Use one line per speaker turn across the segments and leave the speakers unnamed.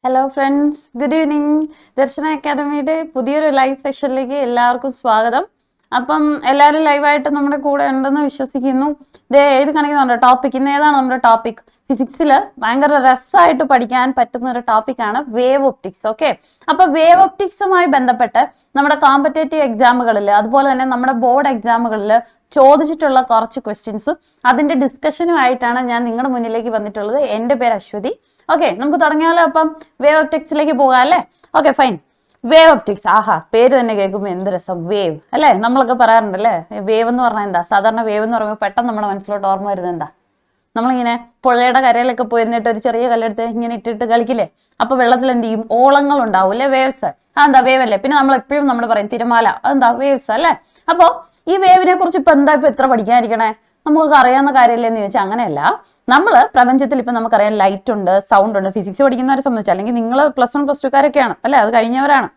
Hello friends, good evening. Darshana അക്കാദമിയുടെ പുതിയൊരു live സെഷനിലേക്ക് എല്ലാവർക്കും സ്വാഗതം. അപ്പം എല്ലാവരും ലൈവായിട്ട് നമ്മുടെ കൂടെ ഉണ്ടെന്ന് വിശ്വസിക്കുന്നു. ഇത് എഴുതി കാണിക്കുന്നുണ്ട് ടോപ്പിക്. ഇന്ന് ഏതാണ് നമ്മുടെ ടോപ്പിക്? ഫിസിക്സിൽ ഭയങ്കര രസമായിട്ട് പഠിക്കാൻ പറ്റുന്ന ഒരു ടോപ്പിക്കാണ് വേവ് ഒപ്റ്റിക്സ്. ഓക്കെ, അപ്പൊ വേവ് ഒപ്റ്റിക്സുമായി ബന്ധപ്പെട്ട് നമ്മുടെ കോമ്പറ്റേറ്റീവ് എക്സാമുകളിൽ അതുപോലെ തന്നെ നമ്മുടെ ബോർഡ് എക്സാമുകളിൽ ചോദിച്ചിട്ടുള്ള കുറച്ച് ക്വസ്റ്റ്യൻസും അതിന്റെ ഡിസ്കഷനുമായിട്ടാണ് ഞാൻ നിങ്ങളുടെ മുന്നിലേക്ക് വന്നിട്ടുള്ളത്. എൻ്റെ പേര് അശ്വതി. ഓക്കെ, നമുക്ക് തുടങ്ങിയാലോ? അപ്പം വേവ് ഒപ്റ്റിക്സിലേക്ക് പോകാം അല്ലേ? Okay, fine. വേവ് ഒപ്റ്റിക്സ്, ആഹാ, പേര് തന്നെ കേൾക്കുമ്പോൾ എന്ത് രസം. വേവ് അല്ലേ, നമ്മളൊക്കെ പറയാറുണ്ടല്ലേ വേവ് എന്ന് പറഞ്ഞാൽ എന്താ? സാധാരണ വേവ് എന്ന് പറയുമ്പോൾ പെട്ടെന്ന് നമ്മുടെ മനസ്സിലോട്ട് ഓർമ്മ വരുന്നത് എന്താ? നമ്മളിങ്ങനെ പുഴയുടെ കരയിലൊക്കെ പോയിരുന്നിട്ട് ഒരു ചെറിയ കല്ലെടുത്ത് ഇങ്ങനെ ഇട്ടിട്ട് കളിക്കില്ലേ? അപ്പൊ വെള്ളത്തിൽ എന്ത് ചെയ്യും? ഓളങ്ങൾ ഉണ്ടാവും അല്ലേ? വേവ്സ്. അതെന്താ? വേവ് അല്ലേ. പിന്നെ നമ്മൾ എപ്പോഴും നമ്മൾ പറയും തിരമാല, അതെന്താ? വേവ്സ് അല്ലേ. അപ്പോ ഈ വേവിനെ കുറിച്ച് ഇപ്പൊ എന്താ ഇപ്പൊ എത്ര പഠിക്കാതിരിക്കണേ? നമുക്കൊക്കെ അറിയാവുന്ന കാര്യമല്ലേ എന്ന് ചോദിച്ചാൽ അങ്ങനെയല്ല. നമ്മൾ പ്രപഞ്ചത്തിൽ ഇപ്പൊ നമുക്കറിയാം ലൈറ്റ് ഉണ്ട്, സൗണ്ട് ഉണ്ട്. ഫിസിക്സ് പഠിക്കുന്നവരെ സംബന്ധിച്ച്, അല്ലെങ്കിൽ നിങ്ങൾ +1 +2കാരൊക്കെയാണ് അല്ലെ, അത് കഴിഞ്ഞവരാണ്.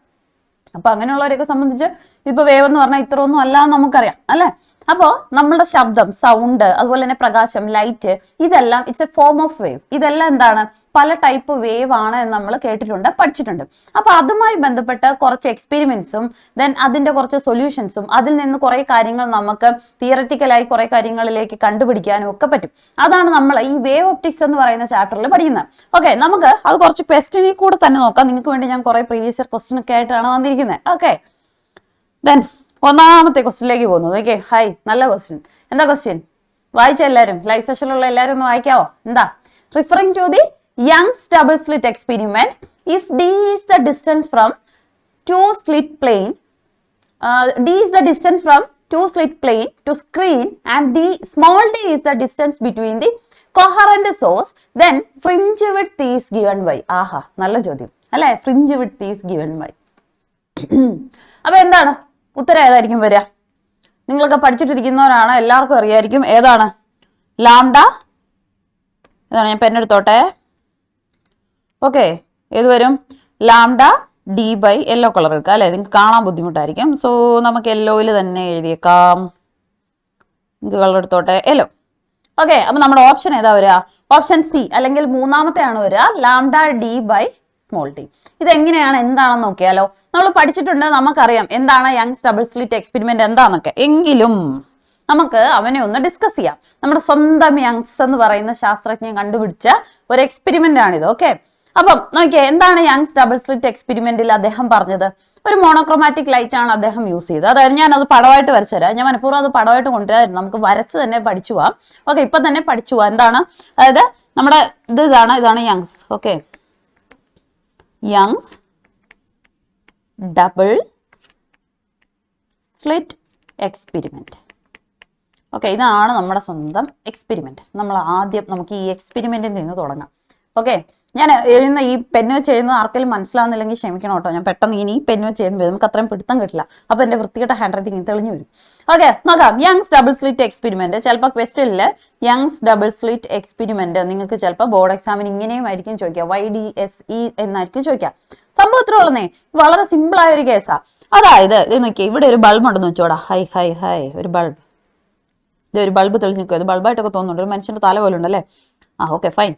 അപ്പൊ അങ്ങനെയുള്ളവരെയൊക്കെ സംബന്ധിച്ച് ഇപ്പൊ വേവ് എന്ന് പറഞ്ഞാൽ ഇത്ര ഒന്നും അല്ല എന്ന് നമുക്കറിയാം അല്ലെ. അപ്പോ നമ്മളുടെ ശബ്ദം, സൗണ്ട്, അതുപോലെ തന്നെ പ്രകാശം, ലൈറ്റ്, ഇതെല്ലാം it's A form of wave. ഇതെല്ലാം എന്താണ്? പല ടൈപ്പ് വേവ് ആണ് എന്ന് നമ്മൾ കേട്ടിട്ടുണ്ട്, പഠിച്ചിട്ടുണ്ട്. അപ്പൊ അതുമായി ബന്ധപ്പെട്ട് കുറച്ച് എക്സ്പെരിമെന്റ്സും ദെൻ അതിന്റെ കുറച്ച് സൊല്യൂഷൻസും അതിൽ നിന്ന് കുറെ കാര്യങ്ങൾ നമുക്ക് തിയററ്റിക്കലായി കുറെ കാര്യങ്ങളിലേക്ക് കണ്ടുപിടിക്കാനും ഒക്കെ പറ്റും. അതാണ് നമ്മൾ ഈ വേവ് ഒപ്റ്റിക്സ് എന്ന് പറയുന്ന ചാപ്റ്ററിൽ പഠിക്കുന്നത്. ഓക്കെ, നമുക്ക് അത് കുറച്ച് ക്വസ്റ്റ്യനിൽ കൂടെ തന്നെ നോക്കാം. നിങ്ങൾക്ക് വേണ്ടി ഞാൻ കുറെ പ്രീവിയസ് ഇയർ ക്വസ്റ്റ്യൻ ഒക്കെ ആയിട്ടാണ് വന്നിരിക്കുന്നത്. ഓക്കെ, ദെൻ ഒന്നാമത്തെ ക്വസ്റ്റ്യനിലേക്ക് പോകുന്നു. ഓക്കെ, ഹായ്, നല്ല ക്വസ്റ്റ്യൻ. എന്താ ക്വസ്റ്റ്യൻ? വായിച്ച എല്ലാവരും, ലൈവ് സെഷനിലുള്ള എല്ലാവരും ഒന്ന് വായിക്കാവോ? എന്താ? Referring to the Young's double slit experiment, if d is the distance from two slit plane, d is the distance from two slit plane to screen and small d is the distance between the coherent source, then fringe width is given by. ആഹാ, നല്ല ചോദ്യം അല്ലെ? Fringe width is given by. അപ്പൊ എന്താണ് ഉത്തരം? ഏതായിരിക്കും വരിക? നിങ്ങളൊക്കെ പഠിച്ചിട്ടിരിക്കുന്നവരാണ്, എല്ലാവർക്കും അറിയായിരിക്കും. ഏതാണ്? ലാംഡ. ഏതാണ്? ഞാൻ പെണ്ണെടുത്തോട്ടെ. ഓക്കെ, ഏത് വരും? Lambda D by yellow colour എടുക്കാം അല്ലെ, നിങ്ങൾക്ക് കാണാൻ ബുദ്ധിമുട്ടായിരിക്കും. സോ നമുക്ക് യെല്ലോയിൽ തന്നെ എഴുതിയേക്കാം. നിങ്ങൾക്ക് കളർ എടുത്തോട്ടെ, യെല്ലോ. ഓക്കെ, അപ്പൊ നമ്മുടെ ഓപ്ഷൻ ഏതാ വരിക? ഓപ്ഷൻ സി, അല്ലെങ്കിൽ മൂന്നാമത്തെ ആണ് വരിക, lambda D by small t. ഇതെങ്ങനെയാണ്, എന്താണെന്ന് നോക്കിയാലോ. നമ്മൾ പഠിച്ചിട്ടുണ്ട്, നമുക്കറിയാം എന്താണ് യങ്സ് ഡബിൾ സ്ലിറ്റ് എക്സ്പെരിമെന്റ് എന്താണെന്നൊക്കെ. എങ്കിലും നമുക്ക് അവനെ ഒന്ന് ഡിസ്കസ് ചെയ്യാം. നമ്മുടെ സ്വന്തം യങ്സ് എന്ന് പറയുന്ന ശാസ്ത്രജ്ഞൻ കണ്ടുപിടിച്ച ഒരു എക്സ്പെരിമെന്റ് ആണിത്. ഓക്കെ, അപ്പം നോക്കിയേ, എന്താണ് യങ്സ് ഡബിൾ സ്ലിറ്റ് എക്സ്പെരിമെന്റിൽ അദ്ദേഹം പറഞ്ഞത്? ഒരു മോണോക്രോമാറ്റിക് ലൈറ്റ് ആണ് അദ്ദേഹം യൂസ് ചെയ്തത്. അതായത് ഞാൻ അത് പടമായിട്ട് വരച്ചു തരാം. ഞാൻ മനഃപൂർവ്വം അത് പടമായിട്ട് കൊണ്ടുവരായിരുന്നു, നമുക്ക് വരച്ച് തന്നെ പഠിച്ചു പോവാം. ഓക്കെ, ഇപ്പൊ തന്നെ പഠിച്ചു പോവാം. എന്താണ്? അതായത് നമ്മുടെ ഇതാണ് Young's. Okay, Young's double slit experiment. Okay, ഇതാണ് നമ്മുടെ സ്വന്തം എക്സ്പെരിമെന്റ്. നമുക്ക് ഈ എക്സ്പെരിമെന്റിൽ നിന്ന് തുടങ്ങാം. ഓക്കെ, ഞാൻ എഴുതുന്ന ഈ പെന്ന് വെച്ച് എഴുതുന്ന ആർക്കെങ്കിലും മനസ്സിലാവുന്നില്ലെങ്കിൽ ക്ഷമിക്കണം കേട്ടോ. ഞാൻ പെട്ടെന്ന് ഈ പെന്ന് വെച്ച് എഴുതുമ്പോൾ നമുക്ക് അത്രയും പിടുത്തം കിട്ടില്ല. അപ്പൊ എന്റെ വൃത്തികെട്ട ഹാൻഡ് റൈറ്റിംഗ് തെളിഞ്ഞു വരും. ഓക്കെ, നോക്കാം. Young's double slit experiment. ചിലപ്പോൾ ക്വസ്റ്റ്യനിൽ യങ്സ് ഡബിൾ സ്ലിറ്റ് എക്സ്പെരിമെന്റ് നിങ്ങൾക്ക് ചിലപ്പോൾ ബോർഡ് എക്സാമിന് ഇങ്ങനെയും ആയിരിക്കും ചോദിക്കുക, YDSE എന്നായിരിക്കും ചോദിക്കുക. സംഭവം ഇത്ര ഉള്ളതേ, വളരെ സിമ്പിൾ ആയ ഒരു കേസാ. അതായത് ഇത് നോക്കിയാൽ ഇവിടെ ഒരു ബൾബ് ഉണ്ടെന്ന് വെച്ചോടാ. ഹൈ ഒരു ബൾബ്. ഒരു ബൾബ് തെളിഞ്ഞു നിൽക്കുക. ഇത് ബൾബായിട്ടൊക്കെ തോന്നുന്നുണ്ട്, ഒരു മനുഷ്യന്റെ തല പോലെ ഉണ്ടല്ലേ. Okay, fine.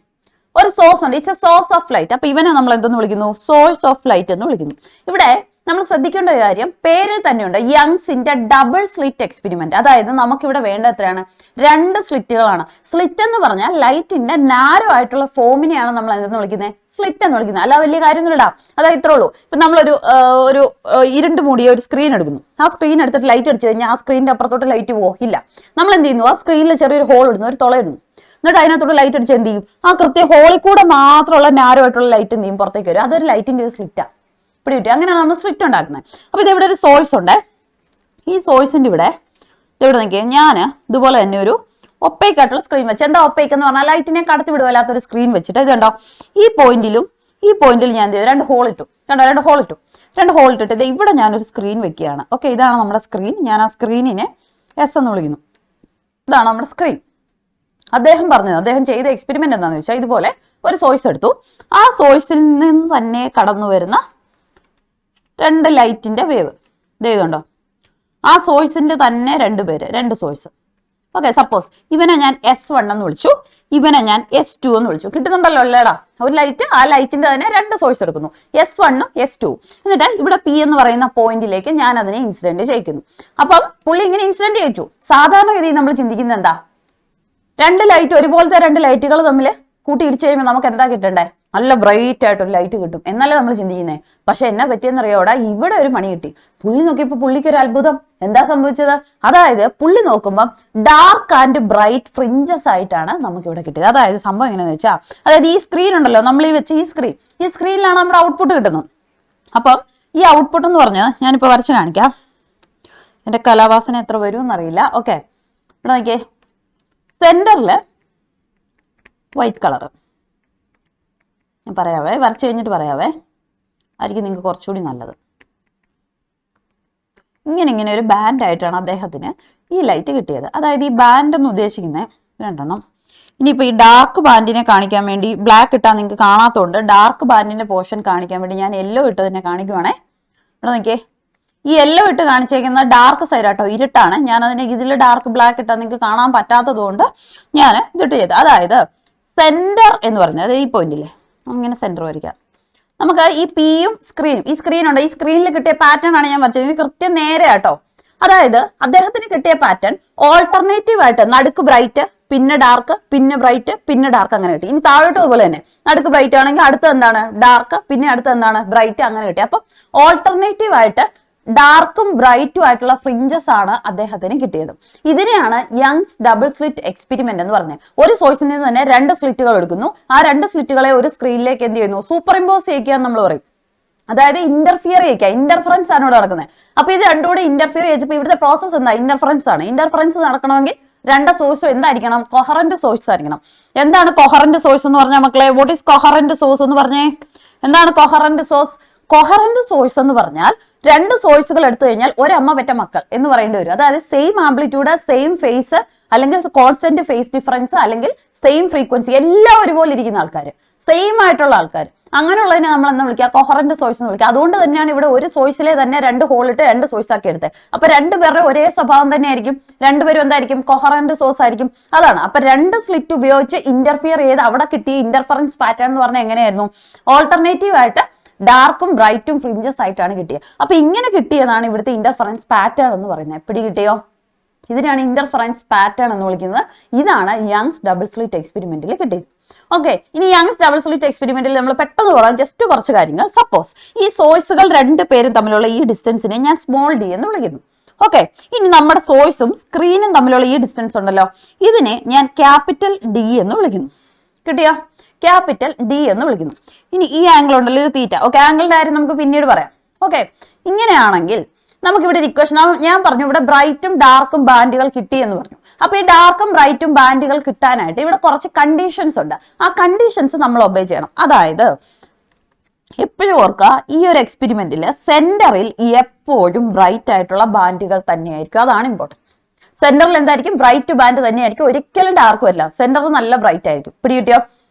ഒരു സോഴ്സ് ഉണ്ട്, it's A source of light. അപ്പൊ ഇവനെ നമ്മൾ എന്തെന്ന് വിളിക്കുന്നു? സോഴ്സ് ഓഫ് ലൈറ്റ് എന്ന് വിളിക്കുന്നു. ഇവിടെ നമ്മൾ ശ്രദ്ധിക്കേണ്ട ഒരു കാര്യം, പേരിൽ തന്നെയുണ്ട് യങ്സിന്റെ ഡബിൾ സ്ലിറ്റ് എക്സ്പെരിമെന്റ്. അതായത് നമുക്കിവിടെ വേണ്ട എത്രയാണ്? 2 സ്ലിറ്റുകളാണ്. സ്ലിറ്റ് എന്ന് പറഞ്ഞാൽ ലൈറ്റിന്റെ നാരോ ആയിട്ടുള്ള ഫോമിനെയാണ് നമ്മൾ എന്തെന്ന് വിളിക്കുന്നത്? സ്ലിറ്റ് എന്ന് വിളിക്കുന്നത്. അല്ല വലിയ കാര്യമൊന്നും ഇടാം. അതായത് ഇത്രേ ഉള്ളൂ. ഇപ്പൊ നമ്മളൊരു ഇരുണ്ട് മൂടിയ ഒരു സ്ക്രീൻ എടുക്കുന്നു. ആ സ്ക്രീൻ എടുത്തിട്ട് ലൈറ്റ് അടിച്ചു കഴിഞ്ഞാൽ ആ സ്ക്രീനിന്റെ അപ്പുറത്തോട്ട് ലൈറ്റ് പോവോ? ഇല്ല. നമ്മൾ എന്ത് ചെയ്യുന്നു? ആ സ്ക്രീനിൽ ചെറിയൊരു ഹോൾ ഇടുന്നു, ഒരു തുള ഇടുന്നു. എന്നിട്ട് അതിനകത്തോട്ട് ലൈറ്റ് അടിച്ച് എന്ത് ചെയ്യും? ആ കൃത്യം ഹോളിൽ കൂടെ മാത്രമുള്ള നാരോ ആയിട്ടുള്ള ലൈറ്റ് എന്ത് ചെയ്യും? പുറത്തേക്ക് വരും. അതൊരു ലൈറ്റിന്റെ ഒരു സ്ലിറ്റാ. ഇവിടെ കിട്ടി. അങ്ങനെയാണ് നമ്മൾ സ്ലിറ്റ് ഉണ്ടാക്കുന്നത്. അപ്പൊ ഇതെവിടെ ഒരു സോഴ്സ് ഉണ്ട്. ഈ സോഴ്സിന്റെ ഇവിടെ നോക്കിയാൽ ഞാൻ ഇതുപോലെ തന്നെ ഒരു ഒപ്പേക്ക് ആയിട്ടുള്ള സ്ക്രീൻ വെച്ച്, എന്താ ഒപ്പേക്ക് എന്ന് പറഞ്ഞാൽ ലൈറ്റിനെ കടത്തി വിടുവല്ലാത്തൊരു സ്ക്രീൻ വെച്ചിട്ട് ഇത് കണ്ടോ, ഈ പോയിന്റിലും ഞാൻ എന്ത് ചെയ്തു? 2 ഹോൾ ഇട്ടു. കണ്ടോ, 2 ഹോൾ ഇട്ടിട്ട് ഇവിടെ ഞാനൊരു സ്ക്രീൻ വെക്കുകയാണ്. ഓക്കെ, ഇതാണ് നമ്മുടെ സ്ക്രീൻ. ഞാൻ ആ സ്ക്രീനിനെ S എന്ന് വിളിക്കുന്നു. ഇതാണ് നമ്മുടെ സ്ക്രീൻ. അദ്ദേഹം ചെയ്ത എക്സ്പെരിമെന്റ് എന്താണെന്ന് വെച്ചാൽ, ഇതുപോലെ ഒരു സോഴ്സ് എടുത്തു. ആ സോഴ്സിൽ നിന്ന് തന്നെ കടന്നു വരുന്ന 2 ലൈറ്റിന്റെ വേവ് ഇത് എഴുതുണ്ടോ. ആ സോഴ്സിന്റെ തന്നെ 2 സോഴ്സ്. ഓക്കെ, സപ്പോസ് ഇവനെ ഞാൻ S1 എന്ന് വിളിച്ചു, ഇവനെ ഞാൻ S2 എന്ന് വിളിച്ചു. കിട്ടുന്നുണ്ടല്ലോ അല്ലേടാ? ഒരു ലൈറ്റ്, ആ ലൈറ്റിന്റെ തന്നെ രണ്ട് സോഴ്സ് എടുക്കുന്നു, S1 S2. എന്നിട്ട് ഇവിടെ P എന്ന് പറയുന്ന പോയിന്റിലേക്ക് ഞാൻ അതിനെ ഇൻസിഡന്റ് ചെയ്യിക്കുന്നു. അപ്പം പുള്ളി ഇങ്ങനെ ഇൻസിഡന്റ് ചെയ്യിച്ചു. സാധാരണഗതിയിൽ നമ്മൾ ചിന്തിക്കുന്നത് എന്താ? രണ്ട് ലൈറ്റ്, ഒരുപോലത്തെ രണ്ട് ലൈറ്റുകൾ തമ്മിൽ കൂട്ടി ഇടിച്ചു കഴിയുമ്പോൾ നമുക്ക് എന്താ കിട്ടണ്ടേ? നല്ല ബ്രൈറ്റ് ആയിട്ടൊരു ലൈറ്റ് കിട്ടും എന്നല്ലേ നമ്മൾ ചിന്തിക്കുന്നേ. പക്ഷെ എന്നാ പറ്റിയെന്നറിയോടാ? ഇവിടെ ഒരു മണി കിട്ടി. പുള്ളി നോക്കിയപ്പോൾ പുള്ളിക്ക് ഒരു അത്ഭുതം. എന്താ സംഭവിച്ചത്? അതായത് പുള്ളി നോക്കുമ്പോൾ ഡാർക്ക് ആൻഡ് ബ്രൈറ്റ് ഫ്രിഞ്ചസ് ആയിട്ടാണ് നമുക്ക് ഇവിടെ കിട്ടിയത്. അതായത് സംഭവം എങ്ങനെയാന്ന് വെച്ചാൽ, അതായത് ഈ സ്ക്രീൻ ഉണ്ടല്ലോ, നമ്മൾ ഈ വെച്ച ഈ സ്ക്രീനിലാണ് നമ്മുടെ ഔട്ട്പുട്ട് കിട്ടുന്നത്. അപ്പം ഈ ഔട്ട്പുട്ട് എന്ന് പറഞ്ഞത് ഞാനിപ്പോൾ വരച്ച് കാണിക്കാം. എൻ്റെ കലാവാസന എത്ര വരും എന്നറിയില്ല. ഓക്കെ, ഇവിടെ നോക്കിയേ, സെന്ററില് വൈറ്റ് കളറ്. ഞാൻ പറയാവേ, വരച്ച് കഴിഞ്ഞിട്ട് പറയാവേ, ആയിരിക്കും നിങ്ങൾക്ക് കുറച്ചുകൂടി നല്ലത്. ഇങ്ങനെ ഒരു ബാൻഡ് ആയിട്ടാണ് അദ്ദേഹത്തിന് ഈ ലൈറ്റ് കിട്ടിയത്. അതായത് ഈ ബാൻഡ് എന്ന് ഉദ്ദേശിക്കുന്നത് രണ്ടെണ്ണം. ഇനിയിപ്പോൾ ഈ ഡാർക്ക് ബാൻഡിനെ കാണിക്കാൻ വേണ്ടി, ബ്ലാക്ക് ഇട്ടാൽ നിങ്ങൾക്ക് കാണാത്തതുകൊണ്ട് ഡാർക്ക് ബാൻഡിന്റെ പോർഷൻ കാണിക്കാൻ വേണ്ടി ഞാൻ യെല്ലോ ഇട്ട് തന്നെ കാണിക്കുവാണേ. ഇവിടെ നോക്കിയേ, ഈ യെല്ലോ ഇട്ട് കാണിച്ചേക്കുന്ന ഡാർക്ക് സൈഡ് ആട്ടോ, ഇരുട്ടാണ്. ഞാൻ അതിനെ ഇതിൽ ഡാർക്ക് ബ്ലാക്ക് ഇട്ടാൽ നിങ്ങൾക്ക് കാണാൻ പറ്റാത്തത് കൊണ്ട് ഞാൻ ഇതിട്ട് ചെയ്തു. അതായത് സെന്റർ എന്ന് പറഞ്ഞത് ഈ പോയിന്റില്ലേ, അങ്ങനെ സെന്റർ വരയ്ക്കാം. നമുക്ക് ഈ പിയും സ്ക്രീനും, ഈ സ്ക്രീനുണ്ട്, ഈ സ്ക്രീനിൽ കിട്ടിയ പാറ്റേൺ ആണ് ഞാൻ വരച്ചത്. ഇത് കൃത്യം നേരെ ആട്ടോ. അതായത് അദ്ദേഹത്തിന് കിട്ടിയ പാറ്റേൺ ഓൾട്ടർനേറ്റീവ് ആയിട്ട് നടുക്ക് ബ്രൈറ്റ്, പിന്നെ ഡാർക്ക്, പിന്നെ ബ്രൈറ്റ്, പിന്നെ ഡാർക്ക്, അങ്ങനെ കിട്ടി. ഇനി താഴോട്ട് അതുപോലെ തന്നെ നടുക്ക് ബ്രൈറ്റ് ആണെങ്കിൽ അടുത്ത എന്താണ് ഡാർക്ക്, പിന്നെ അടുത്ത എന്താണ് ബ്രൈറ്റ്, അങ്ങനെ കിട്ടി. അപ്പൊ ഓൾട്ടർനേറ്റീവ് ആയിട്ട് ഡാർക്കും ബ്രൈറ്റും ആയിട്ടുള്ള ഫ്രിഞ്ചസ് ആണ് അദ്ദേഹത്തിന് കിട്ടിയത്. ഇതിനെയാണ് യങ്സ് ഡബിൾ സ്ലിറ്റ് എക്സ്പെരിമെന്റ് എന്ന് പറഞ്ഞത്. ഒരു സോഴ്സിൽ നിന്ന് തന്നെ രണ്ട് സ്ലിറ്റുകൾ എടുക്കുന്നു, ആ രണ്ട് സ്ലിറ്റുകളെ ഒരു സ്ക്രീനിലേക്ക് എന്ത് ചെയ്യുന്നു, സൂപ്പർ ഇമ്പോസ് ചെയ്യിക്കുക എന്ന് നമ്മൾ പറയും. അതായത് ഇന്റർഫിയർ ചെയ്യിക്കുക, ഇന്റർഫറൻസ് ആണ് ഇവിടെ നടക്കുന്നത്. അപ്പൊ ഇത് രണ്ടും കൂടെ ഇന്റർഫിയർ ചെയ്യിച്ചപ്പോൾ ഇവിടുത്തെ പ്രോസസ് എന്താ? ഇന്റർഫറൻസ് ആണ്. ഇന്റർഫറൻസ് നടക്കണമെങ്കിൽ രണ്ട് സോഴ്സും എന്തായിരിക്കണം? കൊഹറന്റ് സോഴ്സ് ആയിരിക്കണം. എന്താണ് കൊഹറന്റ് സോഴ്സ് എന്ന് പറഞ്ഞാൽ മക്കളെ? വാട്ട് ഈസ് കൊഹറന്റ് സോഴ്സ് എന്ന് പറഞ്ഞേ? എന്താണ് കൊഹറന്റ് സോഴ്സ്? കൊഹറന്റ് സോഴ്സ് എന്ന് പറഞ്ഞാൽ രണ്ട് സോഴ്സുകൾ എടുത്തു കഴിഞ്ഞാൽ ഒരമ്മ പെറ്റ മക്കൾ എന്ന് പറയേണ്ടി വരും. അതായത് സെയിം ആംപ്ലിറ്റ്യൂഡ്, സെയിം ഫേസ്, അല്ലെങ്കിൽ കോൺസ്റ്റന്റ് ഫേസ് ഡിഫറൻസ്, അല്ലെങ്കിൽ സെയിം ഫ്രീക്വൻസി, എല്ലാം ഒരുപോലെ ഇരിക്കുന്ന ആൾക്കാർ, സെയിം ആയിട്ടുള്ള ആൾക്കാർ, അങ്ങനെയുള്ളതിനെ നമ്മൾ എന്താ വിളിക്കുക? കൊഹറന്റ് സോഴ്സ് എന്ന് വിളിക്കുക. അതുകൊണ്ട് തന്നെയാണ് ഇവിടെ ഒരു സോഴ്സിലെ തന്നെ രണ്ട് ഹോൾ ഇട്ട് രണ്ട് സോഴ്സ് ആക്കി എടുത്തത്. അപ്പൊ രണ്ടുപേരുടെ ഒരേ സ്വഭാവം തന്നെ ആയിരിക്കും, രണ്ടുപേരും എന്തായിരിക്കും? കൊഹറന്റ് സോഴ്സ് ആയിരിക്കും. അതാണ്. അപ്പൊ രണ്ട് സ്ലിറ്റ് ഉപയോഗിച്ച് ഇന്റർഫിയർ ചെയ്ത് അവിടെ കിട്ടിയ ഇന്റർഫറൻസ് പാറ്റേൺ എന്ന് പറഞ്ഞാൽ എങ്ങനെയായിരുന്നു? ഓൾട്ടർനേറ്റീവ് ആയിട്ട് ഡാർക്കും ബ്രൈറ്റും ഫ്രിഞ്ചസ് ആയിട്ടാണ് കിട്ടിയത്. അപ്പൊ ഇങ്ങനെ കിട്ടിയതാണ് ഇവിടുത്തെ ഇന്റർഫറൻസ് പാറ്റേൺ എന്ന് പറയുന്നത്. എപ്പിടി കിട്ടിയോ? ഇതിനാണ് ഇന്റർഫറൻസ് പാറ്റേൺ എന്ന് വിളിക്കുന്നത്. ഇതാണ് യങ്സ് ഡബിൾ സ്ലിറ്റ് എക്സ്പെരിമെന്റിൽ കിട്ടിയത്. ഓക്കെ, ഇനി യങ്സ് ഡബിൾ സ്ലിറ്റ് എക്സ്പെരിമെന്റിൽ നമ്മൾ പെട്ടെന്ന് പറയാം ജസ്റ്റ് കുറച്ച് കാര്യങ്ങൾ. സപ്പോസ് ഈ സോഴ്സുകൾ രണ്ടുപേരും തമ്മിലുള്ള ഈ ഡിസ്റ്റൻസിനെ ഞാൻ സ്മോൾ ഡി എന്ന് വിളിക്കുന്നു. ഓക്കെ, ഇനി നമ്മുടെ സോഴ്സും സ്ക്രീനും തമ്മിലുള്ള ഈ ഡിസ്റ്റൻസ് ഉണ്ടല്ലോ, ഇതിനെ ഞാൻ ക്യാപിറ്റൽ ഡി എന്ന് വിളിക്കുന്നു. കിട്ടിയോ? ക്യാപിറ്റൽ ഡി എന്ന് വിളിക്കുന്നു. ഇനി ഈ ആംഗിൾ ഉണ്ടല്ലോ, ഇത് തീറ്റ. ഓക്കെ, ആംഗിളിന്റെ കാര്യം നമുക്ക് പിന്നീട് പറയാം. ഓക്കെ, ഇങ്ങനെയാണെങ്കിൽ നമുക്കിവിടെ ഒരു ഇക്വേഷൻ, ഞാൻ പറഞ്ഞു ഇവിടെ ബ്രൈറ്റും ഡാർക്കും ബാൻഡുകൾ കിട്ടി എന്ന് പറഞ്ഞു. അപ്പൊ ഈ ഡാർക്കും ബ്രൈറ്റും ബാൻഡുകൾ കിട്ടാനായിട്ട് ഇവിടെ കുറച്ച് കണ്ടീഷൻസ് ഉണ്ട്. ആ കണ്ടീഷൻസ് നമ്മൾ ഒബേ ചെയ്യണം. അതായത് എപ്പോഴും ഓർക്കുക, ഈ ഒരു എക്സ്പെരിമെന്റിൽ സെന്ററിൽ എപ്പോഴും ബ്രൈറ്റ് ആയിട്ടുള്ള ബാൻഡുകൾ തന്നെയായിരിക്കും. അതാണ് ഇമ്പോർട്ടൻറ്റ്. സെന്ററിൽ എന്തായിരിക്കും? ബ്രൈറ്റ് ബാൻഡ് തന്നെയായിരിക്കും. ഒരിക്കലും ഡാർക്കും അല്ല. സെന്ററിൽ നല്ല ബ്രൈറ്റ് ആയിരിക്കും. പിടി കിട്ടിയോ?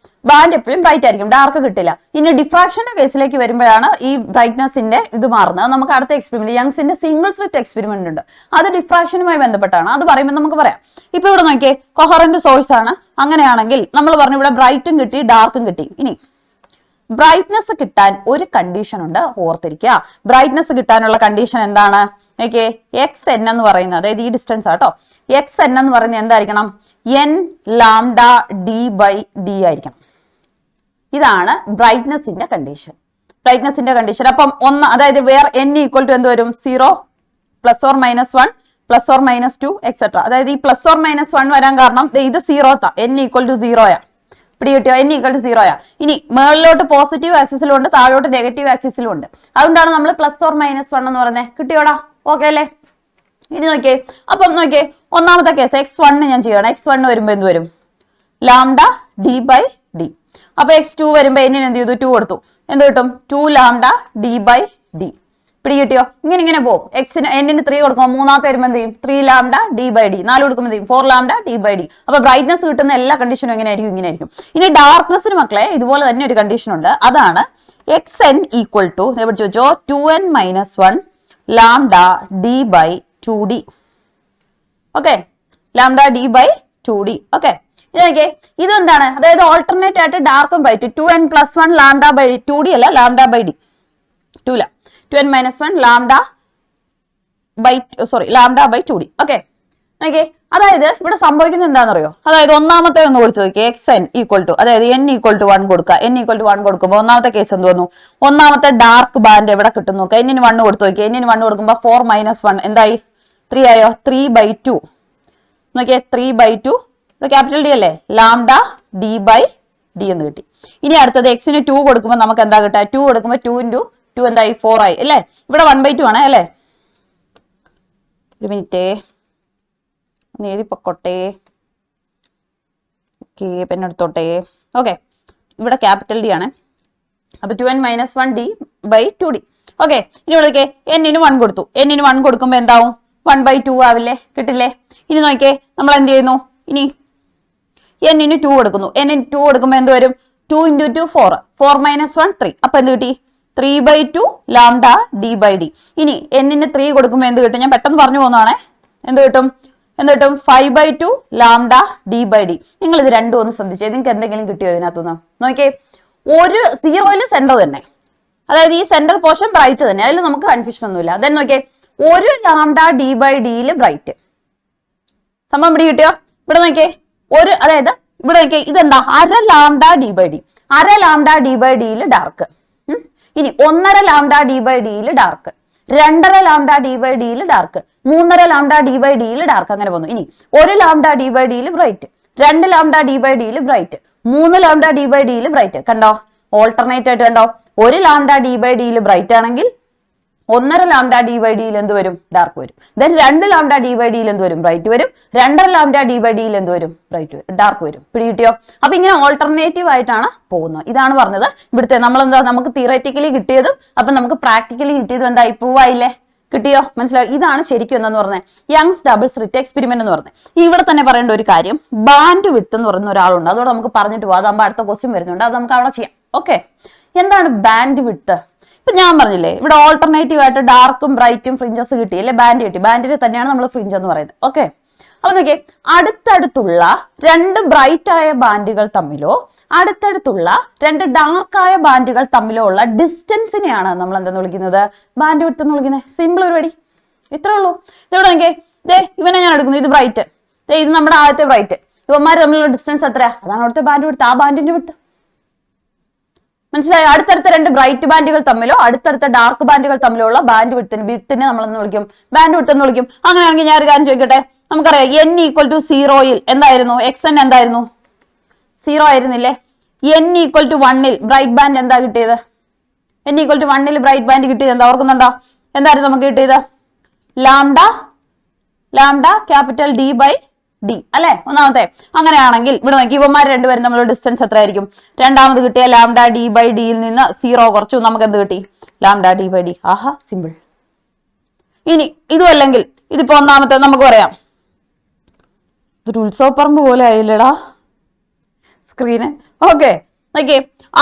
ബാൻഡ് എപ്പോഴും ബ്രൈറ്റ് ആയിരിക്കും, ഡാർക്ക് കിട്ടില്ല. ഇനി ഡിഫ്രാക്ഷന്റെ കേസിലേക്ക് വരുമ്പോഴാണ് ഈ ബ്രൈറ്റ്നസിന്റെ ഇത് മാറുന്നത്. നമുക്ക് അടുത്ത എക്സ്പെരിമെന്റ് യങ്സിന്റെ സിംഗിൾ സ്ലിറ്റ് എക്സ്പെരിമെന്റ് ഉണ്ട്. അത് ഡിഫ്രാക്ഷനുമായി ബന്ധപ്പെട്ടാണ്. അത് പറയുമ്പോൾ നമുക്ക് പറയാം. ഇപ്പൊ ഇവിടെ നോക്കിയേ, കൊഹറന്റ് സോഴ്സ് ആണ്. അങ്ങനെയാണെങ്കിൽ നമ്മൾ പറഞ്ഞു ഇവിടെ ബ്രൈറ്റും കിട്ടി, ഡാർക്കും കിട്ടി. ഇനി ബ്രൈറ്റ്നസ് കിട്ടാൻ ഒരു കണ്ടീഷൻ ഉണ്ട്, ഓർത്തിരിക്കുക. ബ്രൈറ്റ്നസ് കിട്ടാനുള്ള കണ്ടീഷൻ എന്താണ്? ഓക്കെ, എക്സ് എൻ എന്ന് പറയുന്നത്, അതായത് ഈ ഡിസ്റ്റൻസ് ആട്ടോ, എക്സ് എൻ എന്ന് പറയുന്നത് എന്തായിരിക്കണം? N lambda D by D ആയിരിക്കണം. ഇതാണ് ബ്രൈറ്റ്നസിന്റെ കണ്ടീഷൻ. ബ്രൈറ്റ്നസിന്റെ കണ്ടീഷൻ അപ്പം ഒന്ന്, അതായത് വേർ എൻ ഈക്വൽ ടു എന്ത് വരും? 0 +or -1 +or -2 എക്സെട്ര. അതായത് ഈ +or -1 വരാൻ കാരണം ഇത് 0 എൻ ഈക്വൽ ടു 0 പിടി കിട്ടിയോ? എൻ ഈക്വൽ ടു 0 ഇനി മേളിലോട്ട് പോസിറ്റീവ് ആക്സിസിലും ഉണ്ട്, താഴോട്ട് നെഗറ്റീവ് ആക്സിസിലും ഉണ്ട്. അതുകൊണ്ടാണ് നമ്മൾ +or -1 എന്ന് പറയുന്നത്. കിട്ടിയോടാ? ഓക്കെ അല്ലേ? ഇനി നോക്കിയേ, അപ്പം നോക്കിയേ, ഒന്നാമത്തെ കേസ് x1 ഞാൻ ചെയ്യണം. x1 വരുമ്പോ എന്ത് വരും? Lambda D by D. അപ്പൊ x2 വരുമ്പോ എന്നിന് എന്ത് ചെയ്തു? 2 കൊടുത്തു. എന്ത് കിട്ടും? 2 ലാംഡ ഡി ബൈ ഡി. പിടി കിട്ടിയോ? ഇങ്ങനെ പോകും. എക്സിന് എന്നിന് 3 കൊടുക്കുമ്പോൾ മൂന്നാമത്തെ വരുമ്പോൾ എന്ത് ചെയ്യും? 3 ലാംഡ ഡി ബൈ ഡി. 4 കൊടുക്കുമ്പോൾ എന്ത് ചെയ്യും? 4 ലാംഡ ഡി ബൈ ഡി. അപ്പൊ ബ്രൈറ്റ്നസ് കിട്ടുന്ന എല്ലാ കണ്ടീഷനും എങ്ങനെയായിരിക്കും? ഇങ്ങനെയായിരിക്കും. ഇനി ഡാർക്ക്നെസ്സിന് മക്കളെ ഇതുപോലെ തന്നെ ഒരു കണ്ടീഷൻ ഉണ്ട്. അതാണ് xn ഈക്വൽ ടു ചോദിച്ചോ 2n - 1 lambda D by 2d. Okay, lambda D by 2d. Okay, ഇതൊക്കെ ഇതെന്താണ്? അതായത് ഓൾട്ടർനേറ്റ് ആയിട്ട് ഡാർക്കും bright 2n+1 lambda by 2d അല്ല, lambda by D 2n-1 lambda by lambda by 2d. Okay, okay. അതായത് ഇവിടെ സംഭവിക്കുന്നത് എന്താണെന്നറിയോ? അതായത് ഒന്നാമത്തെ ഒന്ന് കൊടുത്തു നോക്കിയേ, xn ഈക്വൽ ടു, അതായത് n ഈക്വൽ ടു 1 കൊടുക്കുക. n ഈക്വൽ ടു 1 കൊടുക്കുമ്പോൾ ഒന്നാമത്തെ കേസ് എന്ത് വന്നു? ഒന്നാമത്തെ ഡാർക്ക് ബാൻഡ് എവിടെ കിട്ടും നോക്കുക. n ന് 1 കൊടുത്തു നോക്കിയേ. n ന് 1 കൊടുക്കുമ്പോൾ 4 - 1 എന്തായി? 3 ആയോ? 3/2 നോക്കിയേ, 3/2 ക്യാപിറ്റൽ ഡി അല്ലേ, ലാംഡ ഡി ബൈ ഡി എന്ന് കിട്ടി. ഇനി അടുത്തത് x ന് 2 കൊടുക്കുമ്പോൾ നമുക്ക് എന്താ കിട്ടുക? 2 കൊടുക്കുമ്പോൾ 2 × 2 എന്തായി? 4 ആയി അല്ലേ? ഇവിടെ 1/2 ആണ് അല്ലേ? ഒരു മിനിറ്റ് എഴുതി പൊക്കോട്ടെ. ഓക്കെ, പെണ്ണെടുത്തോട്ടെ. ഓക്കെ, ഇവിടെ ക്യാപിറ്റൽ ഡി ആണ്. അപ്പൊ 2n-1 d by 2d. Okay, ഇനി വിളിക്കേ, n ന് 1 കൊടുത്തു. n ന് 1 കൊടുക്കുമ്പോൾ എന്താവും? 1/2 ആവില്ലേ? കിട്ടില്ലേ? ഇനി നോക്കിയേ, നമ്മൾ എന്ത് ചെയ്യുന്നു? ഇനി n ന് 2 കൊടുക്കുന്നു. n ന് 2 കൊടുക്കുമ്പോൾ എന്ത് വരും? 2 × 2 4, 4 - 1 3. അപ്പൊ എന്ത് കിട്ടി? 3/2 ലാംഡ ഡി ബൈ ഡി. ഇനി n ന് 3 കൊടുക്കുമ്പോൾ എന്ത് കിട്ടും? ഞാൻ പെട്ടെന്ന് പറഞ്ഞു പോകുന്നതാണേ. എന്ത് കിട്ടും? 5/2 ലാംഡ ഡി ബൈ ഡി. നിങ്ങൾ ഇത് രണ്ടും ഒന്ന് ശ്രദ്ധിച്ചേ, നിങ്ങൾക്ക് എന്തെങ്കിലും കിട്ടിയോ ഇതിനകത്തുനിന്ന്? നോക്കിയേ, ഒരു സീറോയില് സെന്റർ തന്നെ, അതായത് ഈ സെന്റർ പോർഷൻ ബ്രൈറ്റ് തന്നെ, അതിൽ നമുക്ക് കൺഫ്യൂഷൻ ഒന്നുമില്ല. അതെ, നോക്കിയേ, ഒരു ലാംഡ ഡി ബൈ ഡിയിൽ ബ്രൈറ്റ് സംഭവം പിടി കിട്ടിയോ? ഇവിടെ നോക്കിയേ, അതായത് ഇവിടെ നോക്കിയേ, ഇതെന്താ? അര ലാംഡ ഡി ബൈ ഡി, അര ലാംഡ ഡി ബൈ ഡിയിൽ ഡാർക്ക്. ഇനി 1.5 ലാംഡ ഡി ബൈ ഡിയിൽ ഡാർക്ക്, 2.5 ലാംഡ ഡി ബൈ ഡിയിൽ ഡാർക്ക്, 3.5 ലാംഡ ഡി ബൈ ഡിയിൽ ഡാർക്ക്, അങ്ങനെ പോകുന്നു. ഇനി 1 ലാംഡ ഡി ബൈ ഡിയിൽ ബ്രൈറ്റ്, 2 ലാംഡ ഡി ബൈ ഡിയിൽ ബ്രൈറ്റ്, 3 ലാംഡ ഡി ബൈ ഡിയിൽ ബ്രൈറ്റ്. കണ്ടോ? ഓൾട്ടർനേറ്റ് ആയിട്ട് കണ്ടോ? 1 ലാംഡ ഡി ബൈ ഡിയിൽ ബ്രൈറ്റ് ആണെങ്കിൽ 1.5 ലാംഡ ഡി ബൈ ഡിയിൽ എന്ത് വരും? ഡാർക്ക് വരും. ദെൻ 2 ലാംഡ ഡി ബൈ ഡിയിൽ എന്ത് വരും? ബ്രൈറ്റ് വരും. 2.5 ലാംഡ ഡി ബൈ ഡിയിൽ എന്ത് വരും? ഡാർക്ക് വരും. പിടി കിട്ടിയോ? അപ്പൊ ഇങ്ങനെ ഓൾട്ടർനേറ്റീവ് ആയിട്ടാണ് പോകുന്നത്. ഇതാണ് പറഞ്ഞത്. ഇവിടുത്തെ നമ്മളെന്താ, നമുക്ക് തിയററ്റിക്കലി കിട്ടിയതും അപ്പൊ നമുക്ക് പ്രാക്ടിക്കലി കിട്ടിയതും എന്തായി? പ്രൂവ് ആയില്ലേ? കിട്ടിയോ? മനസ്സിലായി? ഇതാണ് ശരിക്കും എന്താന്ന് പറഞ്ഞത് യങ്സ് ഡബിൾ സ്ലിറ്റ് എക്സ്പെരിമെന്റ് എന്ന് പറഞ്ഞത്. ഇവിടെ തന്നെ പറയേണ്ട ഒരു കാര്യം, ബാൻഡ് വിഡ്ത്ത് എന്ന് പറയുന്ന ഒരാളുണ്ട്. അതോടെ നമുക്ക് പറഞ്ഞിട്ട് പോകാം. അതാകുമ്പോൾ അടുത്ത ക്വസ്റ്റ്യൻ വരുന്നുണ്ട്, അത് നമുക്ക് അവിടെ ചെയ്യാം. ഓക്കെ, എന്താണ് ബാൻഡ് വിഡ്ത്ത്? ഇപ്പൊ ഞാൻ പറഞ്ഞില്ലേ, ഇവിടെ ഓൾട്ടർനേറ്റീവ് ആയിട്ട് ഡാർക്കും ബ്രൈറ്റും ഫ്രിഞ്ചസ് കിട്ടി അല്ലെ, ബാൻഡ് കിട്ടി. ബാൻഡിന് തന്നെയാണ് നമ്മൾ ഫ്രിഞ്ച് എന്ന് പറയുന്നത്. ഓക്കെ, അപ്പൊ നോക്കിയേ, അടുത്തടുത്തുള്ള 2 ബ്രൈറ്റ് ആയ ബാൻഡുകൾ തമ്മിലോ അടുത്തടുത്തുള്ള 2 ഡാർക്ക് ആയ ബാൻഡുകൾ തമ്മിലോ ഉള്ള ഡിസ്റ്റൻസിനെയാണ് നമ്മൾ എന്തെന്ന് വിളിക്കുന്നത്? ബാൻഡ് വിഡ്ത്ത് എന്ന് വിളിക്കുന്നത്. സിമ്പിൾ പരിപാടി, ഇത്രേ ഉള്ളൂ. ഇവിടെ നോക്കിയേ, ഇവനെ ഞാൻ എടുക്കുന്നു, ഇത് ബ്രൈറ്റ്, ഇത് നമ്മുടെ ആദ്യത്തെ ബ്രൈറ്റ്. ഇവന്മാർ തമ്മിലുള്ള ഡിസ്റ്റൻസ് എത്രയാ? അതാണ് അവിടുത്തെ ബാൻഡ് വിഡ്ത്ത്, ആ ബാൻഡിന്റെ വിഡ്ത്ത്. മനസ്സിലായോ? അടുത്തടുത്ത 2 ബ്രൈറ്റ് ബാൻഡുകൾ തമ്മിലോ അടുത്തടുത്ത ഡാർക്ക് ബാൻഡുകൾ തമ്മിലോ ഉള്ള ബാൻഡ് വിഡ്ത്തിനെ നമ്മളെന്ന് വിളിക്കും? ബാൻഡ് വിഡ്ത്ത് എന്ന് വിളിക്കും. അങ്ങനെയാണെങ്കിൽ ഞാൻ ഒരു കാര്യം ചോദിക്കട്ടെ, നമുക്കറിയാം n = 0 എന്തായിരുന്നു? xn എന്തായിരുന്നു? 0 ആയിരുന്നില്ലേ? n = 1 ബ്രൈറ്റ് ബാൻഡ് എന്താ കിട്ടിയത്? n = 1 ബ്രൈറ്റ് ബാൻഡ് കിട്ടിയത് എന്താ? ഓർക്കുന്നുണ്ടോ? എന്തായിരുന്നു നമുക്ക് കിട്ടിയത്? Lambda capital D by D അല്ലെ, ഒന്നാമത്തെ. അങ്ങനെയാണെങ്കിൽ ഇവിടെ നോക്കി, ഇവന്മാർ രണ്ടുപേരും തമ്മിലുള്ള ഡിസ്റ്റൻസ് എത്രയായിരിക്കും? രണ്ടാമത് കിട്ടിയ ലാംഡ ഡി ബൈ ഡിയിൽ നിന്ന് 0 കുറച്ചു, നമുക്ക് എന്ത് കിട്ടി? Lambda D by D. ആഹാ, സിമ്പിൾ. ഇനി ഇതും അല്ലെങ്കിൽ ഇതിപ്പോ ഒന്നാമത്തെ നമുക്ക് പറയാം, ഇതൊരു ഉത്സവപ്പറമ്പ് പോലെ ആയില്ലടാ സ്ക്രീന്. Okay, okay.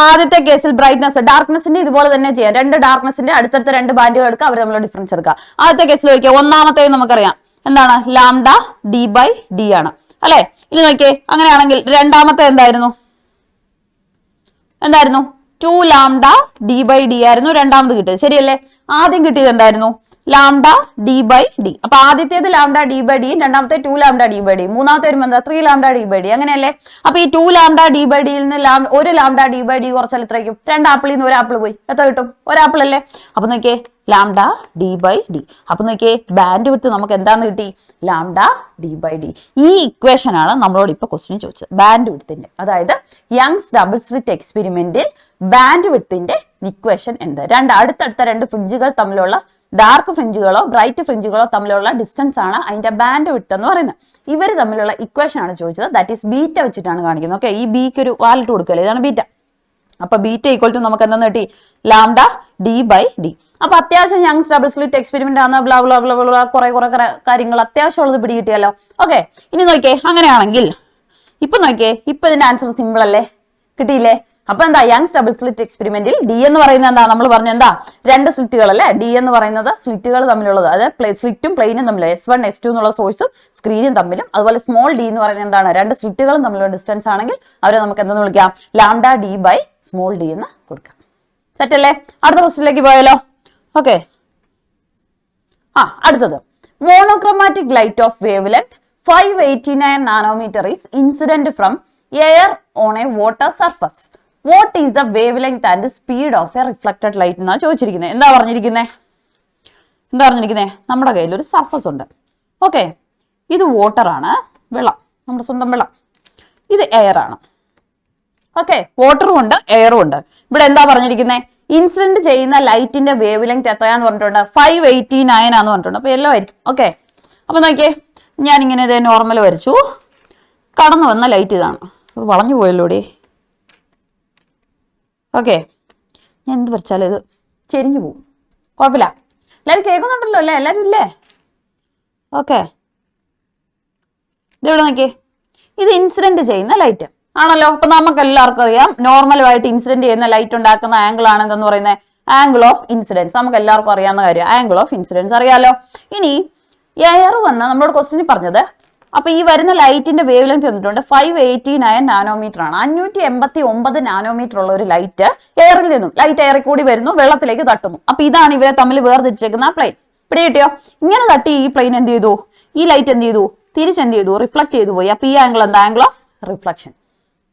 ആദ്യത്തെ കേസിൽ ബ്രൈറ്റ്നസ് ഡാർക്ക്നെസിന്റെ ഇതുപോലെ തന്നെ ചെയ്യാം. 2 ഡാർക്ക്നെസിന്റെ അടുത്തടുത്ത 2 ബാൻഡുകൾ എടുക്കുക, അവർ തമ്മിലുള്ള ഡിഫറൻസ് എടുക്കുക. ആദ്യത്തെ കേസിൽ നോക്കിയാൽ ഒന്നാമത്തെ നമുക്കറിയാം എന്താണ്? ലാംഡ ഡി ബൈ ഡി ആണ് അല്ലെ. ഇനി നോക്കിയേ, അങ്ങനെയാണെങ്കിൽ രണ്ടാമത്തെ എന്തായിരുന്നു? 2 ലാംഡ ഡി ബൈ ഡി ആയിരുന്നു രണ്ടാമത് കിട്ടിയത്, ശരിയല്ലേ? ആദ്യം കിട്ടിയത് എന്തായിരുന്നു? Lambda D by D. അപ്പൊ ആദ്യത്തേത് ലാംഡ ഡി ബൈ ഡി, രണ്ടാമത്തെ 2 ലാംഡ ഡി ബൈ ഡി, മൂന്നാമത്തെ വരുമ്പോൾ എന്താ? 3 ലാംഡ ഡി ബൈ ഡി. അങ്ങനെയല്ലേ? അപ്പൊ ഈ 2 ലാംഡ ഡി ബൈ ഡിയിൽ നിന്ന് 1 ലാംഡ ഡി ബൈ ഡി കുറച്ചാൽ എത്രയ്ക്കും? 2 ആപ്പിളിൽ നിന്ന് 1 ആപ്പിൾ പോയി, എത്ര കിട്ടും? 1 ആപ്പിൾ അല്ലേ? അപ്പൊ നോക്കിയേ, ലാംഡ ഡി ബൈ ഡി. അപ്പൊ നോക്കിയേ, ബാൻഡ് വിഡ്ത്ത് നമുക്ക് എന്താന്ന് കിട്ടി? Lambda D by d. ഈ ഇക്വേഷൻ ആണ് നമ്മളോട് ഇപ്പൊ ക്വസ്റ്റ്യൻ ചോദിച്ചത്, ബാൻഡ് വിഡ്ത്തിന്റെ. അതായത് യങ്സ് ഡബിൾ സ്ലിറ്റ് എക്സ്പെരിമെന്റിൽ ബാൻഡ് വിഡ്ത്തിന്റെ ഇക്വേഷൻ എന്ത്? അടുത്തടുത്ത 2 ഫ്രിഞ്ചുകൾ തമ്മിലുള്ള ഡാർക്ക് ഫ്രിഞ്ചുകളോ ബ്രൈറ്റ് ഫ്രിഞ്ചുകളോ തമ്മിലുള്ള ഡിസ്റ്റൻസ് ആണ് അതിന്റെ ബാൻഡ് വിഡ്ത്ത് എന്ന് പറയുന്നത്. ഇവർ തമ്മിലുള്ള ഇക്വേഷൻ ആണ് ചോദിച്ചത്. ദാറ്റ് ഈസ് ബീറ്റ വെച്ചിട്ടാണ് കാണിക്കുന്നത്. ഓക്കെ, ഈ ബിക്ക് ഒരു വാലിട്ട് കൊടുക്കല്ലേ, ഇതാണ് ബീറ്റ. അപ്പൊ ബീറ്റ = നമുക്ക് എന്താന്ന് കിട്ടി? Lambda D by D. അപ്പൊ അത്യാവശ്യം യങ്സ് ഡബിൾ സ്ലിറ്റ് എക്സ്പെരിമെന്റ് ആണ്, ബ്ലാ ബ്ലാ ബ്ലാ ബ്ലാ കുറെ കാര്യങ്ങൾ അത്യാവശ്യമുള്ളത് പിടി കിട്ടിയല്ലോ. ഓക്കെ, ഇനി നോക്കിയേ, അങ്ങനെയാണെങ്കിൽ ഇപ്പൊ നോക്കിയേ, ഇപ്പൊ ഇതിന്റെ ആൻസർ സിമ്പിൾ അല്ലേ? കിട്ടിയില്ലേ? അപ്പൊ എന്താ യങ്സ് ഡബിൾ സ്ലിറ്റ് എക്സ്പെരിമെന്റിൽ ഡി എന്ന് പറയുന്നത് എന്താ നമ്മൾ പറഞ്ഞു എന്താ രണ്ട് സ്ലിറ്റുകൾ അല്ലെ ഡി എന്ന് പറയുന്നത് സ്ലിറ്റുകൾ തമ്മിലുള്ളത് അതായത് സ്ലിറ്റും പ്ലെയിനും തമ്മിൽ S1 S2 എന്നുള്ള സോഴ്സും സ്ക്രീനും തമ്മിലും അതുപോലെ സ്മോൾ ഡി എന്ന് പറയുന്നത് എന്താണ് രണ്ട് സ്ലിറ്റുകളും തമ്മിലുള്ള ഡിസ്റ്റൻസ് ആണെങ്കിൽ അവരെ നമുക്ക് എന്തെന്ന് വിളിക്കാം lambda D by small D എന്ന് കൊടുക്കാം. സെറ്റ് അല്ലേ? അടുത്ത ക്വസ്റ്റ്യനിലേക്ക് പോയാലോ? ഓക്കെ, അടുത്തത് monochromatic light of wavelength 589 nanometre is incident from air on a water surface. What is the wavelength and speed of a reflected light എന്നാണ് ചോദിച്ചിരിക്കുന്നത്. എന്താ പറഞ്ഞിരിക്കുന്നത്? നമ്മുടെ കയ്യിൽ ഒരു സർഫസ് ഉണ്ട്. ഓക്കെ, ഇത് വാട്ടർ ആണ്, വെള്ളം, നമ്മുടെ സ്വന്തം വെള്ളം. ഇത് എയർ ആണ്. ഓക്കെ, വാട്ടറും ഉണ്ട് എയറും ഉണ്ട്. ഇവിടെ എന്താ പറഞ്ഞിരിക്കുന്നത്? ഇൻസിഡന്റ് ചെയ്യുന്ന ലൈറ്റിന്റെ വേവ് ലെങ്ത് എത്രയാന്ന് പറഞ്ഞിട്ടുണ്ട്? 589 ആന്ന് പറഞ്ഞിട്ടുണ്ട്. അപ്പൊ എല്ലാം ആയിരിക്കും. ഓക്കെ, അപ്പൊ നോക്കിയേ, ഞാനിങ്ങനെ ഇത് നോർമൽ വരച്ചു. കടന്നു വന്ന ലൈറ്റ് ഇതാണ്. അത് വളഞ്ഞു പോയല്ലോടി. ഓക്കെ, ഞാൻ എന്ത് വരച്ചാലും ഇത് ചെരിഞ്ഞു പോകും. കുഴപ്പമില്ല, എല്ലാവരും കേൾക്കുന്നുണ്ടല്ലോ അല്ലേ? എല്ലാവരും ഇല്ലേ? ഓക്കെ, ഇതെവിടെ നോക്കിയേ, ഇത് ഇൻസിഡന്റ് ചെയ്യുന്ന ലൈറ്റ് ആണല്ലോ. അപ്പൊ നമുക്ക് എല്ലാവർക്കും അറിയാം നോർമലുമായിട്ട് ഇൻസിഡന്റ് ചെയ്യുന്ന ലൈറ്റ് ഉണ്ടാക്കുന്ന ആംഗിൾ ആണ് എന്തെന്ന് പറയുന്നത് ആംഗിൾ ഓഫ് ഇൻസിഡൻസ്. നമുക്ക് എല്ലാവർക്കും അറിയാവുന്ന കാര്യം ആംഗിൾ ഓഫ് ഇൻസിഡൻസ് അറിയാലോ. ഇനി എയർ വന്ന് നമ്മളോട് ക്വസ്റ്റ്യൻ പറഞ്ഞത്, അപ്പൊ ഈ വരുന്ന ലൈറ്റിന്റെ വേവ് ലെങ്ത് തന്നിട്ടുണ്ട് 589 നാനോമീറ്റർ ആണ്. 589 നാനോമീറ്റർ ഉള്ള ഒരു ലൈറ്റ് എയറിൽ നിന്നും എയറിൽ കൂടി വരുന്നു, വെള്ളത്തിലേക്ക് തട്ടുന്നു. അപ്പൊ ഇതാണ് ഇവരെ തമ്മിൽ വേർതിരിച്ചേക്കുന്ന ആ പ്ലെയിൻ. ഇവിടെ കിട്ടിയോ? ഇങ്ങനെ തട്ടി ഈ പ്ലെയിൻ എന്ത് ചെയ്തു? ഈ ലൈറ്റ് എന്ത് ചെയ്തു? തിരിച്ചെന്ത് ചെയ്തു? റിഫ്ലക്ട് ചെയ്തു പോയി. അപ്പൊ ഈ ആംഗിൾ എന്താ? Angle of reflection.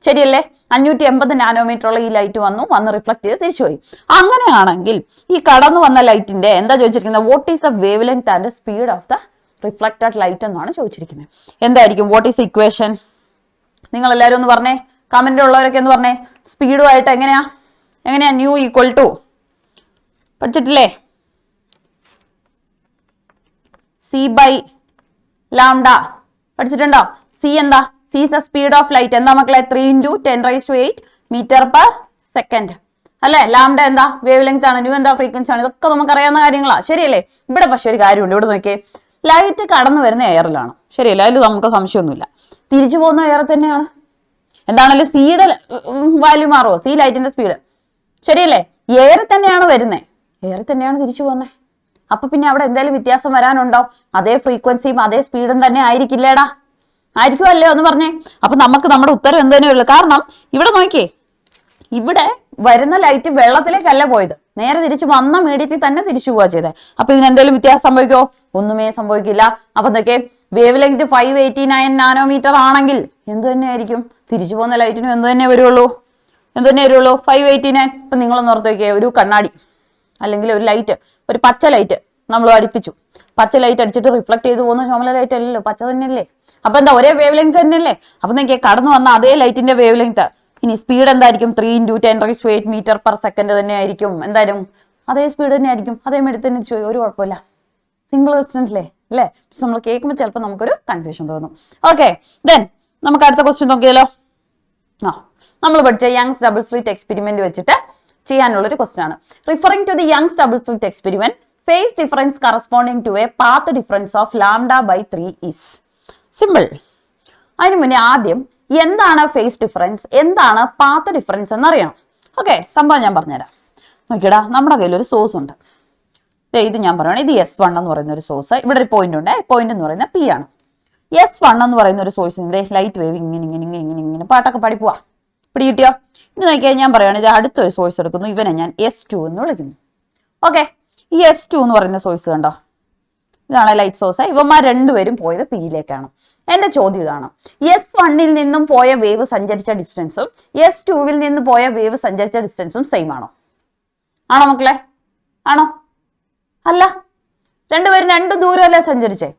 ശരിയല്ലേ? 580 നാനോമീറ്റർ ഉള്ള ഈ ലൈറ്റ് വന്ന് റിഫ്ലക്ട് ചെയ്ത് തിരിച്ചുപോയി. അങ്ങനെയാണെങ്കിൽ ഈ കടന്നു വന്ന ലൈറ്റിന്റെ എന്താ ചോദിച്ചിരിക്കുന്നത്? What is the wavelength and speed of the reflected light എന്നാണ് ചോദിച്ചിരിക്കുന്നത്. എന്തായിരിക്കും? What is equation? നിങ്ങൾ എല്ലാവരും ഒന്ന് പറഞ്ഞേ, കമന്റ് ഉള്ളവരൊക്കെ എന്ന് പറഞ്ഞേ. സ്പീഡുമായിട്ട് എങ്ങനെയാ ന്യൂ ഈക്വൽ ടു പഠിച്ചിട്ടില്ലേ? സി ബൈ ലാംഡ പഠിച്ചിട്ടുണ്ടോ? സി എന്താ? C is the speed of light. എന്താ മക്കളെ? 3 × 10⁸ മീറ്റർ പെർ സെക്കൻഡ് അല്ലെ? ലാംഡ എന്താ? വേവ് ലെങ്ത് ആണ്. ന്യൂ എന്താ? ഫ്രീക്വൻസി ആണ്. ഇതൊക്കെ നമുക്ക് അറിയാവുന്ന കാര്യങ്ങളാ. ശരിയല്ലേ? ഇവിടെ പക്ഷെ ഒരു കാര്യമുണ്ട്. ഇവിടെ നോക്കിയേ, ലൈറ്റ് കടന്നു വരുന്ന എയറിലാണ്. ശരിയല്ലേ? അതിൽ നമുക്ക് സംശയമൊന്നുമില്ല. തിരിച്ചു പോകുന്ന എയർ തന്നെയാണ്. എന്താണല്ലേ സിയുടെ വാല്യൂ മാറുമോ? സി ലൈറ്റിന്റെ സ്പീഡ്. ശരിയല്ലേ? എയർ തന്നെയാണ് വരുന്നത്, എയർ തന്നെയാണ് തിരിച്ചു പോകുന്നത്. അപ്പൊ പിന്നെ അവിടെ എന്തായാലും വ്യത്യാസം വരാനുണ്ടോ? അതേ ഫ്രീക്വൻസിയും അതേ സ്പീഡും തന്നെ ആയിരിക്കില്ലേടാ? ആയിരിക്കുമല്ലേ? ഒന്ന് പറഞ്ഞേ. അപ്പൊ നമുക്ക് നമ്മുടെ ഉത്തരം എന്ത് തന്നെയുള്ളൂ. കാരണം ഇവിടെ നോക്കിയേ, ഇവിടെ വരുന്ന ലൈറ്റ് വെള്ളത്തിലേക്കല്ല പോയത്, നേരെ തിരിച്ചു വന്ന മീഡിയത്തിൽ തന്നെ തിരിച്ചു പോവാ ചെയ്തത്. അപ്പൊ ഇതിന് എന്തെങ്കിലും വ്യത്യാസം സംഭവിക്കോ? ഒന്നുമേ സംഭവിക്കില്ല. അപ്പൊ എന്തൊക്കെ? വേവ് ലെങ്ത് 589 നാനോമീറ്റർ ആണെങ്കിൽ എന്ത് തന്നെ ആയിരിക്കും? തിരിച്ചു പോകുന്ന ലൈറ്റിനും എന്ത് തന്നെ വരുള്ളൂ? 589. ഇപ്പൊ നിങ്ങളൊന്ന് ഓർത്ത് നോക്കിയേ, ഒരു കണ്ണാടി അല്ലെങ്കിൽ ഒരു ലൈറ്റ്, ഒരു പച്ച ലൈറ്റ് നമ്മൾ അടുപ്പിച്ചു. പച്ച ലൈറ്റ് അടിച്ചിട്ട് റിഫ്ലക്ട് ചെയ്ത് പോകുന്ന ചുമല ലൈറ്റ് അല്ലല്ലോ, പച്ച തന്നെയല്ലേ? അപ്പൊ എന്താ? ഒരേ വേവ് ലെങ്ത് തന്നെയല്ലേ? അപ്പൊ നോക്കിയേ, കടന്നു വന്ന അതേ ലൈറ്റിന്റെ വേവ് ലെങ്ത്. ഇനി സ്പീഡ് എന്തായിരിക്കും? 3 × 10⁸ മീറ്റർ പെർ സെക്കൻഡ് തന്നെ ആയിരിക്കും. എന്തായാലും അതേ സ്പീഡ് തന്നെ ആയിരിക്കും. അതേ മെഡിത്ത് തന്നെ ചോദിച്ചു, ഒരു കുഴപ്പമില്ല. സിമ്പിൾ ക്വസ്റ്റ്യൻ അല്ലേ? പക്ഷെ നമ്മൾ കേൾക്കുമ്പോൾ ചിലപ്പോൾ നമുക്കൊരു കൺഫ്യൂഷൻ തോന്നും. ഓക്കെ, ദെൻ നമുക്ക് അടുത്ത ക്വസ്റ്റ്യൻ നോക്കിയാലോ? നമ്മൾ പഠിച്ച യങ്സ് ഡബിൾ സ്ലിറ്റ് എക്സ്പെരിമെന്റ് വെച്ചിട്ട് ചെയ്യാനുള്ളൊരു ക്വസ്റ്റ്യൻ ആണ്. Referring to the Young's double slit experiment, phase difference corresponding to a path difference of λ/3 is. Simple. അതിനു മുന്നേ ആദ്യം എന്താണ് ഫേസ് ഡിഫറൻസ്, എന്താണ് പാത്ത് ഡിഫറൻസ് എന്നറിയണം. ഓക്കെ, സംഭവം ഞാൻ പറഞ്ഞുതരാം. നോക്കിയടാ, നമ്മുടെ കയ്യിൽ ഒരു സോഴ്സ് ഉണ്ട്. ഇത് ഞാൻ പറയുകയാണ്, ഇത് S1 എന്ന് പറയുന്ന ഒരു സോഴ്സ്. ഇവിടെ ഒരു പോയിന്റ് ഉണ്ട്. പോയിന്റ് എന്ന് പറയുന്നത് P ആണ്. S1 എന്ന് പറയുന്ന ഒരു സോഴ്സിന്റെ ലൈറ്റ് വേവ് ഇങ്ങനെ പാട്ടൊക്കെ പാടി പോവാ. പിടികിട്ടിയോ? ഇത് നോക്കിയാൽ ഞാൻ പറയുകയാണ്, ഇത് അടുത്തൊരു സോഴ്സ് എടുക്കുന്നു. ഇവനെ ഞാൻ S2 എന്ന് വിളിക്കുന്നു. ഓക്കെ, ഈ S2 എന്ന് പറയുന്ന സോഴ്സ് കണ്ടോ? ഇതാണ് ലൈറ്റ് സോഴ്സ്. ഇവന്മാർ രണ്ടുപേരും പോയത് P-യിലേക്കാണ്. എന്റെ ചോദ്യം ഇതാണ്, S1-ൽ നിന്നും പോയ വേവ് സഞ്ചരിച്ച ഡിസ്റ്റൻസും S2-വിൽ നിന്ന് പോയ വേവ് സഞ്ചരിച്ച ഡിസ്റ്റൻസും സെയിം ആണോ? ആണോ മക്കളെ? ആണോ? അല്ല, രണ്ടുപേരും രണ്ടു ദൂരമല്ലേ സഞ്ചരിച്ചേ?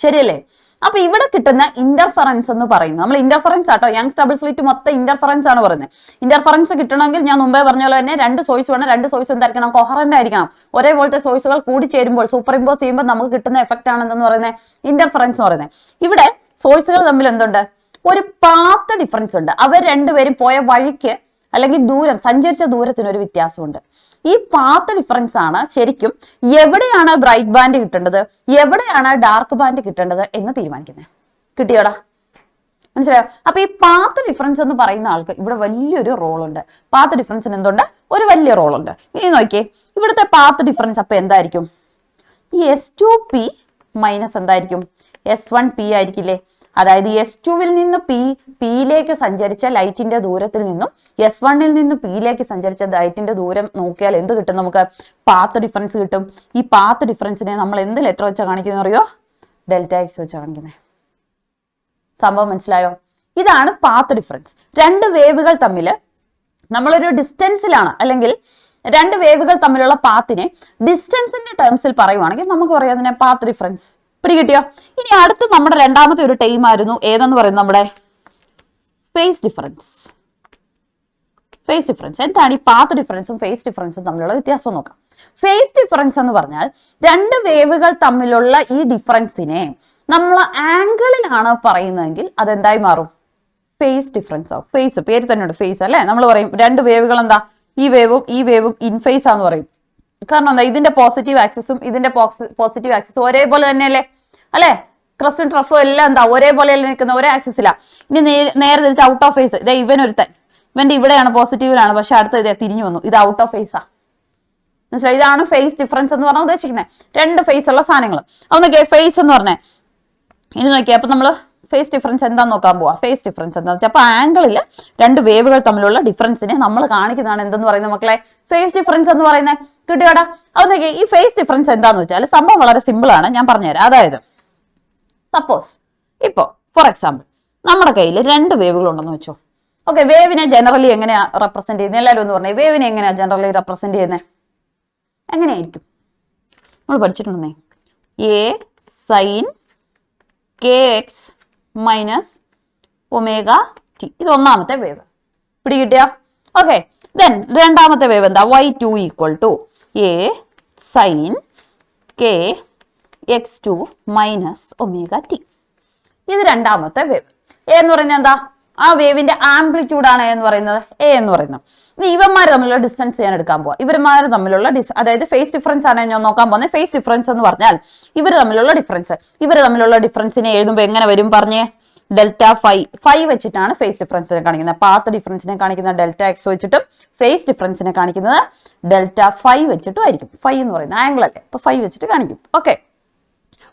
ശരിയല്ലേ? അപ്പൊ ഇവിടെ കിട്ടുന്ന ഇന്റർഫറൻസ് എന്ന് പറയുന്നത്, നമ്മൾ ഇന്റർഫറൻസ് ആട്ടോ, യങ്സ് ഡബിൾ സ്ലിറ്റ് മൊത്തം ഇന്റർഫറൻസ് ആണ് പറയുന്നത്. ഇന്റർഫറൻസ് കിട്ടണമെങ്കിൽ ഞാൻ മുമ്പേ പറഞ്ഞ പോലെ തന്നെ രണ്ട് സോഴ്സ് വേണം. രണ്ട് സോഴ്സ് എന്തായിരിക്കണം? കൊഹറന്റ് ആയിരിക്കണം. ഒരേപോലത്തെ സോഴ്സുകൾ കൂടി ചേരുമ്പോൾ, സൂപ്പർ ഇമ്പോസ് ചെയ്യുമ്പോൾ നമുക്ക് കിട്ടുന്ന എഫക്റ്റ് ആണ് എന്തെന്ന് പറയുന്നത്? ഇന്റർഫറൻസ് എന്ന് പറയുന്നത്. ഇവിടെ സോഴ്സുകൾ തമ്മിൽ എന്തുണ്ട്? ഒരു പാത്ത് ഡിഫറൻസ് ഉണ്ട്. അവർ രണ്ടുപേരും പോയ വഴിക്ക് അല്ലെങ്കിൽ ദൂരം, സഞ്ചരിച്ച ദൂരത്തിന് ഒരു വ്യത്യാസമുണ്ട്. ഈ പാത്ത് ഡിഫറൻസ് ആണ് ശരിക്കും എവിടെയാണ് ബ്രൈറ്റ് ബാൻഡ് കിട്ടേണ്ടത്, എവിടെയാണ് ഡാർക്ക് ബാൻഡ് കിട്ടേണ്ടത് എന്ന് തീരുമാനിക്കുന്നത്. കിട്ടിയോടാ? മനസ്സിലായോ? അപ്പൊ ഈ പാത്ത് ഡിഫറൻസ് എന്ന് പറയുന്ന ആൾക്ക് ഇവിടെ വലിയൊരു റോൾ ഉണ്ട്. പാത്ത് ഡിഫറൻസിന് എന്തുണ്ട്? ഒരു വലിയ റോൾ ഉണ്ട്. ഇനി നോക്കിയേ, ഇവിടുത്തെ പാത്ത് ഡിഫറൻസ് അപ്പൊ എന്തായിരിക്കും? ഈ S2P മൈനസ് എന്തായിരിക്കും? S1P ആയിരിക്കില്ലേ? അതായത് S2വിൽ നിന്ന് പിയിലേക്ക് സഞ്ചരിച്ച ലൈറ്റിന്റെ ദൂരത്തിൽ നിന്നും S1ൽ നിന്ന് പിയിലേക്ക് സഞ്ചരിച്ച ലൈറ്റിന്റെ ദൂരം നോക്കിയാൽ എന്ത് കിട്ടും? നമുക്ക് പാത്ത് ഡിഫറൻസ് കിട്ടും. ഈ പാത്ത് ഡിഫറൻസിനെ നമ്മൾ എന്ത് ലെറ്റർ വെച്ചാൽ കാണിക്കുന്നത് അറിയോ? ഡെൽറ്റ എക്സ് വെച്ചാണ് കാണിക്കുന്നത്. സംഭവം മനസ്സിലായോ? ഇതാണ് പാത്ത് ഡിഫറൻസ്. രണ്ട് വേവുകൾ തമ്മിൽ നമ്മളൊരു ഡിസ്റ്റൻസിലാണ്, അല്ലെങ്കിൽ രണ്ട് വേവുകൾ തമ്മിലുള്ള പാത്തിനെ ഡിസ്റ്റൻസിന്റെ ടേംസിൽ പറയുവാണെങ്കിൽ നമുക്ക് പറയാം അതിനെ പാത്ത് ഡിഫറൻസ്. പിടികിട്ടിയോ? ഇനി അടുത്ത് നമ്മുടെ രണ്ടാമത്തെ ഒരു ടൈം ആയിരുന്നു ഏതെന്ന് പറയുന്നത് നമ്മുടെ ഫേസ് ഡിഫറൻസ്. ഫേസ് ഡിഫറൻസ് എന്താണ്? ഈ പാത്ത് ഡിഫറൻസും ഫേസ് ഡിഫറൻസും തമ്മിലുള്ള വ്യത്യാസം നോക്കാം. ഫേസ് ഡിഫറൻസ് എന്ന് പറഞ്ഞാൽ രണ്ട് വേവുകൾ തമ്മിലുള്ള ഈ ഡിഫറൻസിനെ നമ്മൾ ആംഗിളിലാണ് പറയുന്നതെങ്കിൽ അതെന്തായി മാറും? ഫേസ് ഡിഫറൻസ് ആവും. ഫേസ് പേര് തന്നെയുണ്ട്, ഫേസ് അല്ലെ. നമ്മൾ പറയും രണ്ട് വേവുകൾ എന്താ, ഈ വേവും ഇൻ ഫേസ് ആന്ന് പറയും. കാരണം എന്താ? ഇതിന്റെ പോസിറ്റീവ് ആക്സിസും ഇതിന്റെ പോസിറ്റീവ് ആക്സിസും ഒരേപോലെ തന്നെയല്ലേ അല്ലെ? ക്രസ്റ്റും ട്രഫും എല്ലാം എന്താ ഒരേപോലെ നിൽക്കുന്ന ഒരേ ആക്സിസിലാ. ഇനി നേരെ തിരിച്ച് ഔട്ട് ഓഫ് ഫേസ്. ഇതേ ഇവന്റെ ഇവിടെയാണ് പോസിറ്റീവിലാണ്, പക്ഷെ അടുത്ത ഇതേ തിരിഞ്ഞു വന്നു, ഇത് ഔട്ട് ഓഫ് ഫേസാ. മനസ്സിലായി? ഇതാണ് ഫേസ് ഡിഫറൻസ് എന്ന് പറഞ്ഞാൽ ഉദ്ദേശിക്കുന്നത്. രണ്ട് ഫേസ് ഉള്ള സാധനങ്ങൾ. അപ്പൊ നോക്കിയേ, ഫേസ് എന്ന് പറഞ്ഞേ ഇനി നോക്കിയാൽ അപ്പൊ നമ്മള് ഫേസ് ഡിഫറൻസ് എന്താന്ന് നോക്കാൻ പോവാ. ഫേസ് ഡിഫറൻസ് എന്താന്ന് വെച്ചാൽ അപ്പൊ ആംഗിളിൽ രണ്ട് വേവുകൾ തമ്മിലുള്ള ഡിഫറൻസിനെ നമ്മൾ കാണിക്കുന്നതാണ് എന്തെന്ന് പറയുന്നത് മക്കളെ? ഫേസ് ഡിഫറൻസ് എന്ന് പറയുന്നത്. കിട്ടിയോടാ? അപ്പൊ നോക്കിയേ, ഈ ഫേസ് ഡിഫറൻസ് എന്താന്ന് വെച്ചാൽ സംഭവം വളരെ സിമ്പിൾ ആണ്, ഞാൻ പറഞ്ഞുതരാം. അതായത് സപ്പോസ് ഇപ്പോ ഫോർ എക്സാമ്പിൾ നമ്മുടെ കയ്യിൽ രണ്ട് വേവുകൾ ഉണ്ടെന്ന് വെച്ചോ. ഓക്കെ, വേവിനെ ജനറലി എങ്ങനെയാ റെപ്രസെന്റ് ചെയ്യുന്നത്? എല്ലാവരും ഒന്ന് പറഞ്ഞേ, വേവിനെ എങ്ങനെയാ ജനറലി റെപ്രസെന്റ് ചെയ്യുന്നത്? എങ്ങനെയായിരിക്കും? നമ്മൾ പഠിച്ചിട്ടുണ്ടെന്നേ, a sine kx minus omega t. ഇത് ഒന്നാമത്തെ വേവ്. പിടികിട്ടിയ? ഓക്കെ, ദെൻ രണ്ടാമത്തെ വേവ് എന്താ? y2 equal to a sine k x2 minus omega t. ഇത് രണ്ടാമത്തെ വേവ്. എ എന്ന് പറയുന്നത് എന്താ? ആ വേവിന്റെ ആംപ്ലിറ്റ്യൂഡ് ആണ് എന്ന് പറയുന്നത് എ എന്ന് പറയുന്നത്. ഇനി ഇവന്മാർ തമ്മിലുള്ള ഡിസ്റ്റൻസ് ഞാൻ എടുക്കാൻ പോവാം. ഇവന്മാർ തമ്മിലുള്ള അതായത് ഫേസ് ഡിഫറൻസ് ആണ് ഞാൻ നോക്കാൻ പോകുന്നത്. ഫേസ് ഡിഫറൻസ് എന്ന് പറഞ്ഞാൽ ഇവർ തമ്മിലുള്ള ഡിഫറൻസിനെ എഴുതുമ്പോൾ എങ്ങനെ വരും പറഞ്ഞേ? ഡെൽറ്റ ഫൈ വെച്ചിട്ടാണ് ഫേസ് ഡിഫറൻസിനെ കാണിക്കുന്നത്. പാത്ത് ഡിഫറൻസിനെ കാണിക്കുന്ന ഡെൽറ്റ എക്സ് വെച്ചിട്ടും ഫേസ് ഡിഫറൻസിനെ കാണിക്കുന്നത് ഡെൽറ്റ ഫൈ വെച്ചിട്ടും ആയിരിക്കും. ഫൈ എന്ന് പറയുന്നത് ആംഗിൾ അല്ലേ, അപ്പൊ ഫൈ വെച്ചിട്ട് കാണിക്കും. ഓക്കെ,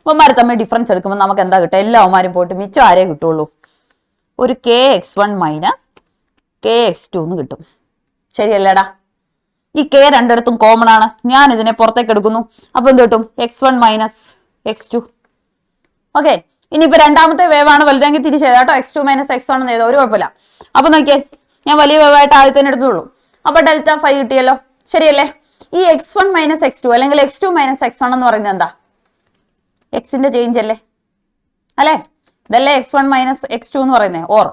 അവന്മാർ തമ്മിൽ ഡിഫറൻസ് എടുക്കുമ്പോൾ നമുക്ക് എന്താ കിട്ടുക? എല്ലാവന്മാരും പോയിട്ട് മിച്ചം ആരേ കിട്ടുള്ളൂ? ഒരു kx1 മൈനസ് kx2 എന്ന് കിട്ടും. ശരിയല്ലേടാ? ഈ k രണ്ടിടത്തും കോമൺ ആണ്. ഞാൻ ഇതിനെ പുറത്തേക്ക് എടുക്കുന്നു. അപ്പൊ എന്ത് കിട്ടും? x1 minus x2. ഓക്കെ, ഇനിയിപ്പോ രണ്ടാമത്തെ വേവാണ് വലുതെങ്കിൽ തിരിച്ചെഴുതാട്ടോ. x2 മൈനസ് x1 എന്ന് എഴുതാം, ഒരു കുഴപ്പമില്ല. അപ്പൊ നോക്കിയേ, ഞാൻ വലിയ വേവായിട്ട് ആദ്യത്തേനെ എടുത്തുള്ളൂ. അപ്പൊ ഡെൽറ്റ ഫൈ കിട്ടിയല്ലോ. ശരിയല്ലേ? ഈ x1 മൈനസ് x2 അല്ലെങ്കിൽ x2 മൈനസ് x1 എന്ന് പറയുന്നത് എന്താ? എക്സിന്റെ ചേഞ്ച് അല്ലേ? അല്ലേ? ഇതല്ലേ x1 മൈനസ് x2 എന്ന് പറയുന്നത്. ഓർ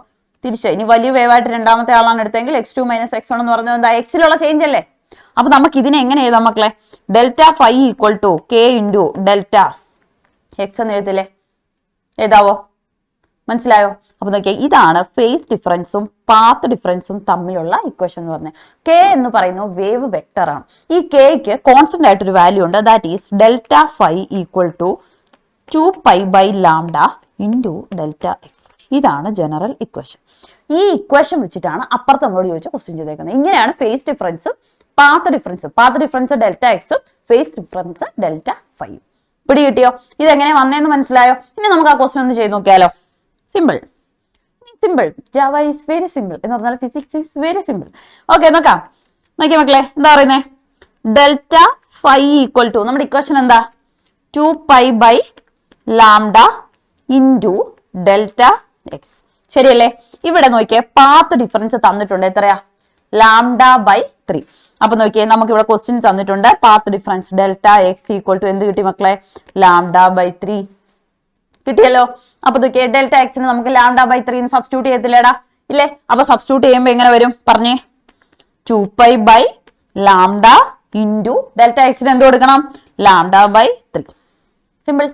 തിരിച്ച് ഇനി വലിയ വേവായിട്ട് രണ്ടാമത്തെ ആളാണ് എടുത്തെങ്കിൽ x2 മൈനസ് x1 എന്ന് പറയുന്നത് എന്താ? എക്സിലുള്ള ചേഞ്ച് അല്ലേ? അപ്പൊ നമുക്ക് ഇതിനെ എങ്ങനെ എഴുതാം മക്കളെ? Delta phi equal to K into delta X എന്ന് എഴുതില്ലേ? എഴുതാവോ? മനസ്സിലായോ? അപ്പൊ നോക്കിയാൽ ഇതാണ് ഫേസ് ഡിഫറൻസും പാത്ത് ഡിഫറൻസും തമ്മിലുള്ള ഇക്വേഷൻ എന്ന് പറഞ്ഞത്. കെ എന്ന് പറയുന്നത് വേവ് വെക്ടർ ആണ്. ഈ കെക്ക് കോൺസ്റ്റന്റ് ആയിട്ടൊരു വാല്യൂ ഉണ്ട്. That is delta phi equal to 2π lambda into delta x. ഇതാണ് ജനറൽ ഇക്വേഷൻ. ഈ ഇക്വേഷൻ വെച്ചിട്ടാണ് അപ്പുറത്ത് നമ്മളോട് ചോദിച്ച ക്വസ്റ്റ്യൻ ചെയ്തേക്കുന്നത്. ഇങ്ങനെയാണ് ഫേസ് ഡിഫറൻസും പാത്ത് ഡിഫറൻസ് ഡെൽറ്റ എക്സും ഫേസ് ഡിഫറൻസ് ഡെൽറ്റ ഫൈയും. പിടി കിട്ടിയോ? ഇതെങ്ങനെ വന്നേന്ന് മനസ്സിലായോ? ഇനി നമുക്ക് ആ ക്വസ്റ്റ്യൻ ഒന്ന് ചെയ്ത് നോക്കിയാലോ? Simple. Java is very simple എന്ന് പറഞ്ഞാൽ physics is very simple. Okay, നോക്കാം. നോക്കിയ മക്കളെ, എന്താ പറയുന്നത്? ഡെൽറ്റ ഫൈ ഈക്വൽ ടു നമ്മുടെ ഇക്വേഷൻ എന്താ? 2π ലാംഡ ഇൻറ്റു ഡെൽറ്റ എക്സ്. ശരിയല്ലേ? ഇവിടെ നോക്കിയേ, പാത്ത് ഡിഫറൻസ് തന്നിട്ടുണ്ട്. എത്രയാ? λ/3. അപ്പൊ നോക്കിയേ, നമുക്ക് ഇവിടെ ക്വസ്റ്റ്യൻ തന്നിട്ടുണ്ട്. Path difference delta X equal to എന്ത് കിട്ടി മക്കളെ? λ/3 കിട്ടിയല്ലോ. അപ്പൊ നോക്കിയേ, ഡെൽറ്റ എക്സിന് നമുക്ക് λ/3 സബ്സ്റ്റിറ്റ്യൂട്ട് ചെയ്യത്തില്ലേടാ? ഇല്ലേ? അപ്പൊ സബ്സ്റ്റിറ്റ്യൂട്ട് ചെയ്യുമ്പോൾ എങ്ങനെ വരും പറഞ്ഞേ? 2π ലാംഡ ഇൻറ്റു ഡെൽറ്റ എക്സിന് എന്ത് കൊടുക്കണം? λ/3. സിമ്പിൾ.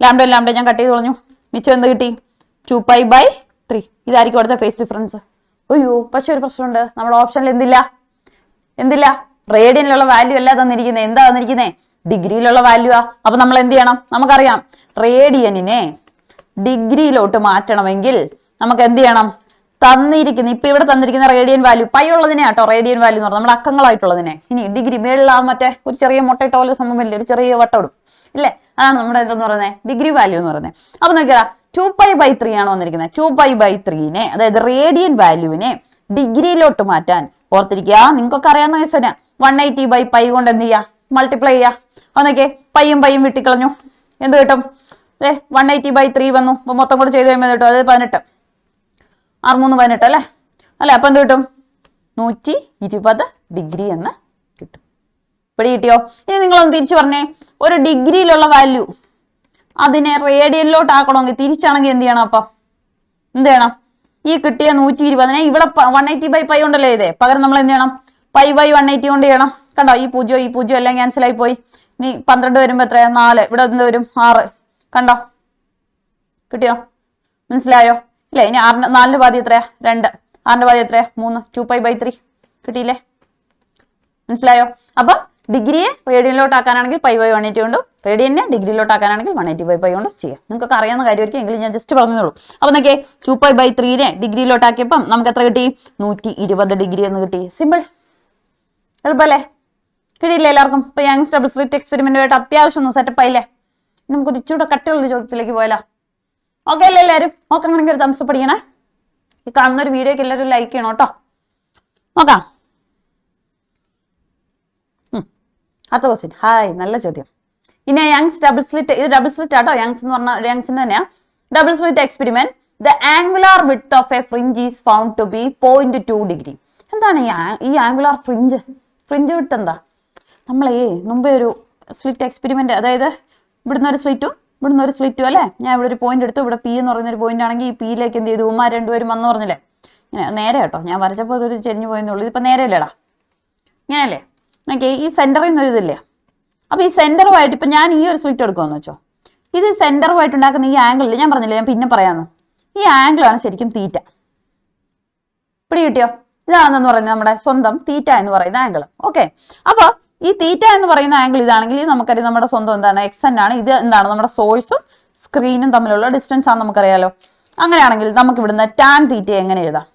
ലാംഡ ഞാൻ കട്ട് ചെയ്ത് കളഞ്ഞു. മിച്ചം എന്ത് കിട്ടി? 2π/3. ഇതായിരിക്കും അടുത്ത ഫേസ് ഡിഫറൻസ്. അയ്യോ, പക്ഷെ ഒരു പ്രശ്നമുണ്ട്. നമ്മുടെ ഓപ്ഷനിൽ എന്തില്ല? റേഡിയനിലുള്ള വാല്യൂ അല്ല തന്നിരിക്കുന്നത്. എന്താ തന്നിരിക്കുന്നത്? ഡിഗ്രിയിലുള്ള വാല്യൂ ആ. അപ്പൊ നമ്മൾ എന്ത് ചെയ്യണം? നമുക്കറിയാം, റേഡിയനിനെ ഡിഗ്രിയിലോട്ട് മാറ്റണമെങ്കിൽ നമുക്ക് എന്ത് ചെയ്യണം? തന്നിരിക്കുന്ന ഇപ്പൊ ഇവിടെ തന്നിരിക്കുന്ന റേഡിയൻ വാല്യൂ പൈ ഉള്ളതിനെ കേട്ടോ റേഡിയൻ വാല്യൂ എന്ന് പറഞ്ഞാൽ നമ്മുടെ അക്കങ്ങളായിട്ടുള്ളതിനെ. ഇനി ഡിഗ്രി മേളിൽ മറ്റേ ഒരു ചെറിയ മുട്ടയിട്ട പോലെ സംഭവമില്ലേ, ഒരു ചെറിയ വട്ടം ഇല്ലേ, അതാണ് നമ്മുടെ എന്തെന്ന് പറയുന്നത് ഡിഗ്രി വാല്യൂ എന്ന് പറയുന്നത്. അപ്പൊ നോക്കിയാ 2π/3 ആണ് വന്നിരിക്കുന്നത്. 2π/3നെ അതായത് റേഡിയൻ വാല്യൂവിനെ ഡിഗ്രിയിലോട്ട് മാറ്റാൻ ഓർത്തിരിക്കുക. നിങ്ങൾക്കൊക്കെ അറിയാവുന്ന കേസ് 180/π കൊണ്ട് എന്ത് ചെയ്യാ? മൾട്ടിപ്ലൈ ചെയ്യാ. അതൊക്കെ പയ്യും വെട്ടിക്കളഞ്ഞു, എന്ത് കിട്ടും? 180/3 വന്നു. അപ്പൊ മൊത്തം കൂടെ ചെയ്ത് കഴിയുമ്പോൾ കിട്ടും, അത് 18, 6×3 18 അല്ലേ. അപ്പൊ എന്ത് കിട്ടും? 120 ഡിഗ്രി എന്ന് കിട്ടും. ഇവിടെ കിട്ടിയോ? ഇനി നിങ്ങളൊന്ന് തിരിച്ചു പറഞ്ഞേ, ഒരു ഡിഗ്രിയിലുള്ള വാല്യൂ അതിനെ റേഡിയനിലോട്ട് ആക്കണമെങ്കിൽ തിരിച്ചാണെങ്കിൽ എന്ത് ചെയ്യണം? അപ്പം എന്ത് ചെയ്യണം? ഈ കിട്ടിയ 120 ഇവിടെ 180/π കൊണ്ടല്ലേ ഇതേ, പകരം നമ്മൾ എന്ത് ചെയ്യണം? π/180 കൊണ്ട് ചെയ്യണം. കണ്ടോ, ഈ പൂജ്യം എല്ലാം ക്യാൻസൽ ആയി പോയി. ഇനി 12 വരുമ്പോ എത്രയാ? 4. ഇവിടെ എന്ത് വരും? 6. കണ്ടോ, കിട്ടിയോ? മനസ്സിലായോ? ഇല്ലേ? ഇനി 4ന്റെ പാതി എത്രയാ? 2. 6ന്റെ പാതി എത്രയാ? 3. 2π/3 കിട്ടിയില്ലേ? മനസ്സിലായോ? അപ്പൊ ഡിഗ്രിയെ റേഡിയനിലോട്ട് ആക്കാനാണെങ്കിൽ π/180 കൊണ്ടും റേഡിയനെ ഡിഗ്രിയിലോട്ട് ആക്കാനാണെങ്കിൽ 180/π കൊണ്ടും ചെയ്യാം. നിങ്ങൾക്ക് അറിയാവുന്ന കാര്യമായിരിക്കും, എങ്കിലും ഞാൻ ജസ്റ്റ് പറഞ്ഞതേ. അപ്പൊ നോക്കിയേ, 2π/3നെ ഡിഗ്രിയിലോട്ട് ആക്കിയപ്പം നമുക്ക് എത്ര കിട്ടി? 120 ഡിഗ്രി എന്ന് കിട്ടി. സിമ്പിൾ, എളുപ്പല്ലേ? കിട്ടിയില്ലേ എല്ലാവർക്കും? ഇപ്പൊ യങ്സ് ഡബിൾ സ്ലിറ്റ് എക്സ്പെരിമെന്റുമായിട്ട് അത്യാവശ്യം ഒന്ന് സെറ്റപ്പ് ആയില്ലേ? നമുക്കൊരു ഇച്ചിരി കട്ടിയുള്ള ചോദ്യത്തിലേക്ക് പോയാലോ? ഓക്കെ അല്ലേ എല്ലാവരും? നോക്കണമെങ്കിൽ ഒരു തംസ് പഠിക്കണേ. ഈ കാണുന്ന ഒരു വീഡിയോക്ക് എല്ലാവരും ലൈക്ക് ചെയ്യണം കേട്ടോ. നോക്കാം. അടുത്ത ക്വസ്റ്റ്യൻ. ഹായ്, നല്ല ചോദ്യം. ഇനി യങ്സ് ഡബിൾ സ്ലിറ്റ്, ഇത് ഡബിൾ സ്ലിറ്റ് ആട്ടോ. യങ്സ് എന്ന് പറഞ്ഞാൽ യങ്സിന് തന്നെയാ. Double slit experiment, the angular width of a fringe is found to be 0.2 degree. എന്താണ് ഈ ആംഗുലാർ ഫ്രിഞ്ച് വിഡ്ത്ത്? എന്താ? നമ്മളേ മുമ്പേ ഒരു സ്ലിറ്റ് എക്സ്പെരിമെന്റ്, അതായത് ഇവിടുന്ന് ഒരു സ്ലിറ്റും അല്ലേ, ഞാൻ ഇവിടെ ഒരു പോയിന്റ് എടുത്തു. ഇവിടെ പി എന്ന് പറയുന്ന ഒരു പോയിന്റ് ആണെങ്കിൽ ഈ പിയിലേക്ക് എന്ത് ചെയ്തു? ഉമ്മ രണ്ടുപേരും വന്നു പറഞ്ഞില്ലേ? ഇങ്ങനെ നേരെ കേട്ടോ, ഞാൻ വരച്ചപ്പോൾ അതൊരു ചെരിഞ്ഞു പോയെന്നുള്ളൂ. ഇതിപ്പോ നേരെ അല്ലേടാ, ഇങ്ങനെയല്ലേ? ഓക്കെ, ഈ സെന്ററിൽ നിന്ന് ഒരു ഇതില്ലേ? അപ്പൊ ഈ സെന്ററുമായിട്ട് ഇപ്പൊ ഞാൻ ഈ ഒരു സ്ലിറ്റ് എടുക്കുമെന്ന് വെച്ചോ, ഇത് സെന്ററുമായിട്ട് ഉണ്ടാക്കുന്ന ഈ ആംഗിളിൽ ഞാൻ പറഞ്ഞില്ലേ, ഞാൻ പിന്നെ പറയാന്ന്, ഈ ആംഗിളാണ് ശരിക്കും തീറ്റ. പിടി കിട്ടിയോ? ഇതാണെന്ന് പറയുന്നത് നമ്മുടെ സ്വന്തം തീറ്റ എന്ന് പറയുന്ന ആംഗിൾ. ഓക്കെ, അപ്പൊ ഈ തീറ്റ എന്ന് പറയുന്ന ആംഗിൾ ഇതാണെങ്കിൽ നമുക്കറിയാം നമ്മുടെ സ്വന്തം എന്താണ്? എക്സെന്റ് ആണ്. ഇത് എന്താണ്? നമ്മുടെ സോഴ്സും സ്ക്രീനും തമ്മിലുള്ള ഡിസ്റ്റൻസ് ആണ് നമുക്കറിയാലോ. അങ്ങനെയാണെങ്കിൽ നമുക്ക് ഇവിടുന്ന് ടാൻ തീറ്റ എങ്ങനെ എഴുതാം?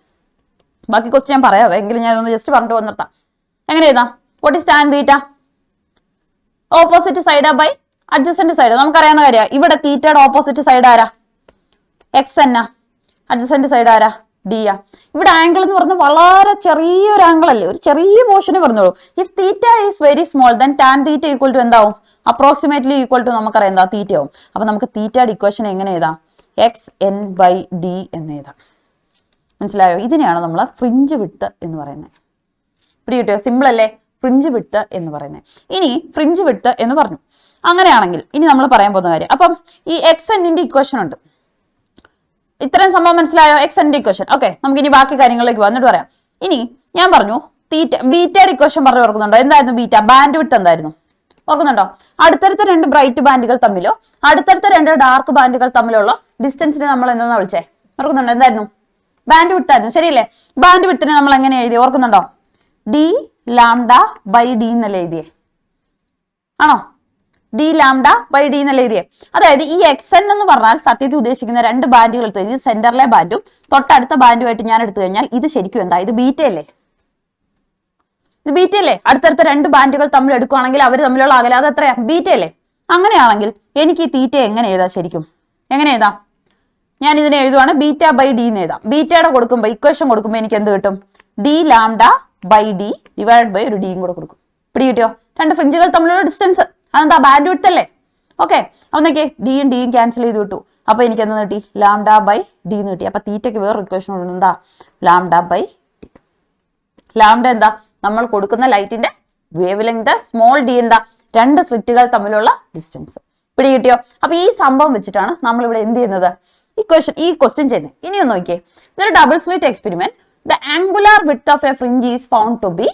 ബാക്കി ക്വസ്റ്റ്യൻ ഞാൻ പറയാം, എങ്കിലും ഞാൻ ഒന്ന് ജസ്റ്റ് പറഞ്ഞിട്ട് വന്നിർത്താം. എങ്ങനെ എഴുതാം? What is tan theta? Opposite side by adjacent side. നമുക്കറിയാവുന്ന കാര്യമാണ്. ഇവിടെ തീറ്റയുടെ ഓപ്പോസിറ്റ് സൈഡ് ആരാ? എക്സ് എന്നാ. അഡ്ജസന്റ് സൈഡ് ആരാ? ഡി ആ. ഇവിടെ ആംഗിൾ എന്ന് പറഞ്ഞാൽ വളരെ ചെറിയൊരു ആംഗിൾ അല്ലേ, ഒരു ചെറിയ പോർഷനെ പറഞ്ഞോളൂ. If theta is very small then tan theta equal to എന്താവും? അപ്രോക്സിമേറ്റ്ലി ഈക്വൽ ടു നമുക്കറിയാം എന്താ? തീറ്റയാവും. അപ്പൊ നമുക്ക് തീറ്റയുടെ ഇക്വേഷൻ എങ്ങനെ എഴുതാം? xn/d എന്ന് എഴുതാം. മനസ്സിലായോ? ഇതിനെയാണ് നമ്മൾ ഫ്രിഞ്ച് വിഡ്ത്ത് എന്ന് പറയുന്നത്. പിടി കിട്ടിയോ? സിമ്പിൾ അല്ലേ? ഫ്രിഞ്ച് വിഡ്ത്ത് എന്ന് പറയുന്നത്. ഇനി ഫ്രിഞ്ച് വിഡ്ത്ത് എന്ന് പറഞ്ഞു. അങ്ങനെയാണെങ്കിൽ ഇനി നമ്മൾ പറയാൻ പോകുന്ന കാര്യം, അപ്പം ഈ xnന്റെ ഇക്വേഷൻ ഉണ്ട്. ഇത്രയും സംഭവം മനസ്സിലായോ? xnന്റെ ഇക്വേഷൻ. ഓക്കെ, നമുക്ക് ഇനി ബാക്കി കാര്യങ്ങളിലേക്ക് വന്നിട്ട് പറയാം. ഇനി ഞാൻ പറഞ്ഞു ബീറ്റയുടെ ഇക്വേഷൻ പറഞ്ഞു ഓർക്കുന്നുണ്ടോ? എന്തായിരുന്നു ബീറ്റ? ബാൻഡ് വിഡ്ത്ത് എന്തായിരുന്നു? ഓർക്കുന്നുണ്ടോ? അടുത്തടുത്ത 2 ബ്രൈറ്റ് ബാൻഡുകൾ തമ്മിലോ അടുത്തടുത്ത 2 ഡാർക്ക് ബാൻഡുകൾ തമ്മിലുള്ള ഡിസ്റ്റൻസിനെ നമ്മൾ എന്താ വിളിച്ചേ? ഓർക്കുന്നുണ്ടോ? എന്തായിരുന്നു? ബാൻഡ് വിഡ്ത്ത് ആയിരുന്നു. ശരിയല്ലേ? ബാൻഡ് വിഡ്ത്തിനെ നമ്മൾ എങ്ങനെ എഴുതി? ഓർക്കുന്നുണ്ടോ? d(λ/d) എന്നല്ലേ എഴുതിയേ? ആണോ? d(λ/d) എന്നല്ലേ എഴുതിയേ? അതായത് ഈ xn എന്ന് പറഞ്ഞാൽ സത്യത്തിൽ ഉദ്ദേശിക്കുന്ന 2 ബാൻഡുകൾ എടുത്തു കഴിഞ്ഞാൽ സെന്ററിലെ ബാൻഡും തൊട്ടടുത്ത ബാൻഡുമായിട്ട് ഞാൻ എടുത്തു കഴിഞ്ഞാൽ ഇത് ശരിക്കും എന്താ? ഇത് ബീറ്റയല്ലേ? ഇത് ബീറ്റയല്ലേ? അടുത്തടുത്ത 2 ബാൻഡുകൾ തമ്മിൽ എടുക്കുകയാണെങ്കിൽ അവർ തമ്മിലുള്ള അകലെ അത് എത്രയാ? ബീറ്റയല്ലേ? അങ്ങനെയാണെങ്കിൽ എനിക്ക് ഈ തീറ്റ എങ്ങനെ എഴുതാം? ശരിക്കും എങ്ങനെ എഴുതാം? ഞാൻ ഇതിനെ എഴുതുവാണ് β/d എന്ന് എഴുതാം. ബീറ്റയുടെ കൊടുക്കുമ്പോൾ ഇക്വേഷൻ കൊടുക്കുമ്പോൾ എനിക്ക് എന്ത് കിട്ടും? d(λ/d) ഡിവൈഡ് ബൈ ഒരു ഡിയും കൂടെ കൊടുക്കും. പിടി കിട്ടിയോ? 2 ഫ്രിഞ്ചുകൾ തമ്മിലുള്ള ഡിസ്റ്റൻസ് അതെന്താ? ബാൻഡ് വിഡ്ത്ത് അല്ലേ? ഓക്കെ, അതൊക്കെ ഡിയും ക്യാൻസൽ ചെയ്ത് കിട്ടു. അപ്പൊ എനിക്ക് എന്ത് കിട്ടി? λ/d എന്ന് കിട്ടി. അപ്പൊ തീറ്റയ്ക്ക് വേറെ ഇക്വേഷൻ ഉണ്ട്. എന്താ? λ/d. ലാംഡ എന്താ? നമ്മൾ കൊടുക്കുന്ന ലൈറ്റിന്റെ വേവ് ലെങ്ത്. സ്മോൾ ഡി എന്താ? 2 സ്ലിറ്റുകൾ തമ്മിലുള്ള ഡിസ്റ്റൻസ്. പിടി കിട്ടിയോ? അപ്പൊ ഈ സംഭവം വെച്ചിട്ടാണ് നമ്മൾ ഇവിടെ എന്ത് ചെയ്യുന്നത്? ഈ ക്വസ്റ്റ്യൻ ചെയ്യുന്നത്. ഇനി ഒന്ന് നോക്കിയേ, ഇതൊരു double slit experiment. The angular width of a fringe is found to be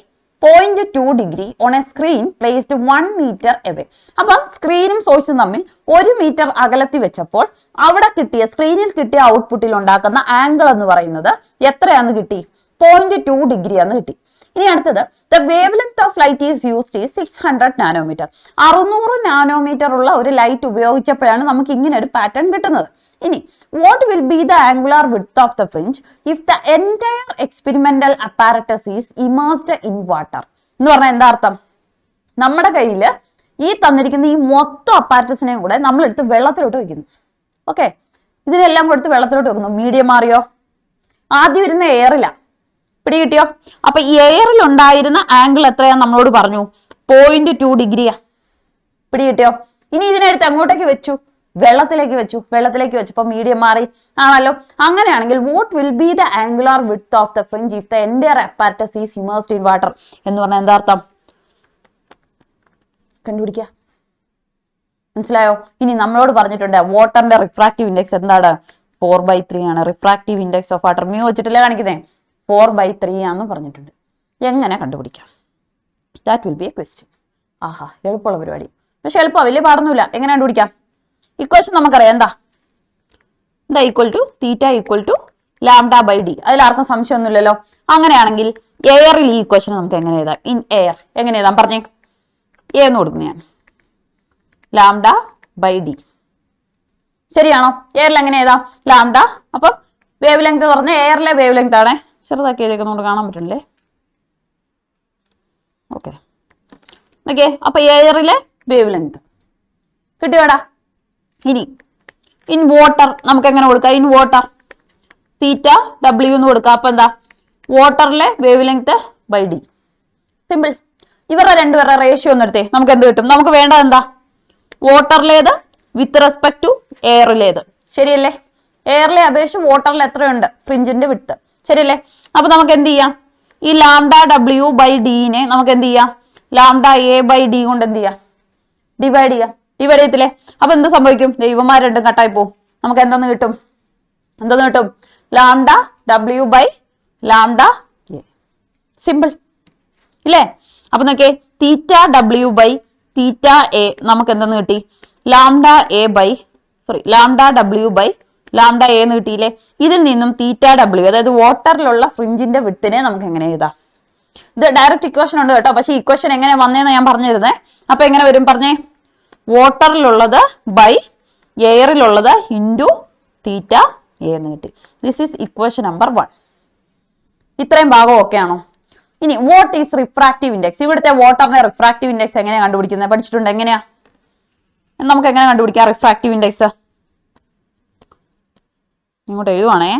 0.2 degree on a screen placed 1 metre away. അപ്പം സ്ക്രീനും സോഴ്സും തമ്മിൽ 1 മീറ്റർ അകലത്തിൽ വെച്ചപ്പോൾ അവിടെ സ്ക്രീനിൽ കിട്ടിയ ഔട്ട്പുട്ടിൽ ഉണ്ടാക്കുന്ന ആംഗിൾ എന്ന് പറയുന്നത് എത്രയാന്ന് കിട്ടി? 0.2 ഡിഗ്രി ആന്ന് കിട്ടി. ഇനി അടുത്തത്, the wavelength of light is used is 600 nanometre. 600 nanometre ഉള്ള ഒരു ലൈറ്റ് ഉപയോഗിച്ചപ്പോഴാണ് നമുക്ക് ഇങ്ങനെ ഒരു പാറ്റേൺ കിട്ടുന്നത്. ഇനി what will be the angular width of the fringe if the entire experimental apparatus is immersed in water എന്ന് പറഞ്ഞാൽ എന്താ അർത്ഥം? നമ്മുടെ കയ്യിൽ ഈ തന്നിരിക്കുന്ന ഈ മൊത്തം അപ്പാരറ്റസിനെയും കൂടെ നമ്മൾ എടുത്ത് വെള്ളത്തിലോട്ട് വെക്കുന്നു. ഓക്കെ, ഇതിനെല്ലാം കൊടുത്ത് വെള്ളത്തിലോട്ട് വെക്കുന്നു. മീഡിയം മാറിയോ? ആദ്യം വരുന്ന എയറില, പിടി കിട്ടിയോ? അപ്പൊ എയറിൽ ഉണ്ടായിരുന്ന ആംഗിൾ എത്രയാ നമ്മളോട് പറഞ്ഞു? 0.2 ഡിഗ്രിയാ. പിടി കിട്ടിയോ? ഇനി ഇതിനെടുത്ത് അങ്ങോട്ടേക്ക് വെച്ചു, വെള്ളത്തിലേക്ക് വെച്ചപ്പോൾ മീഡിയം മാറി ആണല്ലോ. അങ്ങനെയാണെങ്കിൽ what will be the angular width of the fringe if the entire apparatus is immersed in water എന്ന് പറഞ്ഞാൽ എന്താ അർത്ഥം? കണ്ടുപിടിക്കുക. മനസ്സിലായോ? ഇനി നമ്മളോട് പറഞ്ഞിട്ടുണ്ട് വാട്ടറിന്റെ റിഫ്രാക്റ്റീവ് ഇൻഡെക്സ് എന്താണ്? 4/3 ആണ്. Refractive index of water mu വെച്ചിട്ടല്ലേ കാണിക്കുന്നേ? 4/3 ആണെന്ന് പറഞ്ഞിട്ടുണ്ട്. എങ്ങനെ കണ്ടുപിടിക്കാം? That will be a question. ആഹാ, എളുപ്പമുള്ള പരിപാടി. പക്ഷെ എളുപ്പം വലിയ പാടൊന്നുമില്ല. എങ്ങനെ കണ്ടുപിടിക്കാം? ഇക്വേഷൻ നമുക്കറിയാം. എന്താ equal to theta equal to lambda by D. അതിൽ ആർക്കും സംശയമൊന്നുമില്ലല്ലോ. അങ്ങനെയാണെങ്കിൽ എയറിൽ ഈ ഇക്വേഷൻ നമുക്ക് എങ്ങനെ എഴുതാം? ഇൻ എയർ എങ്ങനെ എഴുതാം പറഞ്ഞേ? എ എന്ന് കൊടുക്കുന്നു ഞാൻ, ലാംഡ ബൈ ഡി. ശരിയാണോ? എയറിൽ എങ്ങനെ എഴുതാം? ലാംഡ. അപ്പൊ വേവ് ലെങ്ത് പറഞ്ഞ എയറിലെ വേവ് ലെങ്ത് ആണ്. ചെറുതാക്കി എഴുതിയേക്കുന്നതുകൊണ്ട് കാണാൻ പറ്റില്ലേ? Okay, okay. അപ്പൊ എയറിലെ വേവ് ലെങ്ത് കിട്ടിയോടാ. ഇനി ഇൻ വാട്ടർ നമുക്ക് എങ്ങനെ കൊടുക്കാം? ഇൻ വാട്ടർ തീറ്റ ഡബ്ല്യു എന്ന് കൊടുക്കാം. അപ്പൊ എന്താ? വാട്ടറിലെ wavelength by d. Simple. ഇവരുടെ രണ്ടുപേരുടെ റേഷ്യോ ഒന്ന് എടുത്തേ, നമുക്ക് എന്ത് കിട്ടും? നമുക്ക് വേണ്ടത് എന്താ? വാട്ടറിലേത് വിത്ത് റെസ്പെക്ട് ടു എയറിലേത്. ശരിയല്ലേ? എയറിലെ അപേക്ഷിച്ച് വാട്ടറിൽ എത്രയുണ്ട്? ഫ്രിഞ്ചിന്റെ വിട്ട്. ശരിയല്ലേ? അപ്പൊ നമുക്ക് എന്ത് ചെയ്യാം? ഈ ലാംഡ ഡബ്ല്യു ബൈ ഡിനെ നമുക്ക് എന്ത് ചെയ്യാം? ലാംഡ എ ബൈ ഡി കൊണ്ട് എന്ത് ചെയ്യാം? ഡിവൈഡ് ചെയ്യാം. ഡിവൈഡ് ചെയ്യത്തില്ലേ? അപ്പൊ എന്ത് സംഭവിക്കും? ദൈവന്മാർ രണ്ടും കട്ടായി പോവും. നമുക്ക് എന്തെന്ന് കിട്ടും? Lambda W by lambda A. Simple ഇല്ലേ? അപ്പൊ നോക്കിയേ, theta W by theta A നമുക്ക് എന്തെന്ന് കിട്ടി? Lambda W by lambda A എന്ന് കിട്ടിയില്ലേ? ഇതിൽ നിന്നും തീറ്റ ഡബ്ല്യു, അതായത് വാട്ടറിലുള്ള ഫ്രിഞ്ചിന്റെ വിട്ടിനെ നമുക്ക് എങ്ങനെ എഴുതാം? ഇത് ഡയറക്റ്റ് ഇക്വേഷൻ ഉണ്ട് കേട്ടോ. പക്ഷെ ഇക്വേഷൻ എങ്ങനെ വന്നേന്ന് ഞാൻ പറഞ്ഞിരുന്നേ. അപ്പൊ എങ്ങനെ വരും പറഞ്ഞേ? വാട്ടറിലുള്ളത് ബൈ എയറിലുള്ളത് ഇൻറ്റു തീറ്റ എ എന്ന് കിട്ടി. This is equation number 1. ഇത്രയും ഭാഗം ഓക്കെ ആണോ? ഇനി വാട്ട് ഈസ് റിഫ്രാക്റ്റീവ് ഇൻഡെക്സ്? ഇവിടുത്തെ വാട്ടറിന്റെ റിഫ്രാക്റ്റീവ് ഇൻഡെക്സ് എങ്ങനെയാ കണ്ടുപിടിക്കുന്നത്? പഠിച്ചിട്ടുണ്ട്. എങ്ങനെയാ? നമുക്ക് എങ്ങനെ കണ്ടുപിടിക്കാം റിഫ്രാക്റ്റീവ് ഇൻഡെക്സ്? ഇങ്ങോട്ട് എഴുതുവാണേ.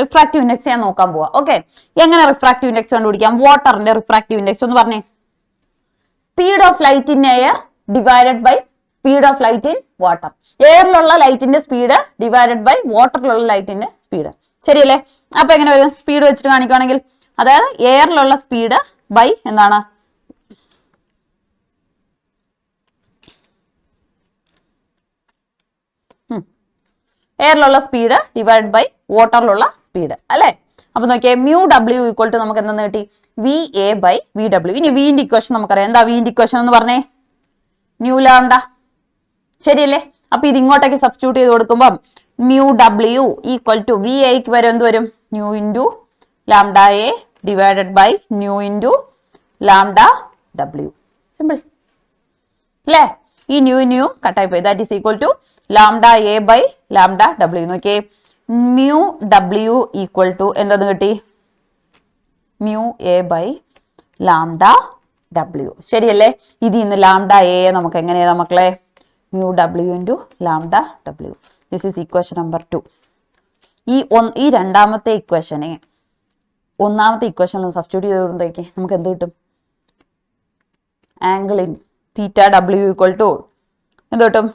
റിഫ്രാക്റ്റീവ് ഇൻഡെക്സ് ഞാൻ നോക്കാൻ പോവാ. ഓക്കെ, എങ്ങനെ റിഫ്രാക്റ്റീവ് ഇൻഡെക്സ് കണ്ടുപിടിക്കാം? വാട്ടറിന്റെ റിഫ്രാക്റ്റീവ് ഇൻഡെക്സ് ഒന്ന് പറഞ്ഞേ. Speed of light in air divided by speed of light in water. എയറിലുള്ള ലൈറ്റിന്റെ സ്പീഡ് ഡിവൈഡഡ് ബൈ വാട്ടറിലുള്ള ലൈറ്റിന്റെ സ്പീഡ്. ശരിയല്ലേ? അപ്പൊ എങ്ങനെ വരും? സ്പീഡ് വെച്ചിട്ട് കാണിക്കുകയാണെങ്കിൽ, അതായത് എയറിലുള്ള സ്പീഡ് ബൈ എന്താണ്? എയറിലുള്ള സ്പീഡ് ഡിവൈഡ് ബൈ വാട്ടറിലുള്ള സ്പീഡ് അല്ലെ? അപ്പൊ നോക്കിയേ, മ്യൂ ഡബ്ല്യു ഈക്വൽ ടു നമുക്ക് എന്തെന്ന് കിട്ടി? V A by V W. ഇനി വിന്റെ ഇക്വേഷൻ നമുക്കറിയാം. എന്താ വിന്റെ ഇക്വേഷൻ എന്ന് പറഞ്ഞേ? Nu lambda. ശരിയല്ലേ? അപ്പൊ ഇത് ഇങ്ങോട്ടേക്ക് സബ്സ്റ്റിറ്റ്യൂട്ട് ചെയ്ത് കൊടുക്കുമ്പോൾ mu W equal to V എക്ക് വരെ എന്ത് വരും? Nu into lambda A divided by nu into lambda W. Simple അല്ലേ? ഈ ന്യൂ കട്ടായി പോയി. That is equal to lambda A by lambda W. നോക്കിയേ, മ്യൂ ഡബ്ല്യു ഈക്വൽ ടു എന്തെന്ന് കിട്ടി? Mu A by lambda W. ശരിയല്ലേ? ഇതിൽ നിന്ന് ലാംഡ എ നമുക്ക് എങ്ങനെയാ മക്കളെ? Mu W into lambda W. This is equation number 2. ഈ രണ്ടാമത്തെ ഇക്വേഷനെ ഒന്നാമത്തെ ഇക്വേഷനിൽ സബ്സ്റ്റിറ്റ്യൂട്ട് ചെയ്തോണ്ടേക്ക് നമുക്ക് എന്ത് കിട്ടും? Angle in theta W equal to എന്ത് കിട്ടും?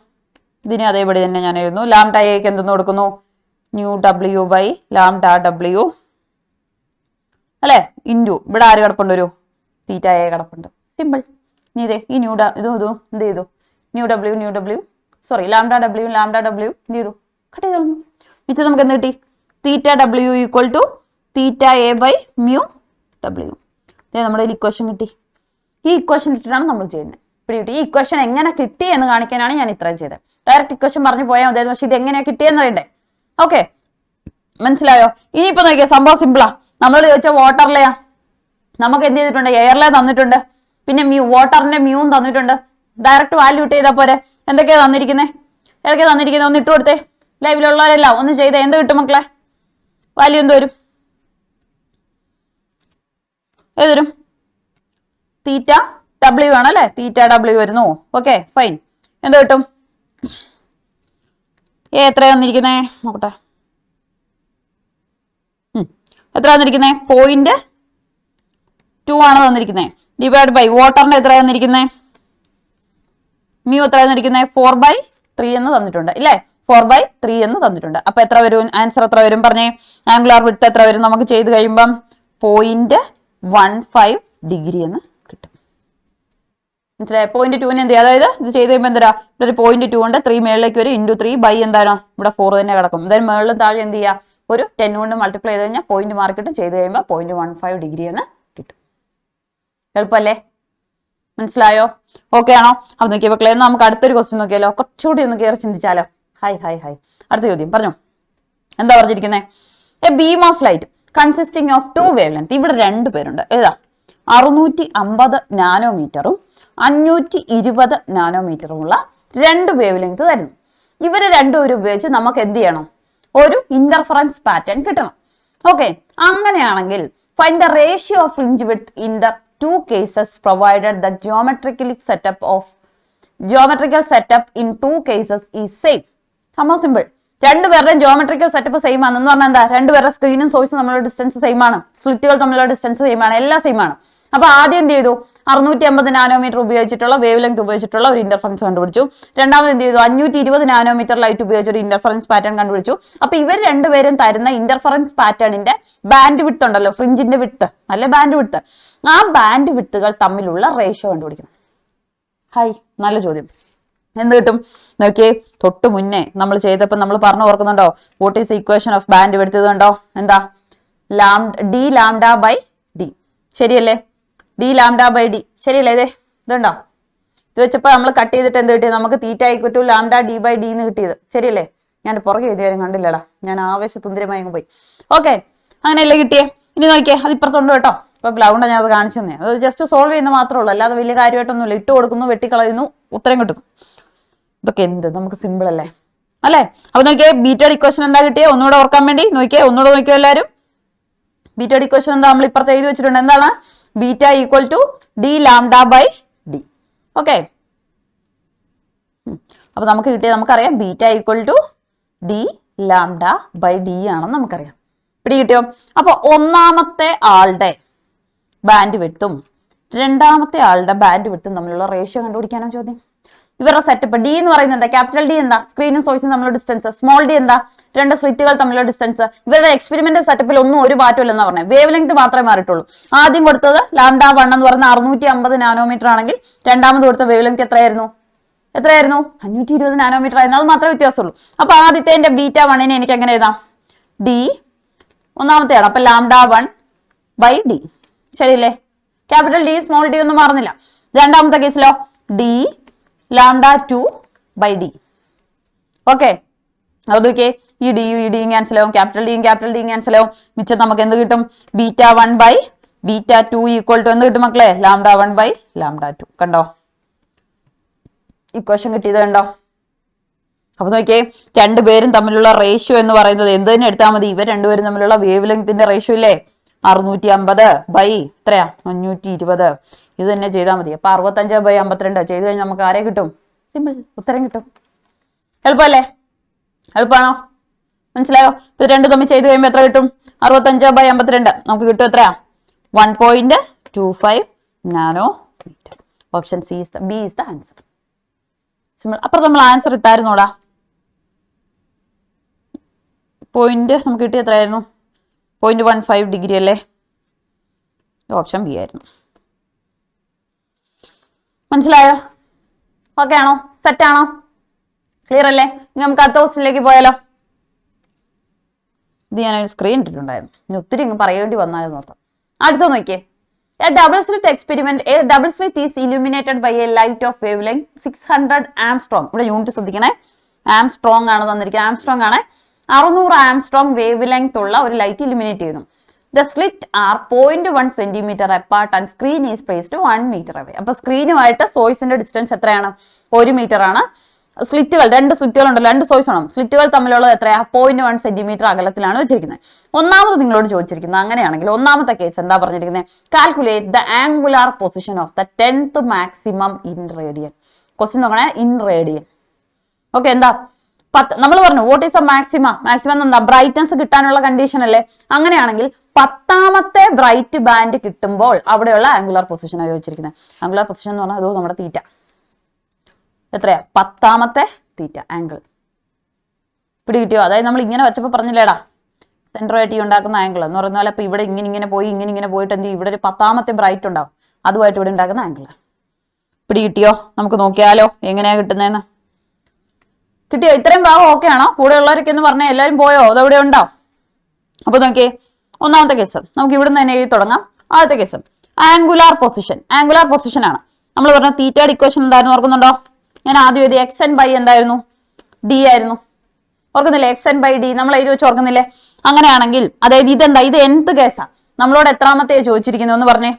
ഇതിനെ അതേപടി തന്നെ ഞാൻ എഴുതുന്നു. ലാംഡ എക്ക് എന്തെന്ന് കൊടുക്കുന്നു? Nu W by lambda W അല്ലെ? ഇൻറ്റു ഇവിടെ ആര് കിടപ്പുണ്ട്? ഒരു തീറ്റ എ കിടപ്പുണ്ട്. സിമ്പിൾ. ഇനി ഇതേ ഈ എന്ത് ചെയ്തു? Nu W sorry lambda W എന്ത് ചെയ്തു? കട്ട് ചെയ്ത് കളഞ്ഞു. ഇത് നമുക്ക് എന്ത് കിട്ടി? Theta W equal to theta a by mu W. നമ്മുടെ ഇക്വേഷൻ കിട്ടി. ഈ ഇക്വേഷൻ ഇട്ടിട്ടാണ് നമ്മൾ ചെയ്യുന്നത്. പിടികിട്ടി? ഈ ഇക്വേഷൻ എങ്ങനെ കിട്ടി എന്ന് കാണിക്കാനാണ് ഞാൻ ഇത്രയും ചെയ്തത്. ഡയറക്റ്റ് ഇക്വേഷൻ പറഞ്ഞു പോയാൽ മതി. പക്ഷെ ഇത് എങ്ങനെയാ കിട്ടിയെന്ന് അറിയണ്ടേ? ഓക്കെ, മനസ്സിലായോ? ഇനിയിപ്പോ നോക്കിയാൽ സംഭവം സിമ്പിളാ. നമ്മൾ ചോദിച്ച വാട്ടറിലെയാ, നമുക്ക് എന്ത് ചെയ്തിട്ടുണ്ട്? എയറിലെ തന്നിട്ടുണ്ട്, പിന്നെ വാട്ടറിന്റെ മ്യൂവും തന്നിട്ടുണ്ട്. ഡയറക്റ്റ് വാല്യൂ ഇട്ട് ചെയ്താൽ പോരെ. എന്തൊക്കെയാ തന്നിരിക്കുന്നത്? ഏതൊക്കെയാ തന്നിരിക്കുന്നത്? ഒന്ന് ഇട്ട് കൊടുത്തേ. ലൈവിലുള്ളവരെല്ലാം ഒന്ന് ചെയ്തേ. എന്ത് കിട്ടും മക്കളെ? വാല്യൂ എന്ത് വരും? ഏത് വരും? തീറ്റ ഡബ്ല്യു ആണ് അല്ലെ? തീറ്റ ഡബ്ല്യു വരുന്നു. Okay fine. എന്ത് കിട്ടും? എത്രയാ തന്നിരിക്കുന്നേ? നോക്കട്ടെ. എത്ര തന്നിരിക്കുന്നേ? 0.2 ആണ് തന്നിരിക്കുന്നത്. ഡിവൈഡ് ബൈ വാട്ടറിന്റെ എത്ര തന്നിരിക്കുന്നത്? മ്യൂ എത്ര തന്നിരിക്കുന്നത്? 4/3 എന്ന് തന്നിട്ടുണ്ട് ഇല്ലേ? 4/3 എന്ന് തന്നിട്ടുണ്ട്. അപ്പൊ എത്ര വരും? ആൻസർ എത്ര വരും പറഞ്ഞേ? ആംഗുലാർ വിഡ്ത്ത് എത്ര വരും? നമുക്ക് ചെയ്ത് കഴിയുമ്പം 0.15 ഡിഗ്രി എന്ന് കിട്ടും. മനസ്സിലായി? 0.2 എന്ത് ചെയ്യും? അതായത് ഇത് ചെയ്ത് കഴിയുമ്പോൾ എന്താ? ഇവിടെ ഒരു 0.2 ഉണ്ട്. 3 മേളിലേക്ക് വരും. × 3 ബൈ എന്താണ്? ഇവിടെ 4 തന്നെ കിടക്കും. എന്തായാലും മേളിലും താഴെ എന്ത് ചെയ്യുക? ഒരു 10 കൊണ്ട് മൾട്ടിപ്ലൈ ചെയ്ത് കഴിഞ്ഞാൽ പോയിന്റ് മാർക്ക് കിട്ടും. ചെയ്ത് കഴിയുമ്പോൾ 0.15 ഡിഗ്രി എന്ന് കിട്ടും. എളുപ്പമല്ലേ? മനസ്സിലായോ? ഓക്കെ ആണോ? അപ്പൊ നോക്കിയ മക്കളെ, നമുക്ക് അടുത്തൊരു ക്വസ്റ്റ്യൻ നോക്കിയാലോ? കുറച്ചുകൂടി ഒന്ന് കയറി ചിന്തിച്ചാലോ? Hi hi hi. അടുത്ത ചോദ്യം പറഞ്ഞോ. എന്താ പറഞ്ഞിരിക്കുന്നത്? A beam of light consisting of 2 wave length. ഇവിടെ 2 പേരുണ്ട്. ഏതാ? 650 നാനോമീറ്ററും 520 നാനോമീറ്ററുമുള്ള 2 വേവ് ലെങ്ത് തരുന്നു. ഇവര് രണ്ടുപേരും ഉപയോഗിച്ച് നമുക്ക് എന്ത് ചെയ്യണം? ഒരു ഇന്റർഫറൻസ് പാറ്റേൺ കിട്ടണം. ഓക്കെ, അങ്ങനെയാണെങ്കിൽ find the ratio of fringe width in the 2 cases provided the geometrical setup in 2 cases is same. സംഭവം സിമ്പിൾ. രണ്ടുപേരുടെയും ജോമെട്രിക്കൽ സെറ്റപ്പ് സെയിം ആണെന്ന് പറഞ്ഞാൽ എന്താ? രണ്ടുപേരുടെ സ്ക്രീനും സോഴ്സും തമ്മിലുള്ള ഡിസ്റ്റൻസ് സെയിം ആണ്. സ്ലിറ്റുകൾ തമ്മിലുള്ള ഡിസ്റ്റൻസ് സെയിം ആണ്. എല്ലാം സെയിം ആണ്. അപ്പൊ ആദ്യം എന്ത് ചെയ്തു? 650 നാനോമീറ്റർ ഉപയോഗിച്ചിട്ടുള്ള വേവ് ലെങ്ത് ഉപയോഗിച്ചിട്ടുള്ള ഒരു ഇന്റർഫറൻസ് കണ്ടുപിടിച്ചു. രണ്ടാമത് എന്ത് ചെയ്തു? 520 നാനോമീറ്റർ ലൈറ്റ് ഉപയോഗിച്ച് ഒരു ഇന്റർഫറൻസ് പാറ്റേൺ കണ്ടുപിടിച്ചു. അപ്പൊ ഇവർ രണ്ടുപേരും തരുന്ന ഇന്റർഫറൻസ് പാറ്റേണിന്റെ ബാൻഡ് വിഡ്ത്ത് ഉണ്ടല്ലോ, ഫ്രിഞ്ചിന്റെ വിഡ്ത്ത് അല്ലെ ബാൻഡ് വിഡ്ത്ത്, ആ ബാൻഡ് വിഡ്ത്തുകൾ തമ്മിലുള്ള റേഷ്യോ കണ്ടുപിടിക്കണം. ഹായ്, നല്ല ചോദ്യം. എന്ത് കിട്ടും? നോക്കിയേ, തൊട്ട് മുന്നേ നമ്മൾ ചെയ്തപ്പോൾ നമ്മൾ പറഞ്ഞു ഓർക്കുന്നുണ്ടോ? What is equation of bandwidth? ഇതുണ്ടോ? എന്താ? D lambda by D. ശരിയല്ലേ? ഡി ലാംഡ ബൈ ഡി ശരിയല്ലേ? ഇതുണ്ടോ? ഇത് വെച്ചപ്പോൾ നമ്മൾ കട്ട് ചെയ്തിട്ട് എന്ത് കിട്ടിയത്? നമുക്ക് തീറ്റ = ലാംഡ ഡി ബൈ ഡി എന്ന് കിട്ടിയത്. ശരിയല്ലേ? ഞാൻ പുറകെ എഴുതിയാലും കണ്ടില്ലടാ, ഞാൻ ആവേശത്തുന്തിരമായി പോയി. ഓക്കെ, അങ്ങനെയല്ലേ കിട്ടിയേ? ഇനി നോക്കിയേ, അത് ഇപ്പുറത്തുണ്ട് കേട്ടോ. ഇപ്പൊ ബ്ലൗണ്ട് ഞാൻ അത് കാണിച്ചു തന്നെ. അത് ജസ്റ്റ് സോൾവ് ചെയ്യുന്ന മാത്രമേ ഉള്ളൂ, അല്ലാതെ വലിയ കാര്യമായിട്ടൊന്നുമില്ല. ഇട്ട് കൊടുക്കുന്നു, വെട്ടിക്കളയുന്നു, ഉത്തരം കിട്ടുന്നു. ഇതൊക്കെ എന്ത് നമുക്ക് സിമ്പിൾ അല്ലേ? അല്ലേ? അപ്പൊ നോക്കിയേ, ബീറ്റയുടെ ഇക്വേഷൻ എന്താ കിട്ടിയേ? ഒന്നുകൂടെ ഓർക്കാൻ വേണ്ടി നോക്കിയേ, ഒന്നുകൂടെ നോക്കിയോ എല്ലാവരും. ബീറ്റയുടെ ഇക്വേഷൻ എന്താ? നമ്മൾ ഇപ്പുറത്ത് എഴുതി വെച്ചിട്ടുണ്ട്. എന്താണ്? Beta = D lambda by D. Okay, അപ്പൊ നമുക്ക് കിട്ടിയത് നമുക്കറിയാം. Beta = D lambda by D ആണെന്ന് നമുക്കറിയാം. പിടി കിട്ടിയോ? അപ്പൊ ഒന്നാമത്തെ ആളുടെ ബാൻഡ് വിഡ്ത്തും രണ്ടാമത്തെ ആളുടെ ബാൻഡ് വിഡ്ത്തും തമ്മിലുള്ള റേഷ്യോ കണ്ടുപിടിക്കാനോ ചോദ്യം. ഇവരുടെ സെറ്റപ്പ് ഡി എന്ന് പറയുന്നുണ്ട്. ക്യാപിറ്റൽ ഡി എന്താ? സ്ക്രീനും സോഴ്സും തമ്മിലുള്ള ഡിസ്റ്റൻസ്. സ്മോൾ ഡി എന്താ? 2 സ്ലിറ്റുകൾ തമ്മിലുള്ള ഡിസ്റ്റൻസ്. ഇവരുടെ എക്സ്പെരിമെന്റൽ സെറ്റപ്പിൽ ഒന്നും ഒരു മാറ്റമില്ലെന്നാ പറഞ്ഞത്. വേവ് ലെങ്ത് മാത്രമേ മാറിയിട്ടുള്ളൂ. ആദ്യം കൊടുത്തത് ലാംഡ 1 എന്ന് പറയുന്ന 650 നാനോമീറ്റർ ആണെങ്കിൽ രണ്ടാമത് കൊടുത്ത വേവ് ലെങ്ത് എത്രയായിരുന്നു? 520 നാനോമീറ്റർ ആയിരുന്നു. അത് മാത്രമേ വ്യത്യാസമുള്ളൂ. അപ്പൊ ആദ്യത്തെ ബീറ്റ 1നെ എനിക്ക് എങ്ങനെ എഴുതാം? ഡി ഒന്നാമത്തെയാണ്. അപ്പൊ ലാംഡ 1 ബൈ ഡി. ശരിയല്ലേ? ക്യാപിറ്റൽ ഡി സ്മോൾ ഡി ഒന്നും മാറുന്നില്ല. രണ്ടാമത്തെ കേസിലോ? D lambda 2 by D. Okay, അതൊക്കെ ഈ ഡിയും ക്യാൻസൽ ആവും, ക്യാപിറ്റൽ ഡിയും ക്യാൻസൽ ആവും. മിച്ചം നമുക്ക് എന്ത് കിട്ടും? ബീറ്റ 1 ബൈ ബീറ്റ 2 = എന്ത് കിട്ടും മക്കളെ? Lambda 1 by lambda 2. കണ്ടോ? ഇക്വേഷൻ കിട്ടിയത് കണ്ടോ? അപ്പൊ നോക്കിയേ, രണ്ടുപേരും തമ്മിലുള്ള റേഷ്യോ എന്ന് പറയുന്നത് എന്ത് തന്നെ എടുത്താൽ മതി? ഇവർ രണ്ടുപേരും തമ്മിലുള്ള വേവ് ലെങ്ത്തിന്റെ റേഷ്യോ ഇല്ലേ? 650 ബൈ എത്രയാ? 520. ഇത് തന്നെ ചെയ്താൽ മതി. അപ്പൊ 65/52 ചെയ്ത് കഴിഞ്ഞാൽ നമുക്ക് ആരെ കിട്ടും? സിമ്പിൾ, ഉത്തരം കിട്ടും. എളുപ്പമല്ലേ? എളുപ്പമാണോ? മനസ്സിലായോ? ഇത് രണ്ടും തമ്മിൽ ചെയ്ത് കഴിയുമ്പോൾ എത്ര കിട്ടും? 65/52 നമുക്ക് കിട്ടും. എത്രയാ? 1.25 nanometre. Option B is the answer. Simple. അപ്പൊ നമ്മൾ ആൻസർ ഇട്ടായിരുന്നോടാ. പോയിന്റ് നമുക്ക് കിട്ടിയ എത്രയായിരുന്നു? 0.15 ഡിഗ്രി അല്ലേ? ഓപ്ഷൻ ബി ആയിരുന്നു. മനസ്സിലായോ? ഓക്കെ ആണോ? സെറ്റ് ആണോ? ക്ലിയർ അല്ലേ? ഇനി നമുക്ക് അടുത്ത ക്വസ്റ്റ്യനിലേക്ക് പോയാലോ? ഇത് ഞാനൊരു സ്ക്രീൻ ഇട്ടിട്ടുണ്ടായിരുന്നു. ഇനി ഒത്തിരി ഇങ്ങ് പറയേണ്ടി വന്നാലും നോക്കാം. അടുത്ത നോക്കിയേ, A double slit experiment. A double slit is illuminated by a light of wavelength 600 Armstrong. ഇവിടെ യൂണിറ്റ് ശ്രദ്ധിക്കണേ. ആംസ്ട്രോങ് ആണ് തന്നിരിക്കുന്നത്. ആംസ്ട്രോങ് ആണ്. 600 ആംസ്ട്രോങ് വേവ് ലെങ്ത് ഉള്ള ഒരു ലൈറ്റ് ഇലുമിനേറ്റ് ചെയ്യുന്നു. The slit are 0.1 centimeter apart and screen is placed 1 meter away. അപ്പൊ സ്ക്രീനുമായിട്ട് സോഴ്സിന്റെ ഡിസ്റ്റൻസ് എത്രയാണ്? 1 മീറ്റർ ആണ്. സ്ലിറ്റുകൾ, 2 സ്ലിറ്റുകൾ ഉണ്ടല്ലോ, 2 സോഴ്സ് വേണം. സ്ലിറ്റുകൾ തമ്മിലുള്ളത് എത്രയാ? 0.1 സെന്റിമീറ്റർ അകലത്തിലാണ് വെച്ചിരിക്കുന്നത്. ഒന്നാമത് നിങ്ങളോട് ചോദിച്ചിരിക്കുന്നത് അങ്ങനെയാണെങ്കിൽ ഒന്നാമത്തെ കേസ് എന്താ പറഞ്ഞിരിക്കുന്നത്? Calculate the angular position of the 10th maximum in radian. Question നോക്കണേ, ഇൻ റേഡിയൻ. ഓക്കെ, എന്താ നമ്മൾ പറഞ്ഞു വാട്ട് ഈസ് എ മാക്സിമം എന്താ? ബ്രൈറ്റ്നസ് കിട്ടാനുള്ള കണ്ടീഷൻ അല്ലേ? അങ്ങനെയാണെങ്കിൽ 10ാമത്തെ ബ്രൈറ്റ് ബാൻഡ് കിട്ടുമ്പോൾ അവിടെയുള്ള ആംഗുലാർ പൊസിഷനാണ് ചോദിച്ചിരിക്കുന്നത്. ആംഗുലാർ പൊസിഷൻ എന്ന് പറഞ്ഞാൽ അതോ നമ്മുടെ തീറ്റ എത്രയാ? 10ാമത്തെ തീറ്റ ആംഗിൾ. പിടി കിട്ടിയോ? അതായത് നമ്മൾ ഇങ്ങനെ വെച്ചപ്പോൾ പറഞ്ഞില്ലേടാ സെൻട്രോയിറ്റി ഉണ്ടാക്കുന്ന ആംഗിൾ എന്ന് പറയുന്ന പോലെ. അപ്പൊ ഇവിടെ ഇങ്ങനെ പോയി ഇങ്ങനെ പോയിട്ട് എന്ത് ചെയ്യും? ഇവിടെ ഒരു 10ാമത്തെ ബ്രൈറ്റ് ഉണ്ടാവും, അതുമായിട്ട് ഇവിടെ ഉണ്ടാക്കുന്ന ആംഗിൾ. പിടി കിട്ടിയോ? നമുക്ക് നോക്കിയാലോ എങ്ങനെയാ കിട്ടുന്നതെന്ന്. കിട്ടിയോ? ഇത്രയും ഭാഗം ഓക്കെ ആണോ? കൂടെ ഉള്ളവരൊക്കെ എന്ന് പറഞ്ഞാൽ എല്ലാവരും പോയോ? അതെവിടെ ഉണ്ടോ? അപ്പൊ നോക്കിയേ, ഒന്നാമത്തെ കേസ് നമുക്ക് ഇവിടുന്ന് തന്നെ എഴുതി തുടങ്ങാം. ആദ്യത്തെ case angular position. Angular position ആണ് നമ്മൾ പറഞ്ഞ തീറ്റയുടെ ഇക്വേഷൻ എന്തായിരുന്നു ഓർക്കുന്നുണ്ടോ? ഞാൻ ആദ്യം എഴുതി xn/y എന്തായിരുന്നു? d ആയിരുന്നു. ഓർക്കുന്നില്ലേ? xn/d നമ്മൾ എഴുതി വെച്ച് ഓർക്കുന്നില്ലേ? അങ്ങനെയാണെങ്കിൽ അതായത് ഇതെന്താ? ഇത് nth കേസാ. നമ്മളോട് എത്രാമത്തെ ചോദിച്ചിരിക്കുന്നു എന്ന് പറഞ്ഞേ.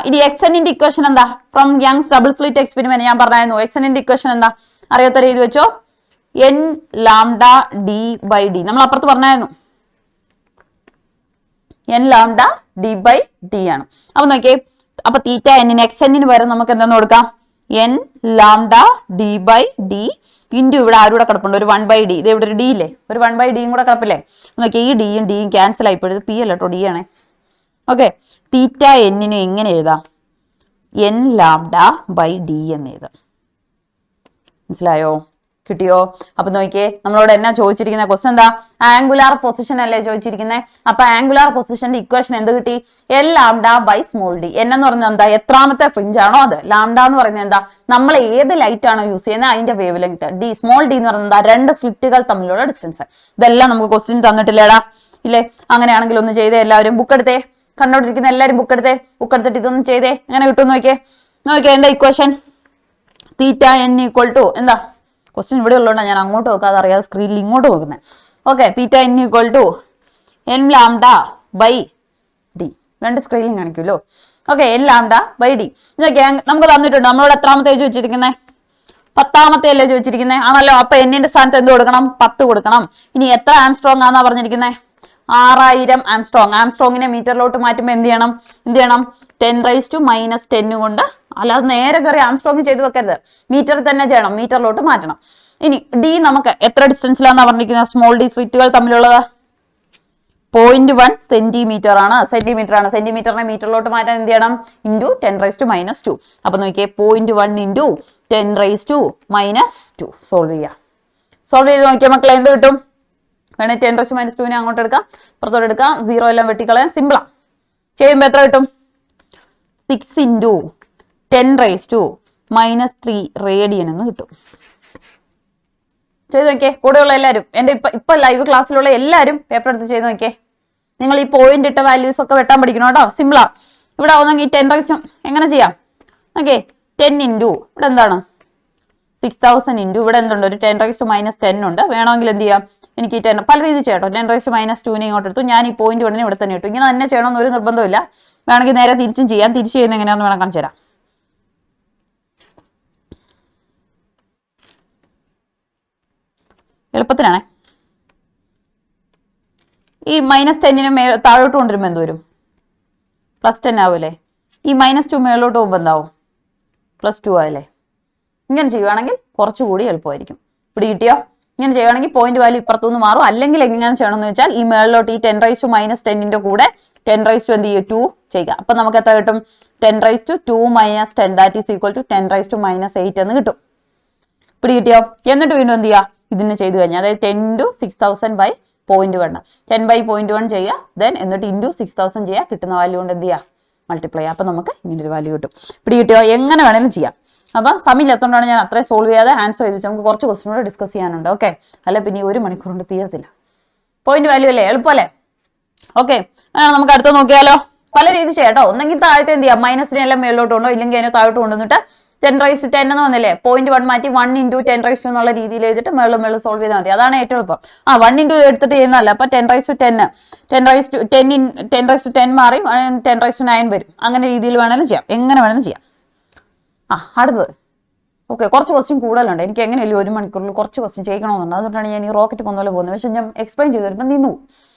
ഇനി xn-ന്റെ ഇക്വേഷൻ എന്താ? From Young's double slit experiment ഞാൻ പറഞ്ഞായിരുന്നു. xn-ന്റെ ഇക്വേഷൻ എന്താ? അറിയാത്തവരെ എഴുതി വെച്ചോ. n lambda d/d. നമ്മൾ അപ്പുറത്ത് പറഞ്ഞായിരുന്നു n ലാംഡ d/d ആണ്. അപ്പൊ നോക്കിയേ, അപ്പൊ തീറ്റ n xn-ന് വരെ നമുക്ക് എന്താന്ന് കൊടുക്കാം? n ലാംഡ d/d ഇൻറ്റു ഇവിടെ ആരൂടെ കിടപ്പുണ്ട്? ഒരു 1/d. ഇത് ഇവിടെ ഒരു d ഇല്ലേ? ഒരു 1/d കൂടെ കിടപ്പില്ലേ? നോക്കിയേ, ഈ ഡിയും ഡിയും ക്യാൻസൽ ആയിപ്പോയത്. പി അല്ല കേട്ടോ, d ആണേ. ഓക്കെ, തീറ്റ n-ന് എങ്ങനെ എഴുതാം? n ലാംഡ d എന്ന് എഴുതാം. മനസ്സിലായോ? കിട്ടിയോ? അപ്പൊ നോക്കിയേ, നമ്മളോട് എന്നാ ചോദിച്ചിരിക്കുന്ന ക്വസ്റ്റൻ എന്താ? ആംഗുലാർ പൊസിഷൻ അല്ലേ ചോദിച്ചിരിക്കുന്നത്. അപ്പൊ ആംഗുലാർ പൊസിഷന്റെ ഇക്വേഷൻ എന്ത് കിട്ടി? L lambda by small D. എന്ന് പറഞ്ഞാൽ എന്താ? എത്രാമത്തെ ഫ്രിഞ്ച് ആണോ അത്. ലാംഡ എന്ന് പറയുന്നത് എന്താ? നമ്മൾ ഏത് ലൈറ്റ് ആണോ യൂസ് ചെയ്യുന്നത് അതിന്റെ wave length. D small D എന്ന് പറയുന്നത് എന്താ? 2 സ്ലിറ്റുകൾ തമ്മിലുള്ള ഡിസ്റ്റൻസ്. ഇതെല്ലാം നമുക്ക് ക്വസ്റ്റ്യൻ തന്നിട്ടില്ലേടാ? ഇല്ലേ? അങ്ങനെയാണെങ്കിൽ ഒന്ന് ചെയ്തേ എല്ലാവരും. ബുക്ക് എടുത്തേ, കണ്ടോണ്ടിരിക്കുന്ന എല്ലാവരും ബുക്ക് എടുത്തിട്ട് ഇതൊന്നും ചെയ്തേ. എങ്ങനെ കിട്ടും നോക്കിയേ. എന്താ equation? Theta n equal to എന്താ? ക്വസ്റ്റ്യൻ ഇവിടെ ഉള്ളതുകൊണ്ടാണ് ഞാൻ അങ്ങോട്ട് നോക്കാതെ അറിയാതെ സ്ക്രീനിൽ ഇങ്ങോട്ട് നോക്കുന്നത്. Okay, theta n equal to n lambda by d. 2 സ്ക്രീനിൽ കാണിക്കുമല്ലോ. Okay, n lambda by d. നമുക്ക് തന്നിട്ടുണ്ട്. നമ്മളോട് എത്രാമത്തെ ചോദിച്ചിരിക്കുന്നത്? 10ാമത്തെ അല്ലേ ചോദിച്ചിരിക്കുന്നത്? ആണല്ലോ. അപ്പൊ n-ന്റെ സ്ഥാനത്ത് എന്ത് കൊടുക്കണം? 10 കൊടുക്കണം. ഇനി എത്ര ആംസ്ട്രോങ് ആണെന്നാ പറഞ്ഞിരിക്കുന്നത്? 6000 ആംസ്ട്രോങ്. ആംസ്ട്രോങ്ങിനെ മീറ്ററിലോട്ട് മാറ്റുമ്പോൾ എന്ത് ചെയ്യണം? 10⁻⁻10 കൊണ്ട്. അല്ലാതെ നേരെ കയറി ആംസ്ട്രോങ് ചെയ്ത് വെക്കരുത്, മീറ്ററിൽ തന്നെ ചെയ്യണം, മീറ്ററിലോട്ട് മാറ്റണം. ഇനി ഡി നമുക്ക് എത്ര ഡിസ്റ്റൻസിലാണെന്നാ പറഞ്ഞിരിക്കുന്നത്? സ്മോൾ ഡി സ്ലിറ്റുകൾ തമ്മിലുള്ളത് 0.1 സെന്റിമീറ്റർ ആണ്. സെന്റിമീറ്ററിനെ മീറ്ററിലോട്ട് മാറ്റാൻ എന്ത് ചെയ്യണം? ഇൻറ്റു 10⁻². അപ്പൊ നോക്കിയേ, 0.1 ഇൻറ്റു 10⁻². സോൾവ് ചെയ്ത് നോക്കിയാൽ മക്കളെ എന്ത് കിട്ടും? വേണേ 10⁻²നെ അങ്ങോട്ട് എടുക്കാം, പുറത്തോട്ട് എടുക്കാം, 0 എല്ലാം വെട്ടിക്കളയാൻ. സിമ്പിളാ. ചെയ്യുമ്പോൾ എത്ര കിട്ടും? 6 ഇൻറ്റു 10⁻³ റേഡിയൻ എന്ന് കിട്ടും. ചെയ്ത് നോക്കിയേ, കൂടെയുള്ള എല്ലാവരും. എൻ്റെ ഇപ്പൊ ലൈവ് ക്ലാസ്സിലുള്ള എല്ലാവരും പേപ്പർ എടുത്ത് ചെയ്ത് നോക്കിയേ. നിങ്ങൾ ഈ പോയിന്റ് ഇട്ട വാല്യൂസ് ഒക്കെ വെട്ടാൻ പഠിക്കണം കേട്ടോ. സിമ്പിളാ. ഇവിടെ ആവുന്നെങ്കിൽ 10 എങ്ങനെ ചെയ്യാം? ഓക്കെ, 10 ഇൻറ്റു ഇവിടെ എന്താണ്? 6000 ഇൻറ്റു ഇവിടെ എന്തുണ്ട്? ഒരു 10⁻10 ഉണ്ട്. വേണമെങ്കിൽ എന്ത് ചെയ്യാം? എനിക്ക് 10 പല രീതി ചെയ്യട്ടോ. 10⁻²നെ ഇങ്ങോട്ട് എടുത്തു. ഞാൻ ഈ പോയിന്റ് ഉടനെ ഇവിടെ തന്നെ ഇട്ടു. ഇങ്ങനെ തന്നെ ചെയ്യണമെന്ന് ഒരു നിർബന്ധമില്ല. വേണമെങ്കിൽ നേരെ തിരിച്ചും ചെയ്യാം. തിരിച്ച് ചെയ്യുന്ന എങ്ങനെയാണെന്ന് വേണം കാണിച്ചു തരാം. എളുപ്പത്തിനാണേ. ഈ -10നെ താഴോട്ട് കൊണ്ടുവരുമ്പോൾ എന്ത് വരും? +10 ആവൂലേ? ഈ -2 മേളിലോട്ട് പോകുമ്പോൾ എന്താവും? +2 ആവില്ലേ? ഇങ്ങനെ ചെയ്യുവാണെങ്കിൽ കുറച്ചുകൂടി എളുപ്പമായിരിക്കും. ഇവിടെ കിട്ടിയോ? ഇങ്ങനെ ചെയ്യുവാണെങ്കിൽ പോയിന്റ് വാല്യൂ ഇപ്പുറത്തുനിന്ന് മാറും. അല്ലെങ്കിൽ എങ്ങനെ ചെയ്യണമെന്ന് വെച്ചാൽ ഈ മേളിലോട്ട് ഈ 10⁻10ന്റെ കൂടെ 10⁻2 ചെയ്യുക. അപ്പൊ നമുക്ക് എത്ര കിട്ടും? 10⁻2 - 10 ദാറ്റ് ഈസ് ഈക്വൽ ടു 10⁻8 എന്ന് കിട്ടും. ഇവിടെ കിട്ടിയോ? എന്നിട്ട് വീണ്ടും എന്ത് ചെയ്യുക? ഇതിന് ചെയ്ത് കഴിഞ്ഞാൽ അതായത് 10 × 6000 ബൈ 0.1 10/0.1 ചെയ്യുക. ദെൻ എന്നിട്ട് ഇൻറ്റു 6000 ചെയ്യുക. കിട്ടുന്ന വാല്യൂ കൊണ്ട് എന്ത് ചെയ്യുക? മൾട്ടിപ്ലൈ ചെയ്യുക. അപ്പൊ നമുക്ക് ഇങ്ങനെ ഒരു വാല്യൂ കിട്ടും. ഇവിടെ കിട്ടിയോ? എങ്ങനെ വേണേലും ചെയ്യാം. അപ്പൊ സമയമില്ലാത്തതുകൊണ്ടാണ് ഞാൻ അത്രയും സോൾവ് ചെയ്യാതെ ആൻസർ ചെയ്തിട്ട് നമുക്ക് കുറച്ച് ക്വസ്റ്റ്യൻ കൂടെ ഡിസ്കസ് ചെയ്യാനുണ്ട്. ഓക്കെ, അല്ല പിന്നെ 1 മണിക്കൂർ കൊണ്ട് തീരത്തില്ല. പോയിന്റ് വാല്യൂ അല്ലേ? എളുപ്പമല്ലേ? ഓക്കെ, അങ്ങനെ നമുക്ക് അടുത്ത് നോക്കിയാലോ. പല രീതി ചെയ്യാം കേട്ടോ. ഒന്നെങ്കിൽ താഴത്തെ എന്ത് ചെയ്യാം? മൈനസിനെ എല്ലാം മേളിലോട്ട് കൊണ്ടോ, ഇല്ലെങ്കിൽ അതിനെ താഴോട്ട് കൊണ്ടുവന്നിട്ട് 10⁻10 എന്ന് വന്നില്ലേ? 0.1 മാറ്റി 1 × 10⁻2 എന്നുള്ള രീതിയിൽ എഴുതിയിട്ട് മേളിൽ സോൾവ് ചെയ്താൽ മതി. അതാണ് ഏറ്റവും എളുപ്പം. 1 × എടുത്തിട്ട് ചെയ്യുന്നതല്ല. അപ്പൊ 10⁻10 മാറി 10⁻9 വരും. അങ്ങനെ രീതിയിൽ വേണമെങ്കിലും ചെയ്യാം, എങ്ങനെ വേണമെങ്കിലും ചെയ്യാം. അടുത്തത് ഓക്കെ, കുറച്ച് ക്വസ്റ്റ്യൻ കൂടുതലുണ്ട്. എനിക്ക് എങ്ങനെയല്ലേ 1 മണിക്കൂറിൽ കുറച്ച് ക്വസ്റ്റ്യൻ ചെയ്യണമെന്നുണ്ട്. അതുകൊണ്ടാണ് ഞാൻ ഈ റോക്കറ്റ് പോകുന്ന പോലെ പോകുന്നത്. പക്ഷെ ഞാൻ എക്സ്പ്ലെയിൻ ചെയ്ത് വരുമ്പോൾ നിന്നു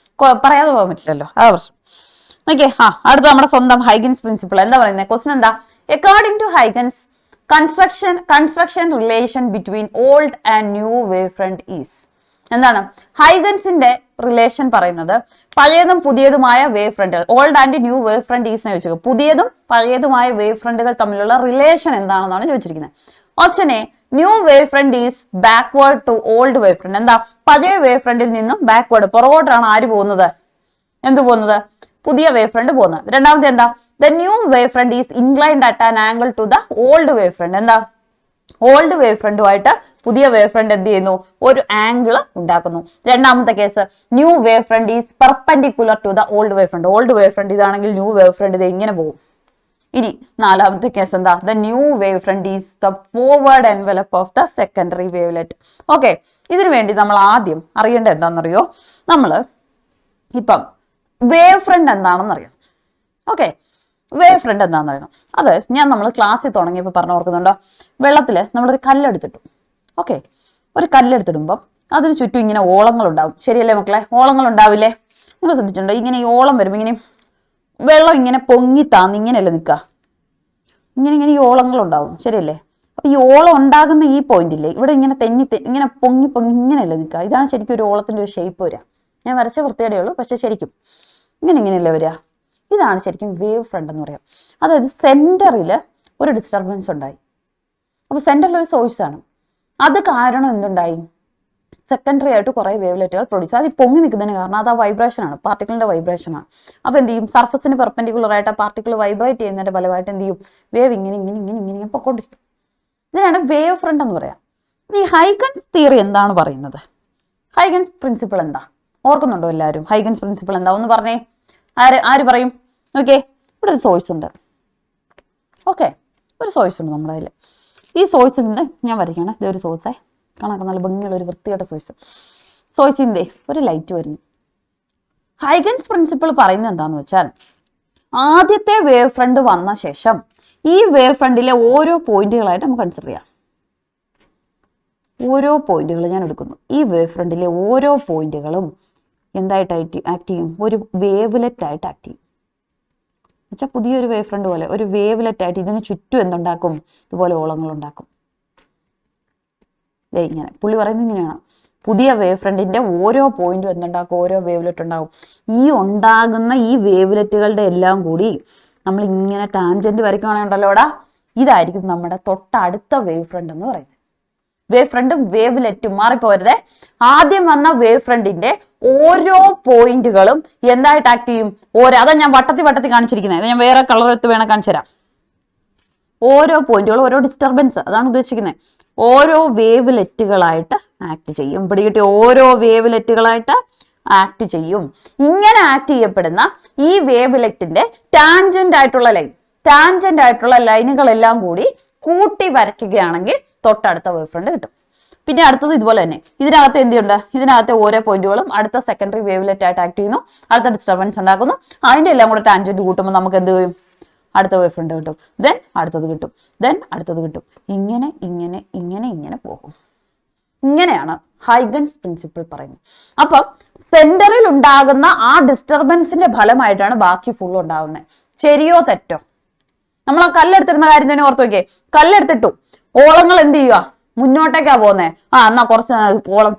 പറയാതെ പോകാൻ പറ്റില്ലല്ലോ, ആ പ്രശ്നം. ഓക്കെ, അടുത്ത നമ്മുടെ സ്വന്തം ഹൈഗൻസ് പ്രിൻസിപ്പിൾ എന്താ പറയുന്നത്? ക്വസ്റ്റ്യൻ എന്താ? According to Huygens construction relation between old and new wave front is. എന്താണ് ഹൈഗൻസിന്റെ റിലേഷൻ പറയുന്നത്? പഴയതും പുതിയതുമായ വേവ് ഫ്രണ്ടുകൾ, old and new wave front is എന്ന് ചോദിച്ചത്. പുതിയതും പഴയതുമായ വേവ് ഫ്രണ്ടുകൾ തമ്മിലുള്ള റിലേഷൻ എന്താണെന്നാണ് ചോദിച്ചിരിക്കുന്നത്. Option A, new wave front is backward to old wave front. എന്താ പഴയ വേവ് ഫ്രണ്ടിൽ നിന്നും ബാക്ക്വേർഡ്, പുറകോട്ടാണ് ആര് പോകുന്നത്? എന്ത് പോകുന്നത്? പുതിയ വേവ് ഫ്രണ്ട് പോകുന്നത്. രണ്ടാമത്തെ എന്താ? The new wave front is inclined at an angle to the old wave front. എന്താ ഓൾഡ് വേവ് ഫ്രണ്ടുമായിട്ട് പുതിയ വേവ് ഫ്രണ്ട് എന്ത് ചെയ്യുന്നു? ഒരു ആംഗിൾ ഉണ്ടാക്കുന്നു. രണ്ടാമത്തെ case, new wave front is perpendicular to the old wave front. Old wave front ഇതാണെങ്കിൽ new wave front ഇത് ഇങ്ങനെ പോകും. ഇനി നാലാമത്തെ കേസ് എന്താ? The new wave front is the forward envelope of the secondary wavelet. Okay, ഇതിനു വേണ്ടി നമ്മൾ ആദ്യം അറിയേണ്ടത് എന്താണെന്നറിയോ? നമ്മൾ ഇപ്പം വേവ് ഫ്രണ്ട് എന്താണെന്ന് അറിയണം. ഓക്കെ, വേവ് ഫ്രണ്ട് എന്താണെന്ന് അറിയണം. അത് നമ്മൾ ക്ലാസ്സിൽ തുടങ്ങിയപ്പോൾ പറഞ്ഞു ഓർക്കുന്നുണ്ടോ? വെള്ളത്തിൽ നമ്മളൊരു കല്ലെടുത്തിട്ടു. ഓക്കെ, ഒരു കല്ലെടുത്തിടുമ്പം അതിന് ചുറ്റും ഇങ്ങനെ ഓളങ്ങൾ ഉണ്ടാവും. ശരിയല്ലേ മക്കളെ? ഓളങ്ങൾ ഉണ്ടാവില്ലേ? നിങ്ങൾ ശ്രദ്ധിച്ചിട്ടുണ്ടോ? ഇങ്ങനെ ഈ ഓളം വരുമ്പോൾ ഇങ്ങനെ വെള്ളം ഇങ്ങനെ പൊങ്ങി താന്ന് ഇങ്ങനെയല്ലേ നിൽക്കുക? ഇങ്ങനെ ഈ ഓളങ്ങൾ ഉണ്ടാവും. ശരിയല്ലേ? അപ്പൊ ഈ ഓളം ഉണ്ടാകുന്ന ഈ പോയിന്റില്ലേ, ഇവിടെ ഇങ്ങനെ ഇങ്ങനെ പൊങ്ങി ഇങ്ങനെയല്ലേ നിൽക്കുക? ഇതാണ് ശരിക്കും ഒരു ഓളത്തിന്റെ ഒരു ഷേപ്പ് വരിക. ഞാൻ വരച്ച വൃത്തിയുടെ ഉള്ളൂ, പക്ഷെ ശരിക്കും ഇങ്ങനെയല്ലേ വരിക? ഇതാണ് ശരിക്കും വേവ് ഫ്രണ്ട് എന്ന് പറയാം. അതായത് സെന്ററിൽ ഒരു ഡിസ്റ്റർബൻസ് ഉണ്ടായി. അപ്പൊ സെന്ററിൽ ഒരു സോഴ്സ് ആണ്. അത് കാരണം എന്തുണ്ടായി? സെക്കൻഡറി ആയിട്ട് കുറെ വേവ്ലെറ്റുകൾ പ്രൊഡ്യൂസ്. അത് പൊങ്ങി നിൽക്കുന്നതിന് കാരണം അത് ആ വൈബ്രേഷൻ ആണ്, പാർട്ടിക്കിളിന്റെ വൈബ്രേഷൻ ആണ്. അപ്പൊ എന്ത് ചെയ്യും? സർഫസിന് പെർപെൻഡിക്കുലർ ആയിട്ട് ആ പാർട്ടിക്കിൾ വൈബ്രേറ്റ് ചെയ്യുന്നതിന്റെ ഫലമായിട്ട് എന്ത് ചെയ്യും? വേവ് ഇങ്ങനെ പൊക്കോണ്ടിരിക്കും. ഇതിനാണ് വേവ് ഫ്രണ്ട് എന്ന് പറയാം. ഈ ഹൈഗൻസ് തിയറി എന്താണ് പറയുന്നത്? ഹൈഗൻസ് പ്രിൻസിപ്പിൾ എന്താ? ഓർക്കുന്നുണ്ടോ എല്ലാവരും? ഹൈഗൻസ് പ്രിൻസിപ്പിൾ എന്താ ഒന്ന് പറഞ്ഞേ. ആര് പറയും? ഓക്കെ, ഇവിടെ ഒരു സോഴ്സ് ഉണ്ട്. ഓക്കെ, ഒരു സോഴ്സ് ഉണ്ട് നമ്മുടെ കയ്യിൽ. ഈ സോഴ്സിൽ നിന്ന് ഞാൻ വരയ്ക്കുകയാണ്. ഇതൊരു സോഴ്സേ, കാണാൻ നല്ല ഭംഗിയുള്ള ഒരു വൃത്തിയുടെ സോഴ്സിൻ്റെ ഒരു ലൈറ്റ് വരുന്നു. ഹൈഗൻസ് പ്രിൻസിപ്പിൾ പറയുന്നത് എന്താണെന്ന് വെച്ചാൽ, ആദ്യത്തെ വേവ് ഫ്രണ്ട് വന്ന ശേഷം ഈ വേവ് ഫ്രണ്ടിലെ ഓരോ പോയിന്റുകളായിട്ട് നമുക്ക് കൺസിഡർ ചെയ്യാം. ഓരോ പോയിന്റുകൾ ഞാൻ എടുക്കുന്നു. ഈ വേവ് ഫ്രണ്ടിലെ ഓരോ പോയിന്റുകളും എന്തായിട്ട് ആക്ട് ചെയ്യും? ഒരു വേവ്ലെറ്റ് ആയിട്ട് ആക്ട് ചെയ്യും. എന്നുവെച്ചാൽ പുതിയൊരു വേവ് ഫ്രണ്ട് പോലെ ഒരു വേവ്ലെറ്റ് ആയിട്ട് ഇതിന് ചുറ്റും എന്തുണ്ടാക്കും? ഇതുപോലെ ഓളങ്ങൾ ഉണ്ടാക്കും. ഇങ്ങനെ പുള്ളി പറയുന്നത് ഇങ്ങനെയാണ്. പുതിയ വേവ് ഫ്രണ്ടിന്റെ ഓരോ പോയിന്റും എന്തുണ്ടാക്കും? ഓരോ വേവ്ലെറ്റ് ഉണ്ടാകും. ഈ ഉണ്ടാകുന്ന ഈ വേവ്ലെറ്റുകളുടെ എല്ലാം കൂടി നമ്മൾ ഇങ്ങനെ ടാൻജന്റ് വരയ്ക്കുകയാണെങ്കിൽ ഉണ്ടല്ലോടാ, ഇതായിരിക്കും നമ്മുടെ തൊട്ടടുത്ത വേവ് ഫ്രണ്ട് എന്ന് പറയുന്നത്. വേവ് ഫ്രണ്ടും വേവ്ലെറ്റും മാറിപ്പോരുതേ. ആദ്യം വന്ന വേവ് ഫ്രണ്ടിന്റെ ഓരോ പോയിന്റുകളും എന്തായിട്ട് ആക്ട് ചെയ്യും? അതാ ഞാൻ വട്ടത്തി കാണിച്ചിരിക്കുന്നത്. ഞാൻ വേറെ കളർ എടുത്ത് വേണം കാണിച്ചു തരാം. ഓരോ പോയിന്റുകളും ഓരോ ഡിസ്റ്റർബൻസ്, അതാണ് ഉദ്ദേശിക്കുന്നത്. ഓരോ വേവ്ലെറ്റുകളായിട്ട് ആക്ട് ചെയ്യും. പിടികിട്ടി? ഓരോ വേവ്ലെറ്റുകളായിട്ട് ആക്ട് ചെയ്യും. ഇങ്ങനെ ആക്ട് ചെയ്യപ്പെടുന്ന ഈ വേവ്ലെറ്റിന്റെ ടാൻജന്റ് ആയിട്ടുള്ള ലൈനുകളെല്ലാം കൂടി കൂട്ടി വരയ്ക്കുകയാണെങ്കിൽ തൊട്ടടുത്ത വേവ് ഫ്രണ്ട് കിട്ടും. പിന്നെ അടുത്തത് ഇതുപോലെ തന്നെ. ഇതിനകത്ത് എന്തുണ്ട്? ഇതിനകത്തെ ഓരോ പോയിന്റുകളും അടുത്ത സെക്കൻഡറി വേവ്ലെറ്റ് ആയിട്ട് ആക്ട് ചെയ്യുന്നു, അടുത്ത ഡിസ്റ്റർബൻസ് ഉണ്ടാക്കുന്നു. അതിന്റെ എല്ലാം കൂടെ ടാൻജന്റ് കൂട്ടുമ്പോൾ നമുക്ക് എന്ത് ചെയ്യും? അടുത്ത വേവ് ഫ്രണ്ട് കിട്ടും. ദെൻ അടുത്തത് കിട്ടും. ദെൻ അടുത്തത് കിട്ടും. ഇങ്ങനെ പോകും. ഇങ്ങനെയാണ് ഹൈഗൻസ് പ്രിൻസിപ്പിൾ പറയുന്നത്. അപ്പം സെന്ററിൽ ഉണ്ടാകുന്ന ആ ഡിസ്റ്റർബൻസിന്റെ ഫലമായിട്ടാണ് ബാക്കി ഫുൾ ഉണ്ടാകുന്നത്. ശരിയോ തെറ്റോ? നമ്മൾ ആ കല്ലെടുത്തിരുന്ന കാര്യം തന്നെ ഓർത്ത് നോക്കിയേ. കല്ലെടുത്തിട്ടു, ഓളങ്ങൾ എന്ത് ചെയ്യുക? മുന്നോട്ടേക്കാ പോകുന്നേ. എന്നാ കുറച്ച് ഓളം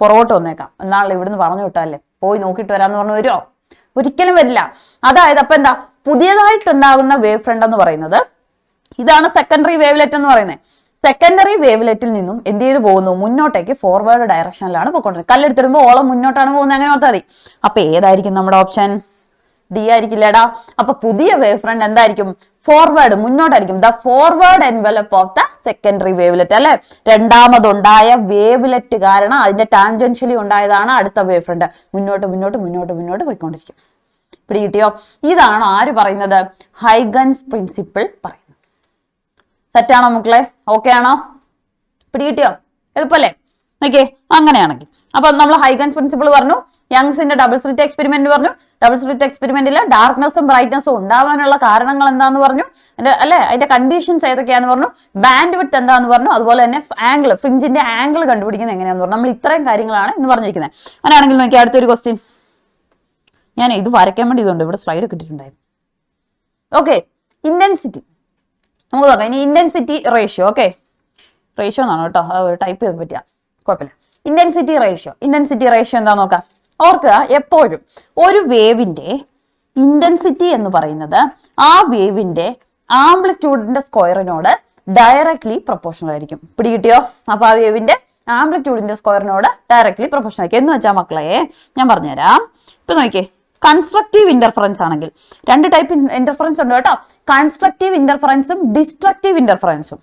പുറകോട്ട് വന്നേക്കാം, എന്നാളെ ഇവിടുന്ന് പറഞ്ഞു വിട്ടല്ലേ, പോയി നോക്കിയിട്ട് വരാന്ന് പറഞ്ഞു വരുമോ? ഒരിക്കലും വരില്ല. അതായത് അപ്പൊ എന്താ? പുതിയതായിട്ടുണ്ടാകുന്ന വേവ് ഫ്രണ്ട് എന്ന് പറയുന്നത് ഇതാണ് സെക്കൻഡറി വേവ്ലെറ്റ് എന്ന് പറയുന്നത്. സെക്കൻഡറി വേവ്ലെറ്റിൽ നിന്നും എന്ത് ചെയ്ത് പോകുന്നു? മുന്നോട്ടേക്ക് ഫോർവേഡ് ഡയറക്ഷനിലാണ് പോയിക്കൊണ്ടിരുന്നത്. കല്ലെടുത്തിടുമ്പോൾ ഓളം മുന്നോട്ടാണ് പോകുന്നത്, അങ്ങനെ ഓർത്താൽ മതി. അപ്പൊ ഏതായിരിക്കും നമ്മുടെ ഓപ്ഷൻ? ഡി ആയിരിക്കില്ലേടാ. അപ്പൊ പുതിയ വേവ് ഫ്രണ്ട് എന്തായിരിക്കും? ഫോർവേഡ്, മുന്നോട്ടായിരിക്കും. The forward envelope of the secondary wavelet അല്ലെ. രണ്ടാമതുണ്ടായ വേവ്ലെറ്റ് കാരണം അതിന്റെ ടാൻജൻഷ്യലി ഉണ്ടായതാണ് അടുത്ത വേവ് ഫ്രണ്ട്. മുന്നോട്ട് പോയിക്കൊണ്ടിരിക്കും. പിടികിട്ടിയോ? ഇതാണ് ആര് പറയുന്നത്? ഹൈഗൻസ് പ്രിൻസിപ്പിൾ പറയുന്നത്. സെറ്റാണോ മക്കളെ? ഓക്കെ ആണോ? പിടികിട്ടിയോ? എളുപ്പല്ലേ? ഓക്കെ, അങ്ങനെയാണെങ്കിൽ അപ്പൊ നമ്മൾ ഹൈഗൻസ് പ്രിൻസിപ്പിൾ പറഞ്ഞു, യങ്സിന്റെ ഡബിൾ സ്ലിറ്റ് എക്സ്പെരിമെന്റ് പറഞ്ഞു. ഡബിൾ സ്ലിറ്റ് എക്സ്പെരിമെന്റിൽ ഡാർക്ക്നെസ്സും ബ്രൈറ്റ്നെസ്സും ഉണ്ടാവാനുള്ള കാരണങ്ങൾ എന്താന്ന് പറഞ്ഞു, അല്ലെ, അതിന്റെ കണ്ടീഷൻസ് ഏതൊക്കെയാന്ന് പറഞ്ഞു, ബാൻഡ് വിഡ്ത്ത് എന്താന്ന് പറഞ്ഞു, അതുപോലെ തന്നെ ആംഗിൾ, ഫ്രിഞ്ചിന്റെ ആംഗിൾ കണ്ടുപിടിക്കുന്നത് എങ്ങനെയാന്ന് പറഞ്ഞു. നമ്മൾ ഇത്രയും കാര്യങ്ങളാണ് ഇന്ന് പറഞ്ഞിരിക്കുന്നത്. അങ്ങനെയാണെങ്കിൽ നോക്കി അടുത്തൊരു ക്വസ്റ്റ്യൻ. ഞാൻ ഇത് വരയ്ക്കാൻ വേണ്ടി ഇതുണ്ട്, ഇവിടെ സ്ലൈഡ് കിട്ടിയിട്ടുണ്ടായിരുന്നു. ഓക്കെ, ഇന്റൻസിറ്റി നമുക്ക് നോക്കാം. ഇനി ഇന്റൻസിറ്റി റേഷ്യോ. ഓക്കെ, റേഷ്യോ എന്നാണ് കേട്ടോ, ടൈപ്പ് ചെയ്ത് പറ്റിയ കുഴപ്പമില്ല. ഇന്റൻസിറ്റി റേഷ്യോ എന്താ നോക്കാം. ഓർക്കുക, എപ്പോഴും ഒരു വേവിന്റെ ഇന്റൻസിറ്റി എന്ന് പറയുന്നത് ആ വേവിന്റെ ആംപ്ലിറ്റ്യൂഡിന്റെ സ്ക്വയറിനോട് ഡയറക്ട്ലി പ്രൊപ്പോർഷണൽ ആയിരിക്കും. പിടികിട്ടിയോ? അപ്പൊ ആ വേവിന്റെ ആംപ്ലിറ്റ്യൂഡിന്റെ സ്ക്വയറിനോട് ഡയറക്ട്ലി പ്രൊപ്പോർഷണൽ ആയിരിക്കും. എന്ന് വെച്ചാൽ മക്കളെ ഞാൻ പറഞ്ഞുതരാം. ഇപ്പൊ നോക്കിയേ, കൺസ്ട്രക്റ്റീവ് ഇന്റർഫറൻസ് ആണെങ്കിൽ രണ്ട് ടൈപ്പ് ഇന്റർഫറൻസ് ഉണ്ട് കേട്ടോ. കൺസ്ട്രക്റ്റീവ് ഇന്റർഫറൻസും ഡിസ്ട്രക്റ്റീവ് ഇന്റർഫറൻസും.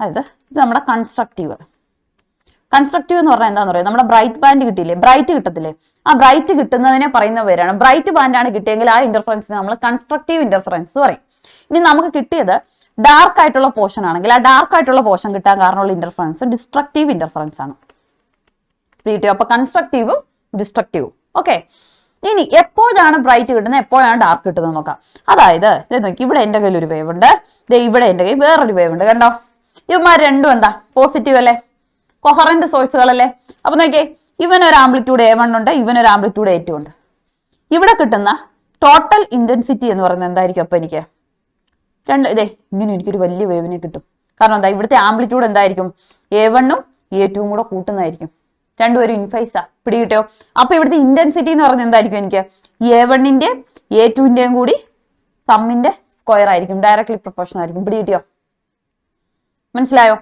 അതായത് ഇത് നമ്മുടെ കൺസ്ട്രക്റ്റീവ് എന്ന് പറഞ്ഞാൽ എന്താന്ന് പറയുക, നമ്മുടെ ബ്രൈറ്റ് ബാൻഡ് കിട്ടിയില്ലേ, ബ്രൈറ്റ് കിട്ടത്തില്ലേ, ആ ബ്രൈറ്റ് കിട്ടുന്നതിനെ പറയുന്ന പേരാണ്. ബ്രൈറ്റ് ബാൻഡ് ആണ് കിട്ടിയെങ്കിൽ ആ ഇന്റർഫറൻസിന് നമ്മൾ കൺസ്ട്രക്റ്റീവ് ഇന്റർഫറൻസ് പറയും. ഇനി നമുക്ക് കിട്ടിയത് ഡാർക്ക് ആയിട്ടുള്ള പോർഷൻ ആണെങ്കിൽ ആ ഡാർക്ക് ആയിട്ടുള്ള പോർഷൻ കിട്ടാൻ കാരണമുള്ള ഇന്റർഫറൻസ് ഡിസ്ട്രക്റ്റീവ് ഇന്റർഫറൻസ് ആണ്. അപ്പൊ കൺസ്ട്രക്റ്റീവും ഡിസ്ട്രക്റ്റീവും. ഓക്കെ, ഇനി എപ്പോഴാണ് ബ്രൈറ്റ് കിട്ടുന്നത്, എപ്പോഴാണ് ഡാർക്ക് കിട്ടുന്നത് നോക്കാം. അതായത് നോക്കി, ഇവിടെ എന്റെ കയ്യിൽ ഒരു വേവ് ഉണ്ട്, ഇവിടെ എന്റെ കയ്യിൽ വേറൊരു വേവ് ഉണ്ട്. കണ്ടോ, ഇവന്മാർ രണ്ടും എന്താ പോസിറ്റീവ് അല്ലേ, കൊഹറന്റ് സോഴ്സുകളല്ലേ. അപ്പൊ നോക്കിയേ, ഇവനൊരു ആംപ്ലിറ്റ്യൂഡ് A1 ഉണ്ട്, ഇവനൊരു ആംപ്ലിറ്റ്യൂഡ് A2 ഉണ്ട്. ഇവിടെ കിട്ടുന്ന ടോട്ടൽ ഇന്റൻസിറ്റി എന്ന് പറയുന്നത് എന്തായിരിക്കും? അപ്പൊ എനിക്ക് ഇങ്ങനെ എനിക്കൊരു വലിയ വേവിനെ കിട്ടും. കാരണം എന്താ, ഇവിടുത്തെ ആംപ്ലിറ്റ്യൂഡ് എന്തായിരിക്കും? A1ഉം A2ഉം കൂടെ കൂട്ടുന്നതായിരിക്കും. രണ്ടുപേരും ഇൻഫേസാ. പിടികിട്ടോ? അപ്പൊ ഇവിടുത്തെ ഇന്റൻസിറ്റി എന്ന് പറയുന്നത് എന്തായിരിക്കും? എനിക്ക് A1ന്റെയും A2ന്റെയും കൂടി സമ്മിന്റെ സ്ക്വയർ ആയിരിക്കും, ഡയറക്ട്ലി പ്രൊപ്പോർഷണൽ ആയിരിക്കും. പിടികിട്ടിയോ? മനസ്സിലായോ?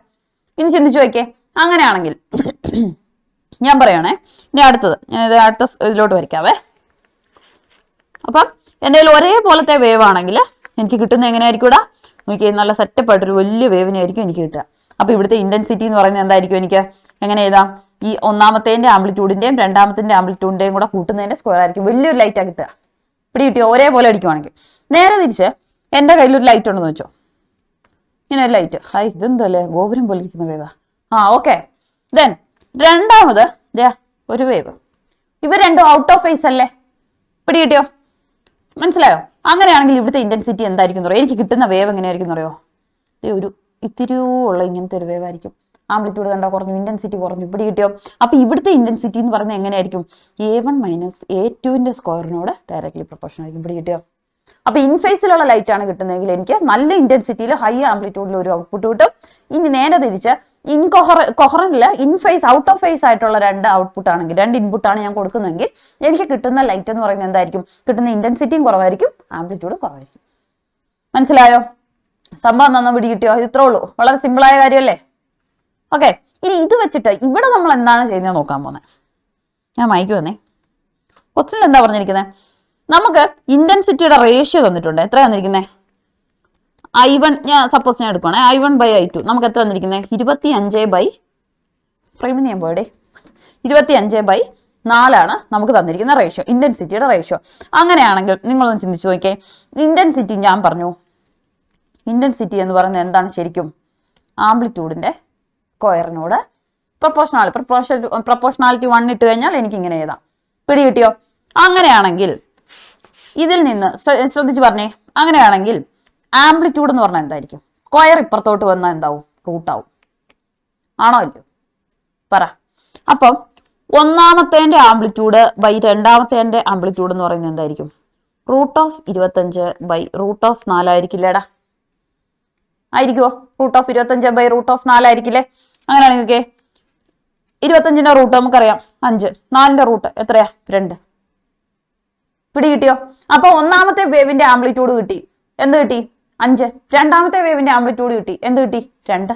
ഇനി ചിന്തിച്ചു നോക്കിയേ. അങ്ങനെയാണെങ്കിൽ ഞാൻ പറയണേ, ഇനി അടുത്തത് അടുത്ത ഇതിലോട്ട് വരയ്ക്കാവേ. അപ്പം എന്തെങ്കിലും ഒരേപോലത്തെ വേവ് ആണെങ്കിൽ എനിക്ക് കിട്ടുന്നത് എങ്ങനെയായിരിക്കും? ഇവിടെ നോക്കിയാൽ നല്ല സെറ്റപ്പ് ആയിട്ടൊരു വലിയ വേവിനായിരിക്കും എനിക്ക് കിട്ടുക. അപ്പൊ ഇവിടുത്തെ ഇന്റൻസിറ്റി എന്ന് പറയുന്നത് എന്തായിരിക്കും? എനിക്ക് എങ്ങനെ എഴുതാം? ഈ ഒന്നാമത്തേന്റെ ആംപ്ലിറ്റ്യൂഡിന്റെയും രണ്ടാമത്തിന്റെ ആംപ്ലിറ്റ്യൂഡിന്റെയും കൂടെ കൂട്ടുന്നതിന്റെ സ്ക്വയർ ആയിരിക്കും. വലിയൊരു ലൈറ്റാണ് കിട്ടുക. പിടികിട്ടിയോ? ഒരേപോലെ അടിക്കുവാണെങ്കിൽ. നേരെ തിരിച്ച് എന്റെ കയ്യിലൊരു ലൈറ്റ് ഉണ്ടെന്ന് വെച്ചോ, ഇങ്ങനെ ഒരു ലൈറ്റ്. ഇതെന്തല്ലേ ഗോപുരം പോലെ ഇരിക്കുന്ന വേവാ. ഓക്കെ, ദെൻ രണ്ടാമത് ഒരു വേവ്. ഇവ രണ്ടും ഔട്ട് ഓഫ് ഫേസ് അല്ലേ? പിടികിട്ടിയോ? മനസ്സിലായോ? അങ്ങനെയാണെങ്കിൽ ഇവിടുത്തെ ഇന്റൻസിറ്റി എന്തായിരിക്കും പറയുക? എനിക്ക് കിട്ടുന്ന വേവ് എങ്ങനെയായിരിക്കും പറയുമോ? ഒരു ഇത്തിരിയുള്ള ഇങ്ങനത്തെ ഒരു വേവ് ആയിരിക്കും. ആംപ്ലിറ്റ്യൂഡ് കണ്ടാൽ കുറഞ്ഞു, ഇന്റൻസിറ്റി കുറഞ്ഞു. പിടികിട്ടിയോ? അപ്പൊ ഇവിടുത്തെ ഇന്റൻസിറ്റി എന്ന് പറയുന്നത് എങ്ങനെയായിരിക്കും? A1 - A2ന്റെ സ്ക്വയറിനോട് ഡയറക്ട്ലി പ്രൊപ്പോർഷണൽ ആയിരിക്കും. പിടികിട്ടിയോ? അപ്പൊ ഇൻഫേസിലുള്ള ലൈറ്റ് ആണ് കിട്ടുന്നതെങ്കിൽ എനിക്ക് നല്ല ഇന്റൻസിറ്റിയിൽ ഹൈ ആംപ്ലിറ്റ്യൂഡിൽ ഒരു ഔട്ട്പുട്ട് കിട്ടും. ഇനി നേരെ തിരിച്ച് കൊഹറന്റില് ഇൻഫേസ് ഔട്ട് ഓഫ് ഫേസ് ആയിട്ടുള്ള രണ്ട് ഔട്ട്പുട്ട് ആണെങ്കിൽ, രണ്ട് ഇൻപുട്ട് ആണ് ഞാൻ കൊടുക്കുന്നതെങ്കിൽ എനിക്ക് കിട്ടുന്ന ലൈറ്റ് എന്ന് പറയുന്നത് എന്തായിരിക്കും? കിട്ടുന്ന ഇന്റൻസിറ്റിയും കുറവായിരിക്കും, ആംപ്ലിറ്റ്യൂഡും കുറവായിരിക്കും. മനസ്സിലായോ? സംഭവം നന്നാ പിടികിട്ടിയോ? ഇത്രേ ഉള്ളൂ, വളരെ സിമ്പിൾ ആയ കാര്യമല്ലേ? ഓക്കെ, ഇനി ഇത് വെച്ചിട്ട് ഇവിടെ നമ്മൾ എന്താണ് ചെയ്യുന്നത് നോക്കാൻ പോകുന്നത്. ഞാൻ മൈക്ക് വന്നേ. ക്വസ്റ്റ്യനിൽ എന്താ പറഞ്ഞിരിക്കുന്നത്? നമുക്ക് ഇന്റൻസിറ്റിയുടെ റേഷ്യോ തന്നിട്ടുണ്ട്. എത്ര തന്നിരിക്കുന്നത്? I1, ഞാൻ സപ്പോസ് ഞാൻ എടുക്കുവാണേ, I1/I2 നമുക്ക് എത്ര തന്നിരിക്കുന്നത്? 25/4 നമുക്ക് തന്നിരിക്കുന്ന റേഷ്യോ, ഇന്റൻസിറ്റിയുടെ റേഷ്യോ. അങ്ങനെയാണെങ്കിൽ നിങ്ങളൊന്ന് ചിന്തിച്ചു നോക്കിയേ. ഇന്റൻസിറ്റി ഞാൻ പറഞ്ഞു, ഇന്റൻസിറ്റി എന്ന് പറയുന്നത് എന്താണ് ശരിക്കും? ആംപ്ലിറ്റ്യൂഡിന്റെ സ്ക്വയറിനോട് പ്രൊപ്പോർഷണാലിറ്റി 1 ഇട്ട് കഴിഞ്ഞാൽ എനിക്ക് ഇങ്ങനെ എഴുതാം. പിടികിട്ടിയോ? അങ്ങനെയാണെങ്കിൽ ഇതിൽ നിന്ന് ശ്രദ്ധിച്ച് പറഞ്ഞേ. അങ്ങനെയാണെങ്കിൽ ആംപ്ലിറ്റ്യൂഡ് എന്ന് പറഞ്ഞാൽ എന്തായിരിക്കും? സ്ക്വയർ ഇപ്പുറത്തോട്ട് വന്നാൽ എന്താവും? റൂട്ടാവും. ആണോ ഇല്ലയോ? പറ. അപ്പം ഒന്നാമത്തേന്റെ ആംപ്ലിറ്റ്യൂഡ് ബൈ രണ്ടാമത്തേന്റെ ആംപ്ലിറ്റ്യൂഡ് എന്ന് പറയുന്നത് എന്തായിരിക്കും? √25/√4 ആയിരിക്കില്ലേടാ? ആയിരിക്കുമോ? √25/√4 ആയിരിക്കില്ലേ? അങ്ങനെയാണെങ്കിൽ ഓക്കെ, 25ന്റെ റൂട്ട് നമുക്കറിയാം 5, 4ന്റെ റൂട്ട് എത്രയാ? 2. പിടികിട്ടിയോ? അപ്പൊ ഒന്നാമത്തെ വേവിന്റെ ആംപ്ലിറ്റ്യൂഡ് കിട്ടി, എന്ത് കിട്ടി? 5. രണ്ടാമത്തെ വേവിന്റെ ആംപ്ലിറ്റ്യൂഡ് കിട്ടി, എന്ത് കിട്ടി? 2.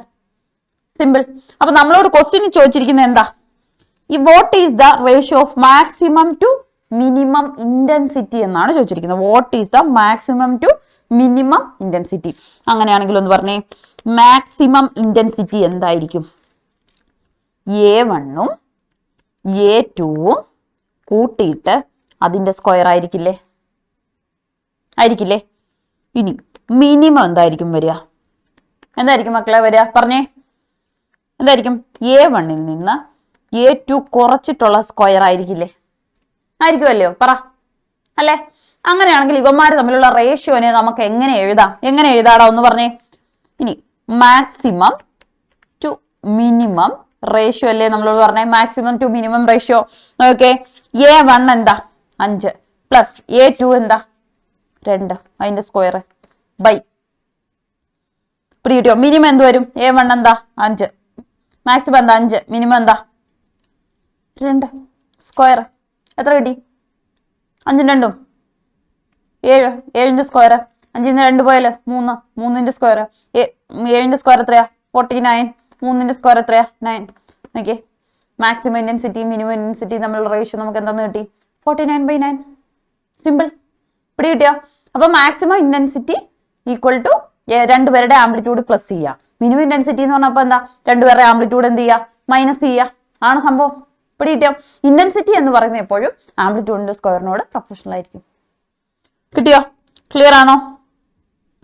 സിമ്പിൾ. അപ്പൊ നമ്മളോട് ക്വസ്റ്റ്യൻ ചോദിച്ചിരിക്കുന്നത് എന്താ? What is the ratio of maximum two minimum intensity എന്നാണ് ചോദിച്ചിരിക്കുന്നത്. What is the maximum two minimum intensity? അങ്ങനെയാണെങ്കിൽ ഒന്ന് പറഞ്ഞേ, മാക്സിമം ഇന്റൻസിറ്റി എന്തായിരിക്കും? A1ഉം A2ഉം കൂട്ടിയിട്ട് അതിന്റെ സ്ക്വയർ ആയിരിക്കില്ലേ? ആയിരിക്കില്ലേ? ഇനി മിനിമം എന്തായിരിക്കും വരിക? എന്തായിരിക്കും മക്കളെ വരിക? പറഞ്ഞേ, എന്തായിരിക്കും? A1ൽ നിന്ന് A2 കുറച്ചിട്ടുള്ള സ്ക്വയർ ആയിരിക്കില്ലേ? ആയിരിക്കുമല്ലോ, പറ. അല്ലേ? അങ്ങനെയാണെങ്കിൽ ഇവന്മാർ തമ്മിലുള്ള റേഷ്യോനെ നമുക്ക് എങ്ങനെ എഴുതാം? എങ്ങനെ എഴുതാടാ ഒന്ന് പറഞ്ഞേ. ഇനി മാക്സിമം ടു മിനിമം റേഷ്യോ അല്ലേ നമ്മളോട് പറഞ്ഞേ, maximum two minimum ratio. Okay, A1 എന്താ 5 പ്ലസ് A2 എന്താ 2, അതിന്റെ സ്ക്വയർ ബൈ. കിട്ടിയോ? മിനിമം എന്ത് വരും? A1 എന്താ 5, മാക്സിമം എന്താ 5, മിനിമം എന്താ 2, സ്ക്വയർ എത്ര കിട്ടി? 5 2 7, 7ന്റെ സ്ക്വയർ 5ന്ന് 2 പോയാല് 3, 3ന്റെ സ്ക്വയർ 7ന്റെ സ്ക്വയർ എത്രയാ? 49, 3ന്റെ സ്ക്വയർ എത്രയാ? 9. Okay, maximum intensity minimum intensity തമ്മിലുള്ള റേഷ്യോ നമുക്ക് എന്താന്ന് കിട്ടി? 49/9. സിമ്പിൾ. പിടി കിട്ടിയോ? അപ്പൊ മാക്സിമം ഇന്റൻസിറ്റി ഈക്വൽ ടു രണ്ടുപേരുടെ ആംപ്ലിറ്റ്യൂഡ് പ്ലസ് ചെയ്യുക. മിനിമം ഇന്റൻസിറ്റി എന്ന് പറഞ്ഞപ്പോ എന്താ? രണ്ടുപേരുടെ ആംപ്ലിറ്റ്യൂഡ് എന്ത് ചെയ്യുക? മൈനസ് ചെയ്യുക ആണ് സംഭവം. പിടി കിട്ടിയോ? ഇന്റൻസിറ്റി എന്ന് പറയുന്നത് എപ്പോഴും ആംപ്ലിറ്റ്യൂഡിന്റെ സ്ക്വയറിനോട് പ്രൊപ്പോർഷണൽ ആയിരിക്കും. കിട്ടിയോ? ക്ലിയർ ആണോ?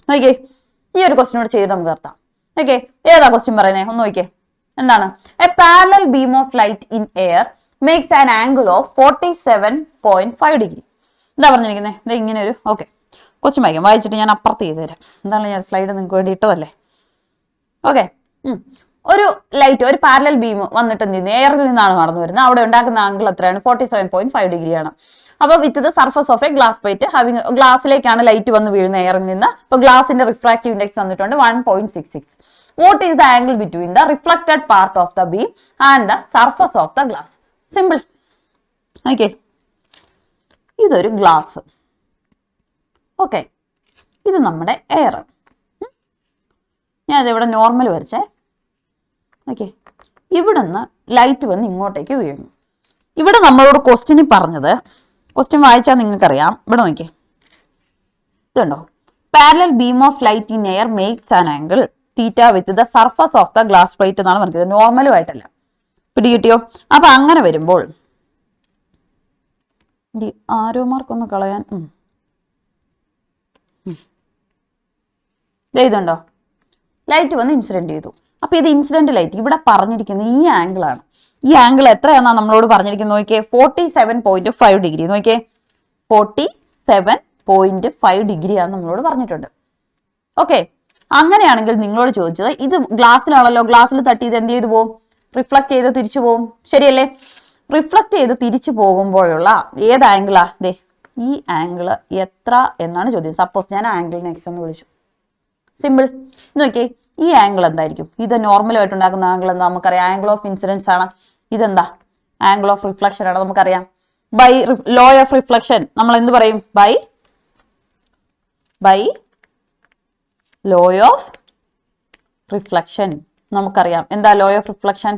നോക്കിയേ, ഈ ഒരു ക്വസ്റ്റിനോട് ചെയ്ത് നമുക്ക് നിർത്താം. ഓക്കെ, ഏതാ ക്വസ്റ്റ്യൻ പറയുന്നത്? ഒന്ന് നോക്കിയേ. എന്താണ്? A parallel beam of light in air makes an angle of 47.5 degree. എന്താ പറഞ്ഞിരിക്കുന്നത്? ഇത് ഇങ്ങനെ ഒരു ഓക്കെ ക്വസ്റ്റ്യൻ വായിക്കാം. വായിച്ചിട്ട് ഞാൻ അപ്പുറത്ത് ചെയ്ത് തരാം. എന്താണ്, ഞാൻ സ്ലൈഡ് നിങ്ങൾക്ക് വേണ്ടി ഇട്ടതല്ലേ. ഓക്കെ, ഒരു ലൈറ്റ്, ഒരു പാരലൽ ബീം വന്നിട്ട് എന്ത് ചെയ്യുന്നു? എയറിൽ നിന്നാണ് കടന്നു വരുന്നത്. അവിടെ ഉണ്ടാക്കുന്ന ആംഗിൾ എത്രയാണ്? 47.5 ഡിഗ്രിയാണ്. അപ്പൊ with the surface of a glass plate having, ഗ്ലാസ്സിലേക്കാണ് ലൈറ്റ് വന്ന് വീഴുന്ന എയറിൽ നിന്ന്. അപ്പൊ ഗ്ലാസിന്റെ റിഫ്രാക്റ്റീവ് ഇൻഡെക്സ് തന്നിട്ടുണ്ട് 1.66. What is the angle between the reflected part of the beam and the surface of the glass? Simple. Okay, ഇതൊരു ഗ്ലാസ്. ഓക്കെ, ഇത് നമ്മുടെ എയർ. ഞാൻ അതിവിടെ നോർമൽ വരച്ചേ. ഓക്കെ, ഇവിടുന്ന് ലൈറ്റ് വന്ന് ഇങ്ങോട്ടേക്ക് വീഴുന്നു. ഇവിടെ നമ്മളോട് ക്വസ്റ്റ്യനിൽ പറഞ്ഞത്, ക്വസ്റ്റ്യൻ വായിച്ചാൽ നിങ്ങൾക്കറിയാം. ഇവിടെ നോക്കിയേ, ഇതുണ്ടോ? Parallel beam of light in air makes an angle theta with the surface of the glass plate എന്നാണ് പറഞ്ഞത്, നോർമലുമായിട്ടല്ല. പിടി കിട്ടിയോ? അപ്പൊ അങ്ങനെ വരുമ്പോൾ ആരോ മാർക്കൊന്ന് കളയാൻ ഇതുണ്ടോ? ലൈറ്റ് വന്ന് ഇൻസിഡന്റ് ചെയ്തു. അപ്പൊ ഇത് ഇൻസിഡന്റ് ലൈറ്റ്. ഇവിടെ പറഞ്ഞിരിക്കുന്നത് ഈ ആംഗിൾ ആണ്. ഈ ആംഗിൾ എത്രയാണെന്നാ നമ്മളോട് പറഞ്ഞിരിക്കുന്നത്? നോക്കിയേ, 47.5 ഡിഗ്രി. നോക്കിയേ, 47.5 ഡിഗ്രി ആണ് നമ്മളോട് പറഞ്ഞിട്ടുണ്ട്. ഓക്കെ, അങ്ങനെയാണെങ്കിൽ നിങ്ങളോട് ചോദിച്ചത്, ഇത് ഗ്ലാസ്സിലാണല്ലോ, ഗ്ലാസ്സിൽ തട്ടി ഇത് എന്ത് ചെയ്തു പോകും? റിഫ്ലക്ട് ചെയ്ത് തിരിച്ചു പോകും. ശരിയല്ലേ? റിഫ്ലക്ട് ചെയ്ത് തിരിച്ചു പോകുമ്പോഴുള്ള ഏത് ആംഗിളാ? ദേ ഈ ആംഗിള് എത്ര എന്നാണ് ചോദ്യം. സപ്പോസ് ഞാൻ ആംഗിളിനെ എക്സ് എന്ന് വിളിച്ചു. സിമ്പിൾ. നോക്കിയേ, ഈ ആംഗിൾ എന്തായിരിക്കും? ഇത് നോർമലായിട്ട് ഉണ്ടാക്കുന്ന ആംഗിൾ എന്താ? നമുക്കറിയാം, ആംഗിൾ ഓഫ് ഇൻസിഡൻസ് ആണ്. ഇതെന്താ? ആംഗിൾ ഓഫ് റിഫ്ലക്ഷൻ ആണ്, നമുക്കറിയാം. ബൈ ലോ ഓഫ് റിഫ്ലക്ഷൻ നമ്മൾ എന്ത് പറയും? ബൈ ലോ ഓഫ് റിഫ്ലക്ഷൻ നമുക്കറിയാം. എന്താ law of reflection?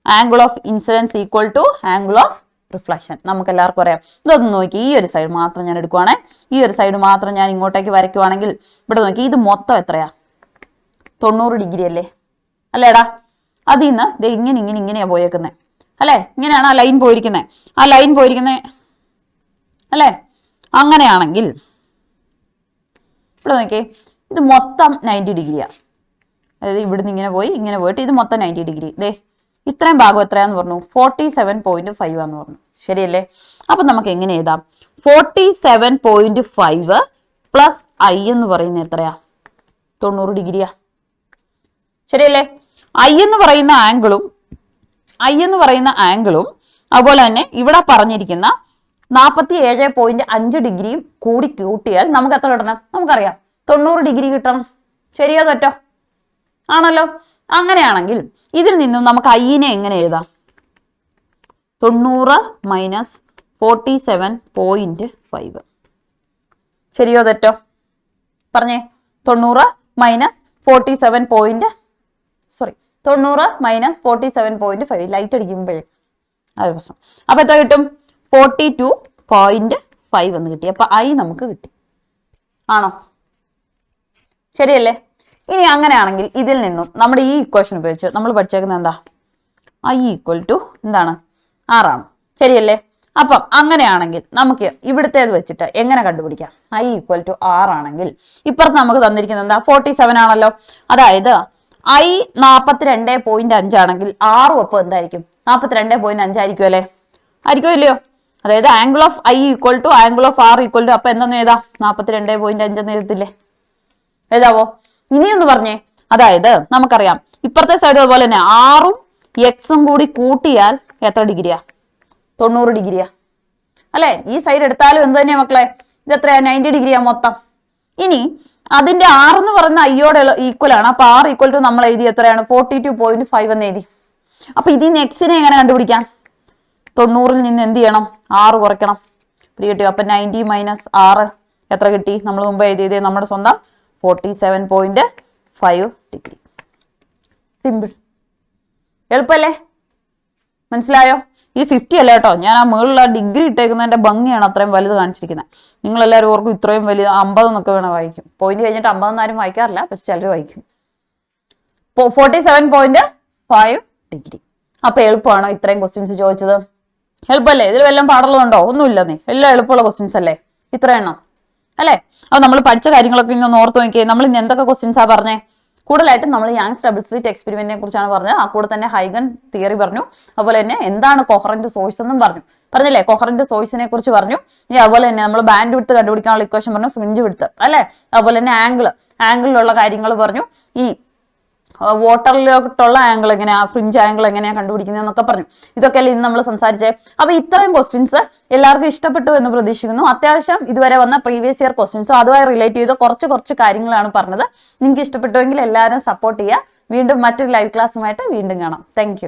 Angle of incidence equal to angle of reflection. നമുക്ക് എല്ലാവർക്കും അറിയാം. ഇതൊന്ന് നോക്കി, ഈ ഒരു സൈഡ് മാത്രം ഞാൻ എടുക്കുവാണേ. ഈ ഒരു സൈഡ് മാത്രം ഞാൻ ഇങ്ങോട്ടേക്ക് വരയ്ക്കുവാണെങ്കിൽ ഇവിടെ നോക്കി, ഇത് മൊത്തം എത്രയാ? 90 ഡിഗ്രി അല്ലേ? അല്ലേടാ? അതിൽ നിന്ന് ഇത് ഇങ്ങനെയാ പോയേക്കുന്നത് അല്ലേ? ഇങ്ങനെയാണ് ആ ലൈൻ പോയിരിക്കുന്നത്. ആ ലൈൻ പോയിരിക്കുന്നത് അല്ലേ? അങ്ങനെയാണെങ്കിൽ ഇവിടെ നോക്കിയേ, ഇത് മൊത്തം 90 ഡിഗ്രിയാ. അതായത് ഇവിടുന്ന് ഇങ്ങനെ പോയിട്ട് ഇത് മൊത്തം 90 ഡിഗ്രി. ദേ ഇത്രയും ഭാഗം എത്രയാന്ന് പറഞ്ഞു? 47.5 ആന്ന് പറഞ്ഞു. ശരിയല്ലേ? അപ്പൊ നമുക്ക് എങ്ങനെ എഴുതാം? 47.5 പ്ലസ് ഐ എന്ന് പറയുന്നത് എത്രയാ? 90 ഡിഗ്രിയാ. ശരിയല്ലേ? ഐ എന്ന് പറയുന്ന ആംഗിളും അതുപോലെ തന്നെ ഇവിടെ പറഞ്ഞിരിക്കുന്ന 47.5 ഡിഗ്രിയും കൂടി കൂട്ടിയാൽ നമുക്ക് എത്ര കിട്ടണം? നമുക്കറിയാം, 90 ഡിഗ്രി കിട്ടണം. ശരിയോ തെറ്റോ? ആണല്ലോ. അങ്ങനെയാണെങ്കിൽ ഇതിൽ നിന്നും നമുക്ക് ഐനെ എങ്ങനെ എഴുതാം? 90 മൈനസ് 47.5. ശരിയോ തെറ്റോ? പറഞ്ഞേ. 90 മൈനസ് 47.5 ലൈറ്റ് അടിക്കുമ്പോഴേ അതൊരു പ്രശ്നം. അപ്പൊ എത്ര കിട്ടും? 42.5 എന്ന് കിട്ടി. അപ്പൊ ഐ നമുക്ക് കിട്ടി. ആണോ? ശരിയല്ലേ? ഇനി അങ്ങനെയാണെങ്കിൽ ഇതിൽ നിന്നും നമ്മുടെ ഈ ഇക്വേഷൻ ഉപയോഗിച്ച് നമ്മൾ പഠിച്ചേക്കുന്നത് എന്താ? ഐ ഈക്വൽ ടു എന്താണ്? 6 ആണ്. ശരിയല്ലേ? അപ്പം അങ്ങനെയാണെങ്കിൽ നമുക്ക് ഇവിടുത്തേത് വെച്ചിട്ട് എങ്ങനെ കണ്ടുപിടിക്കാം? ഐ ഈക്വൽ ടു 6 ആണെങ്കിൽ ഇപ്പുറത്ത് നമുക്ക് തന്നിരിക്കുന്നത് എന്താ? 47 ആണല്ലോ. അതായത് ഐ 42.5 ആണെങ്കിൽ ആറും ഒപ്പം എന്തായിരിക്കും? 42.5 ആയിരിക്കും അല്ലെ? ആയിരിക്കും ഇല്ലയോ? അതായത് angle of I equal to angle of R equal to, അപ്പൊ എന്താന്ന് എഴുതാം? 42.5 എന്ന് എഴുതത്തില്ലേ? എഴുതാവോ? ഇനിയൊന്ന് പറഞ്ഞേ. അതായത് നമുക്കറിയാം ഇപ്പുറത്തെ സൈഡ് അതുപോലെ തന്നെ ആറും എക്സും കൂടി കൂട്ടിയാൽ എത്ര ഡിഗ്രിയാ? 90 ഡിഗ്രിയാ അല്ലെ? ഈ സൈഡ് എടുത്താലും എന്ത് തന്നെയാ മക്കളെ? ഇത് എത്രയാ? 90 ഡിഗ്രിയാ മൊത്തം. ഇനി അതിന്റെ ആർ എന്ന് പറയുന്ന അയ്യോടെ ഈക്വൽ ആണ്. അപ്പൊ ആർ ഈക്വൽ ടു നമ്മൾ എഴുതി എത്രയാണ്? 42.5 എന്ന് എഴുതി. അപ്പൊ ഇതിൽ എക്സിനെ എങ്ങനെ കണ്ടുപിടിക്കാം? 90-ൽ നിന്ന് എന്ത് ചെയ്യണം? 6 കുറയ്ക്കണം. കിട്ടിയോ? അപ്പൊ 90 മൈനസ് 6 എത്ര കിട്ടി? നമ്മൾ മുമ്പ് എഴുതിയത് നമ്മുടെ സ്വന്തം 47.5 ഡിഗ്രി. സിമ്പിൾ. എളുപ്പല്ലേ? മനസ്സിലായോ? ഈ 50 അല്ല കേട്ടോ, ഞാൻ ആ മുകളിലുള്ള ഡിഗ്രി ഇട്ടേക്കുന്നതിന്റെ ഭംഗിയാണ് അത്രയും വലുത് കാണിച്ചിരിക്കുന്നത്. നിങ്ങളെല്ലാവരും ഓർക്കും ഇത്രയും വലിയ 50 എന്നൊക്കെ വേണം വായിക്കും. പോയിന്റ് കഴിഞ്ഞിട്ട് 50 ആരും വായിക്കാറില്ല, പക്ഷെ ചിലർ വായിക്കും. 47.5 ഡിഗ്രി. അപ്പൊ എളുപ്പമാണോ ഇത്രയും ക്വസ്റ്റ്യൻസ് ചോദിച്ചത്? എളുപ്പമല്ലേ? ഇതിൽ വല്ലതും പാടുള്ളതുണ്ടോ? ഒന്നുമില്ല. എല്ലാം എളുപ്പമുള്ള ക്വസ്റ്റ്യൻസ് അല്ലേ ഇത്ര എണ്ണം അല്ലേ? അപ്പൊ നമ്മൾ പഠിച്ച കാര്യങ്ങളൊക്കെ ഇങ്ങനെ ഓർത്ത് നോക്കിയേ. നമ്മൾ ഇന്ന് എന്തൊക്കെ ക്വസ്റ്റ്യൻസാ പറഞ്ഞേ? കൂടുതലായിട്ടും നമ്മൾ യാങ്സ് ഡബിൾ സ്ലിറ്റ് എക്സ്പെരിമെന്റിനെ കുറിച്ചാണ് പറഞ്ഞത്. ആ കൂടെ തന്നെ ഹൈഗൻ തിയറി പറഞ്ഞു. അതുപോലെ തന്നെ എന്താണ് കൊഹറന്റ് സോഴ്സ് എന്നും പറഞ്ഞില്ലേ? കൊഹറന്റ് സോഴ്സിനെ കുറിച്ച് പറഞ്ഞു. ഇനി അതുപോലെ തന്നെ നമ്മൾ ബാൻഡ് വിഡ്ത്ത് കണ്ടുപിടിക്കാനുള്ള ഇക്വേഷൻ പറഞ്ഞു, ഫ്രിഞ്ച് വിഡ്ത്ത് അല്ലെ? അതുപോലെ തന്നെ ആംഗിളിലുള്ള കാര്യങ്ങൾ പറഞ്ഞു. ഇനി വാട്ടറിലോട്ടുള്ള ആംഗിൾ എങ്ങനെയാ, ഫ്രിഞ്ച് ആംഗിൾ എങ്ങനെയാ കണ്ടുപിടിക്കുന്നത് എന്നൊക്കെ പറഞ്ഞു. ഇതൊക്കെയല്ലേ ഇന്ന് നമ്മൾ സംസാരിച്ചേ. അപ്പൊ ഇത്രയും ക്വസ്റ്റ്യൻസ് എല്ലാവർക്കും ഇഷ്ടപ്പെട്ടു എന്ന് പ്രതീക്ഷിക്കുന്നു. അത്യാവശ്യം ഇതുവരെ വന്ന പ്രീവിയസ് ഇയർ ക്വസ്റ്റ്യൻസും അതുമായി റിലേറ്റ് ചെയ്ത് കുറച്ച് കാര്യങ്ങളാണ് പറഞ്ഞത്. നിങ്ങൾക്ക് ഇഷ്ടപ്പെട്ടുവെങ്കിൽ എല്ലാവരും സപ്പോർട്ട് ചെയ്യുക. വീണ്ടും മറ്റൊരു ലൈവ് ക്ലാസ്സുമായിട്ട് വീണ്ടും കാണാം. താങ്ക്